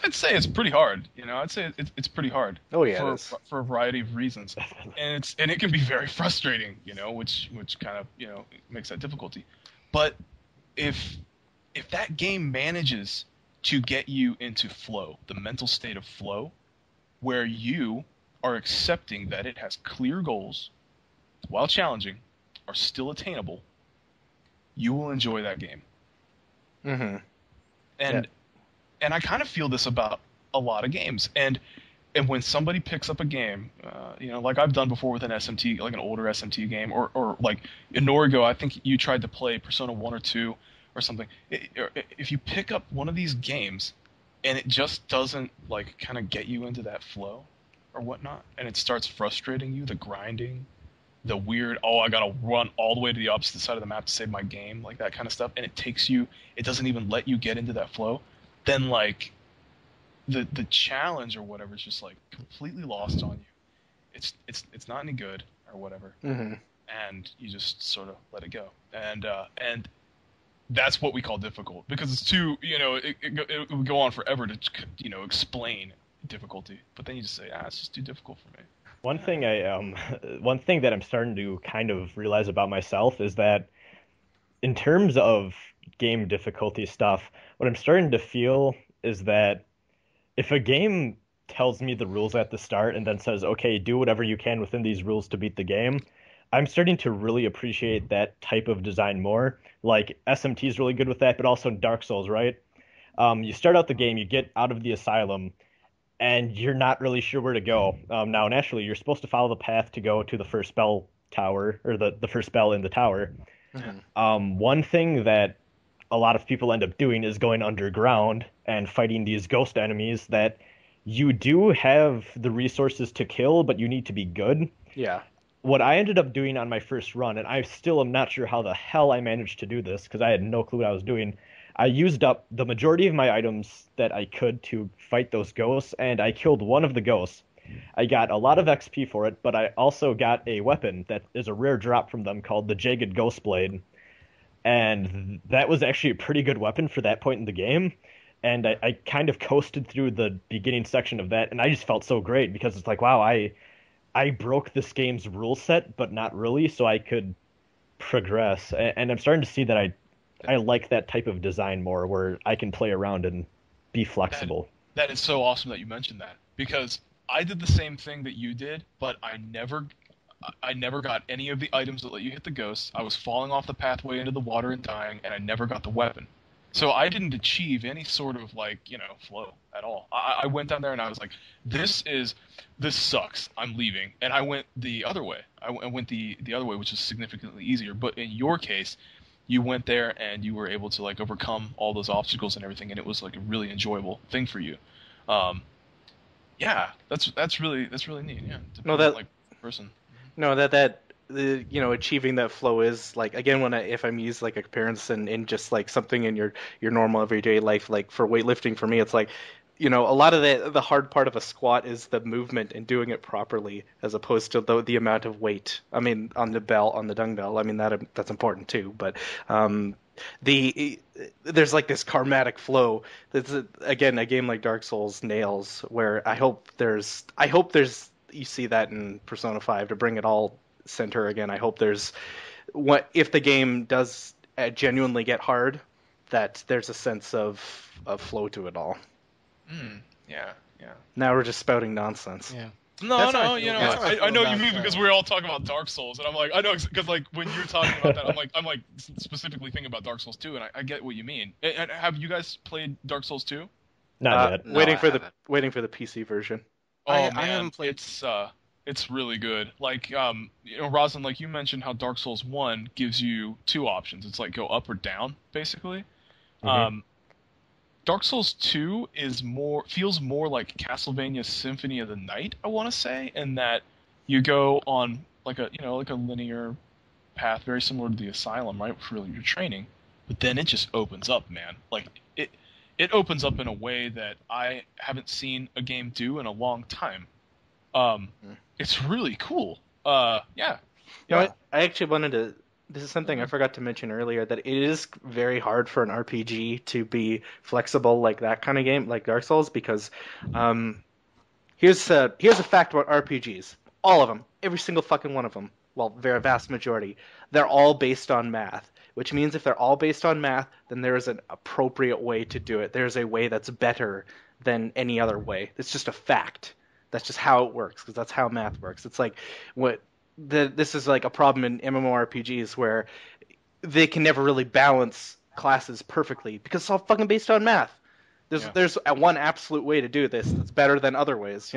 I'd say it's pretty hard. I'd say it's pretty hard.
Oh yeah,
for a variety of reasons, and it can be very frustrating. Which kind of makes that difficulty. But if that game manages to get you into flow, the mental state of flow, where you are accepting that it has clear goals, while challenging, are still attainable, you will enjoy that game.
Mm-hmm.
And I kind of feel this about a lot of games. And when somebody picks up a game, like I've done before with an SMT, like an older SMT game, or like in Norigo, I think you tried to play Persona 1 or 2 or something. If you pick up one of these games and it just doesn't kind of get you into that flow or whatnot, and it starts frustrating you, the grinding, the weird, I gotta run all the way to the opposite side of the map to save my game, like that kind of stuff, and it doesn't even let you get into that flow, then the challenge or whatever is just completely lost on you. It's not any good or whatever, and you just sort of let it go, and that's what we call difficult, because it's too, it would go on forever to explain difficulty, but then you just say, it's just too difficult for me.
One thing that I'm starting to kind of realize about myself is that in terms of game difficulty stuff, what I'm starting to feel is that if a game tells me the rules at the start and then says, okay, do whatever you can within these rules to beat the game, I'm starting to really appreciate that type of design more. Like SMT is really good with that, but also Dark Souls, right? You start out the game, you get out of the asylum, and you're not really sure where to go. Now, naturally, you're supposed to follow the path to go to the first bell tower, or the first bell in the tower. One thing that a lot of people end up doing is going underground and fighting these ghost enemies that you do have the resources to kill, but you need to be good.
Yeah.
What I ended up doing on my first run, and I still am not sure how the hell I managed to do this because I had no clue what I was doing. I used up the majority of my items that I could to fight those ghosts, and I killed one of the ghosts. I got a lot of XP for it, but I also got a weapon that is a rare drop from them called the Jagged Ghost Blade. And that was actually a pretty good weapon for that point in the game. And I kind of coasted through the beginning section of that, and I just felt so great because it's like, wow, I broke this game's rule set, but not really, so I could progress. And I'm starting to see that I like that type of design more, where I can play around and be flexible.
That is so awesome that you mentioned that, because I did the same thing that you did, but I never got any of the items that let you hit the ghosts. I was falling off the pathway into the water and dying, and I never got the weapon. So I didn't achieve any sort of, like, flow at all. I went down there and I was like, this sucks. I'm leaving. And I went the other way. I went the other way, which is significantly easier. But in your case, you went there and you were able to, like, overcome all those obstacles and everything, and it was, like, a really enjoyable thing for you. Yeah, that's really neat. Yeah, person.
No, achieving that flow is, like, again, if I'm used like a comparison in just like something in your normal everyday life, like for weightlifting, for me, it's like, a lot of the hard part of a squat is the movement and doing it properly, as opposed to the amount of weight. I mean, on the dumbbell, I mean, that's important too, but there's like this karmatic flow that's, again, a game like Dark Souls nails, where I hope there's you see that in Persona 5 to bring it all center again. I hope there's, what if the game does genuinely get hard, that there's a sense of flow to it all.
Yeah.
Now we're just spouting nonsense.
Yeah.
No, I know you mean, because we're all talking about Dark Souls, and I'm like, I know, because like when you're talking about that, I'm like specifically thinking about Dark Souls 2, and I get what you mean. And have you guys played Dark Souls 2?
Not yet.
Waiting for the PC version.
Oh man,
I haven't played.
It's really good. Like, Rasen, like you mentioned, how Dark Souls 1 gives you two options. It's like go up or down, basically.
Mm-hmm.
Dark Souls 2 feels more like Castlevania Symphony of the Night, I want to say, in that you go on like a linear path, very similar to the Asylum, right, for your training. But then it just opens up, man. Like it opens up in a way that I haven't seen a game do in a long time. It's really cool. Yeah.
I actually wanted to. This is something I forgot to mention earlier, that it is very hard for an RPG to be flexible like that kind of game, like Dark Souls, because here's a fact about RPGs. All of them, every single fucking one of them, well, very vast majority, they're all based on math. Which means if they're all based on math, then there is an appropriate way to do it. There's a way that's better than any other way. It's just a fact. That's just how it works, because that's how math works. It's like this is like a problem in MMORPGs, where they can never really balance classes perfectly because it's all fucking based on math. There's one absolute way to do this that's better than other ways,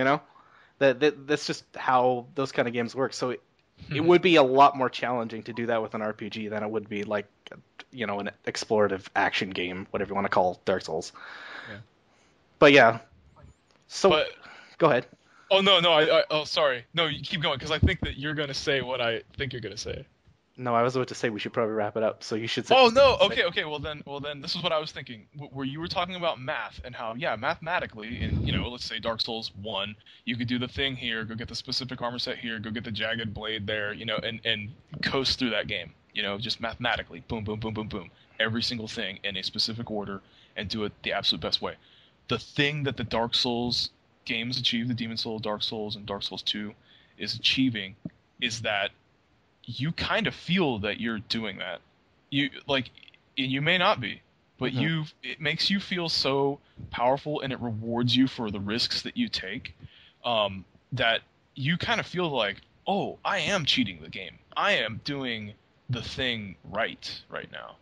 That's just how those kind of games work. So it would be a lot more challenging to do that with an RPG than it would be like, an explorative action game, whatever you want to call Dark Souls.
Yeah.
But yeah. So go ahead.
Oh no! Sorry. No, you keep going, because I think that you're gonna say what I think you're gonna say.
No, I was about to say we should probably wrap it up. So you should say.
Oh no! Okay. Well then, this is what I was thinking. Where you were talking about math and how, mathematically, in let's say Dark Souls 1, you could do the thing here, go get the specific armor set here, go get the jagged blade there, and coast through that game. Just mathematically, boom, boom, boom, boom, boom, every single thing in a specific order, and do it the absolute best way. The thing that the Dark Souls games achieve, the Demon Souls, Dark Souls, and Dark Souls 2 is achieving, is that you kind of feel that you're doing that. You may not be, but it makes you feel so powerful, and it rewards you for the risks that you take, that you kind of feel like, oh, I am cheating the game. I am doing the thing right now.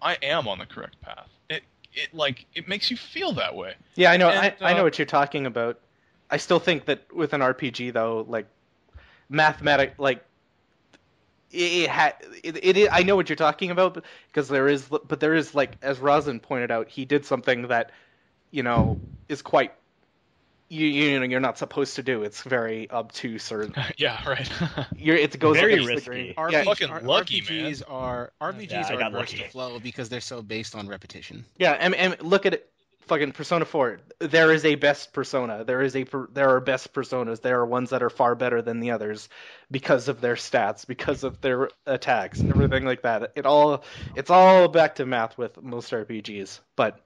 I am on the correct path. It makes you feel that way.
Yeah, I know.
And,
I know what you're talking about. I still think that with an RPG though, like I know what you're talking about because there is like, as Rasen pointed out, he did something that is quite you're not supposed to do. It's very obtuse or
yeah, right.
It goes
Very
against
risky.
the grain. Yeah,
fucking lucky,
RPGs
man.
are RPGs
I
are
got
worse to
lucky.
flow because they're so based on repetition.
yeah, and look at it. Fucking Persona 4. There is a best Persona. There are best Personas. There are ones that are far better than the others because of their stats, because of their attacks, everything like that. It's all back to math with most RPGs, but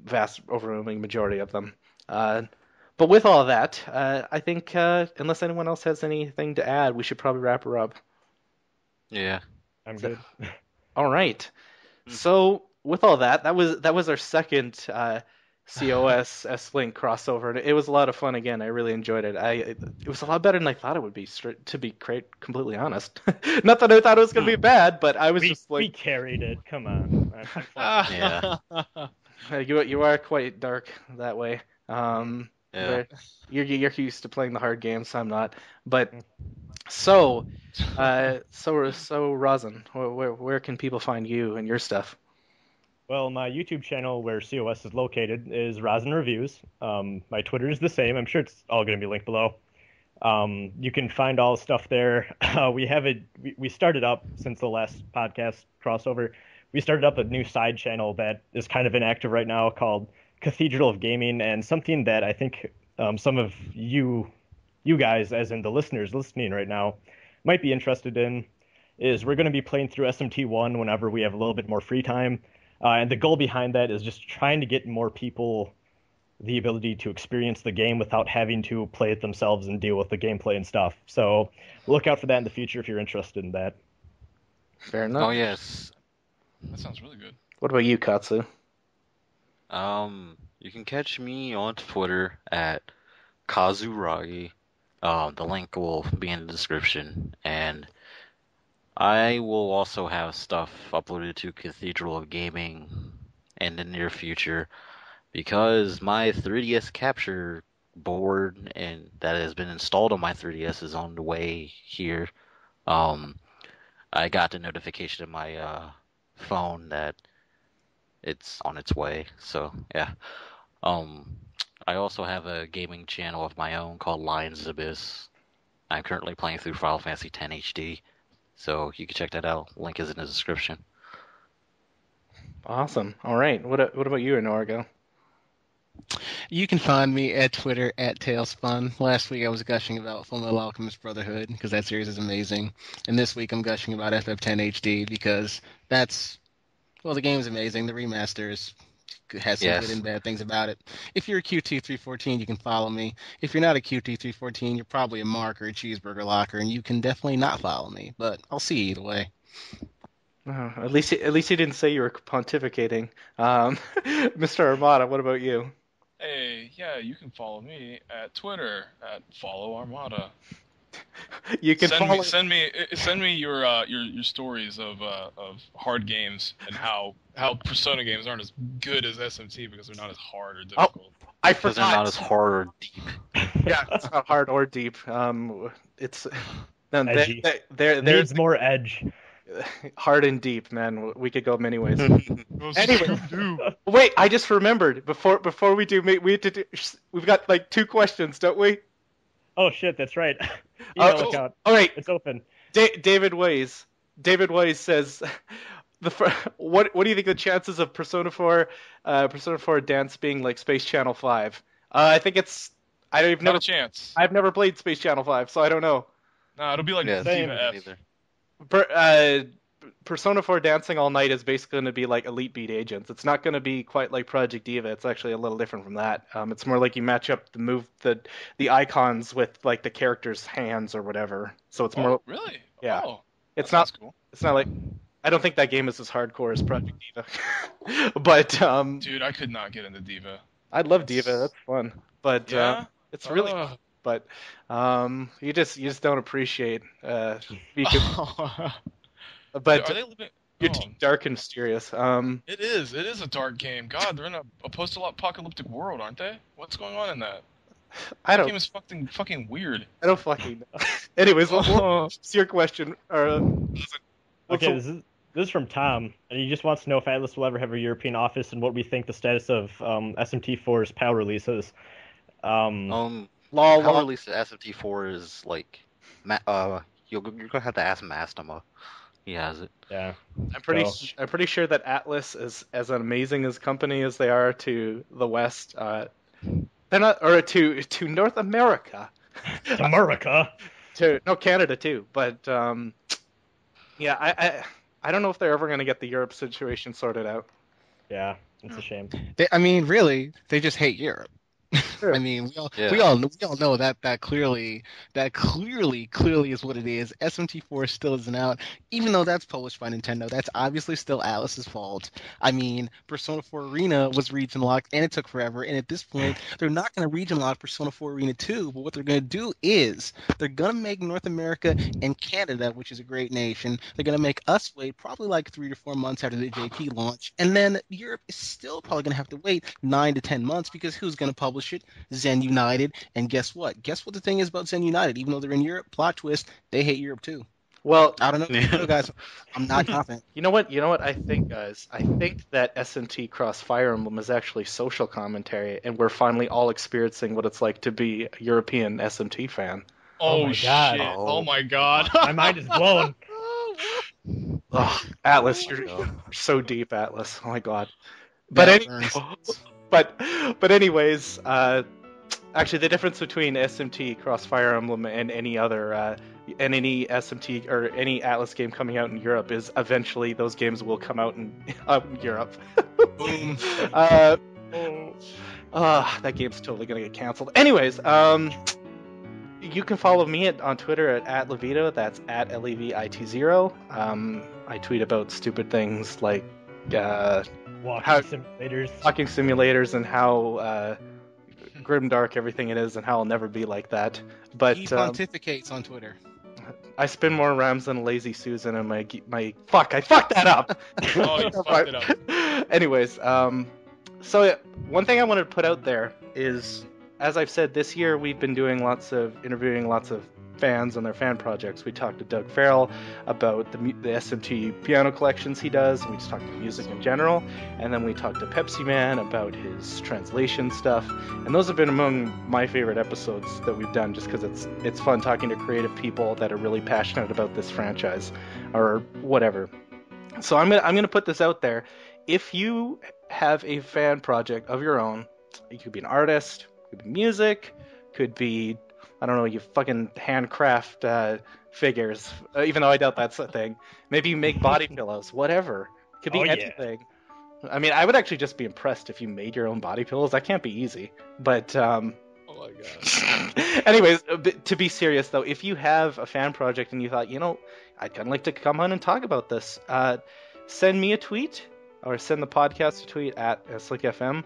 vast overwhelming majority of them. But with all that, I think unless anyone else has anything to add, we should probably wrap her up.
Yeah.
I'm good.
All right. So with all that was our second COS S.Link crossover, and it was a lot of fun. Again, I really enjoyed it. It was a lot better than I thought it would be. To be completely honest, not that I thought it was going to be bad, but I was just like,
we carried it. Come on.
Yeah.
You are quite dark that way.
Yeah.
You're used to playing the hard games. I'm not. But so Rasen, where can people find you and your stuff?
Well, my YouTube channel where COS is located is Rasen Reviews. My Twitter is the same. I'm sure it's all going to be linked below. You can find all the stuff there. We started up since the last podcast crossover. We started up a new side channel that is kind of inactive right now called Cathedral of Gaming, and something that I think some of you guys, as in the listeners listening right now, might be interested in is we're going to be playing through SMT1 whenever we have a little bit more free time. And the goal behind that is just trying to get more people the ability to experience the game without having to play it themselves and deal with the gameplay and stuff. So look out for that in the future if you're interested in that.
Fair enough.
Oh yes.
That sounds really good.
What about you, Katsu?
You can catch me on Twitter at Kazuragi. The link will be in the description, and I will also have stuff uploaded to Cathedral of Gaming in the near future because my 3DS capture board and that has been installed on my 3DS is on the way here. I got the notification in my phone that it's on its way, so yeah. I also have a gaming channel of my own called Lions Abyss. I'm currently playing through Final Fantasy X HD, so you can check that out. Link is in the description.
Awesome. All right. What about you, Norgo?
You can find me at Twitter at Tailspun. Last week I was gushing about Fullmetal Alchemist Brotherhood because that series is amazing, and this week I'm gushing about FF10 HD because the game is amazing. The remasters has some good and bad things about it. If you're a QT314, you can follow me. If you're not a QT314, you're probably a Mark or a Cheeseburger Locker, and you can definitely not follow me. But I'll see you either way.
At least you didn't say you were pontificating. Mr. Armada, what about you?
Hey, yeah, you can follow me at Twitter at @FollowArmada.
You can
send me your stories of hard games and how Persona games aren't as good as SMT because they're not as hard or difficult.
Oh, I
Because
forgot.
they're not as hard or deep.
Yeah, it's not hard or deep. It's
Edgy.
they're
Needs more edge.
hard and deep, man. We could go many ways.
Anyway,
Wait, I just remembered. Before we do, we've got like 2 questions, don't we?
Oh shit, that's right. Look out.
All right.
It's open.
David Ways says, what do you think the chances of Persona 4 Dance being like Space Channel 5? I think it's
not a chance.
I've never played Space Channel 5, so I don't know.
Nah, it'll be like Diva F.
Persona 4 Dancing All Night is basically going to be like Elite Beat Agents. It's not going to be quite like Project Diva. It's actually a little different from that. It's more like you match up the icons with like the characters' hands or whatever. So it's more.
Really?
Yeah.
Oh,
it's not.
Cool.
It's not like. I don't think that game is as hardcore as Project Diva. But
dude, I could not get into Diva.
I'd love Diva. That's fun. But
yeah?
it's really. but you just don't appreciate. But
Are they living?
you're
Oh,
too dark and mysterious.
it is. It is a dark game. God, they're in a post-apocalyptic world, aren't they? What's going on in that?
I
That
don't.
game is fucking weird.
I don't fucking know. Anyways, what's your question?
Okay, this is from Tom, and he just wants to know if Atlas will ever have a European office and what we think the status of SMT4's PAL releases.
How release the SMT4 is like, you're gonna have to ask Mastema. He has it.
Yeah.
I'm pretty sure that Atlas is as amazing as company as they are to the West. They're not, or to North America.
America.
Canada too. But yeah, I don't know if they're ever going to get the Europe situation sorted out.
Yeah, it's a shame.
Really, they just hate Europe.
Sure.
I mean, we all know that clearly is what it is. SMT4 still isn't out, even though that's published by Nintendo. That's obviously still Atlas's fault. I mean, Persona 4 Arena was region locked, and it took forever. And at this point, they're not going to region lock Persona 4 Arena 2. But what they're going to do is they're going to make North America and Canada, which is a great nation, they're going to make us wait probably like 3 to 4 months after the JP launch, and then Europe is still probably going to have to wait 9 to 10 months because who's going to publish it? Zen United. And guess what? Guess what the thing is about Zen United? Even though they're in Europe, plot twist, they hate Europe too.
Well,
I don't know, guys. I'm not confident.
You know what I think, guys? I think that SMT Cross Fire Emblem is actually social commentary, and we're finally all experiencing what it's like to be a European SMT fan.
Oh,
my
shit!
God.
Oh my god!
My mind is blown.
Oh, Atlas, you're so deep, Atlas. Oh my god. But anyways, actually, the difference between SMT Cross Fire Emblem and any other and any SMT or any Atlas game coming out in Europe is eventually those games will come out in Europe.
Boom.
That game's totally gonna get canceled. Anyways, you can follow me on Twitter at Levito. That's at LEVIT0. I tweet about stupid things like
Walking
simulators and how grimdark everything it is and how I'll never be like that. But
He pontificates on Twitter.
I spin more rams than a lazy Susan and my fuck. I fucked that up.
Oh, you fucked it up.
Anyways, so one thing I wanted to put out there is, as I've said, this year we've been interviewing lots of fans and their fan projects. We talked to Doug Farrell about the SMT piano collections he does, and we just talked about music in general. And then we talked to Pepsi Man about his translation stuff. And those have been among my favorite episodes that we've done, just because it's fun talking to creative people that are really passionate about this franchise or whatever. So I'm gonna put this out there. If you have a fan project of your own, it could be an artist, could be music, could be, I don't know, you fucking handcraft figures, even though I doubt that's a thing. Maybe you make body pillows, whatever. Could be anything. Yeah. I mean, I would actually just be impressed if you made your own body pillows. That can't be easy. But,
oh my god.
Anyways, to be serious though, if you have a fan project and you thought, I'd kind of like to come on and talk about this, send me a tweet or send the podcast a tweet at S.Link FM.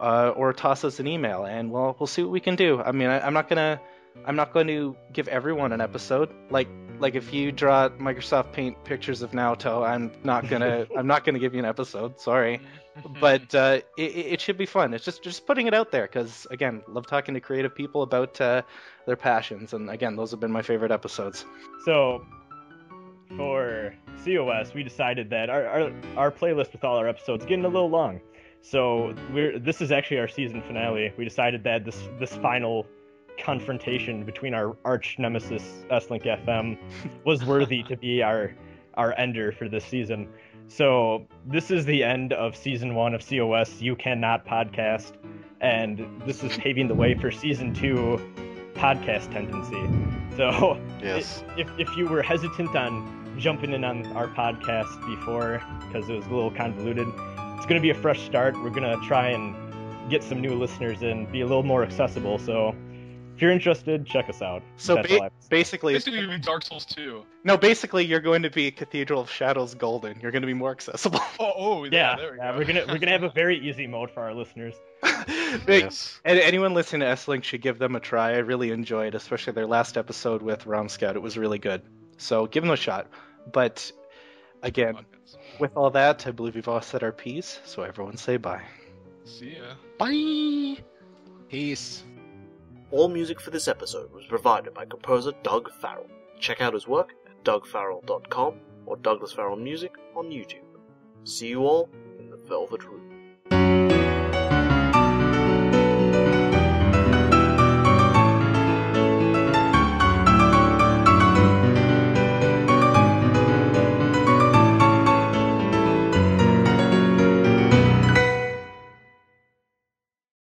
Or toss us an email, and we'll see what we can do. I mean, I'm not going to give everyone an episode. Like if you draw Microsoft Paint pictures of Naoto, I'm not gonna give you an episode. Sorry, but it should be fun. It's just putting it out there because, again, love talking to creative people about their passions, and again, those have been my favorite episodes.
So for COS, we decided that our playlist with all our episodes is getting a little long. So this is actually our season finale. We decided that this final confrontation between our arch nemesis S.Link FM was worthy to be our ender for this season. So this is the end of season 1 of COS You Cannot Podcast, and this is paving the way for season 2 podcast tendency. So
yes.
If you were hesitant on jumping in on our podcast before because it was a little convoluted, it's going to be a fresh start. We're going to try and get some new listeners in, be a little more accessible. So if you're interested, check us out.
So
That's all I have to say.
basically,
Basically, you're Dark Souls 2.
no, basically you're going to be Cathedral of Shadows Golden. You're going to be more accessible.
Yeah, there we go.
we're gonna have a very easy mode for our listeners.
Yes.
And anyone listening to S-Link should give them a try. I really enjoyed, especially their last episode with Realm Scout. It was really good. So give them a shot. But again, with all that, I believe we've all said our piece. So everyone say bye.
See ya.
Bye.
Peace.
All music for this episode was provided by composer Doug Farrell. Check out his work at dougfarrell.com or Douglas Farrell Music on YouTube. See you all in the Velvet Room.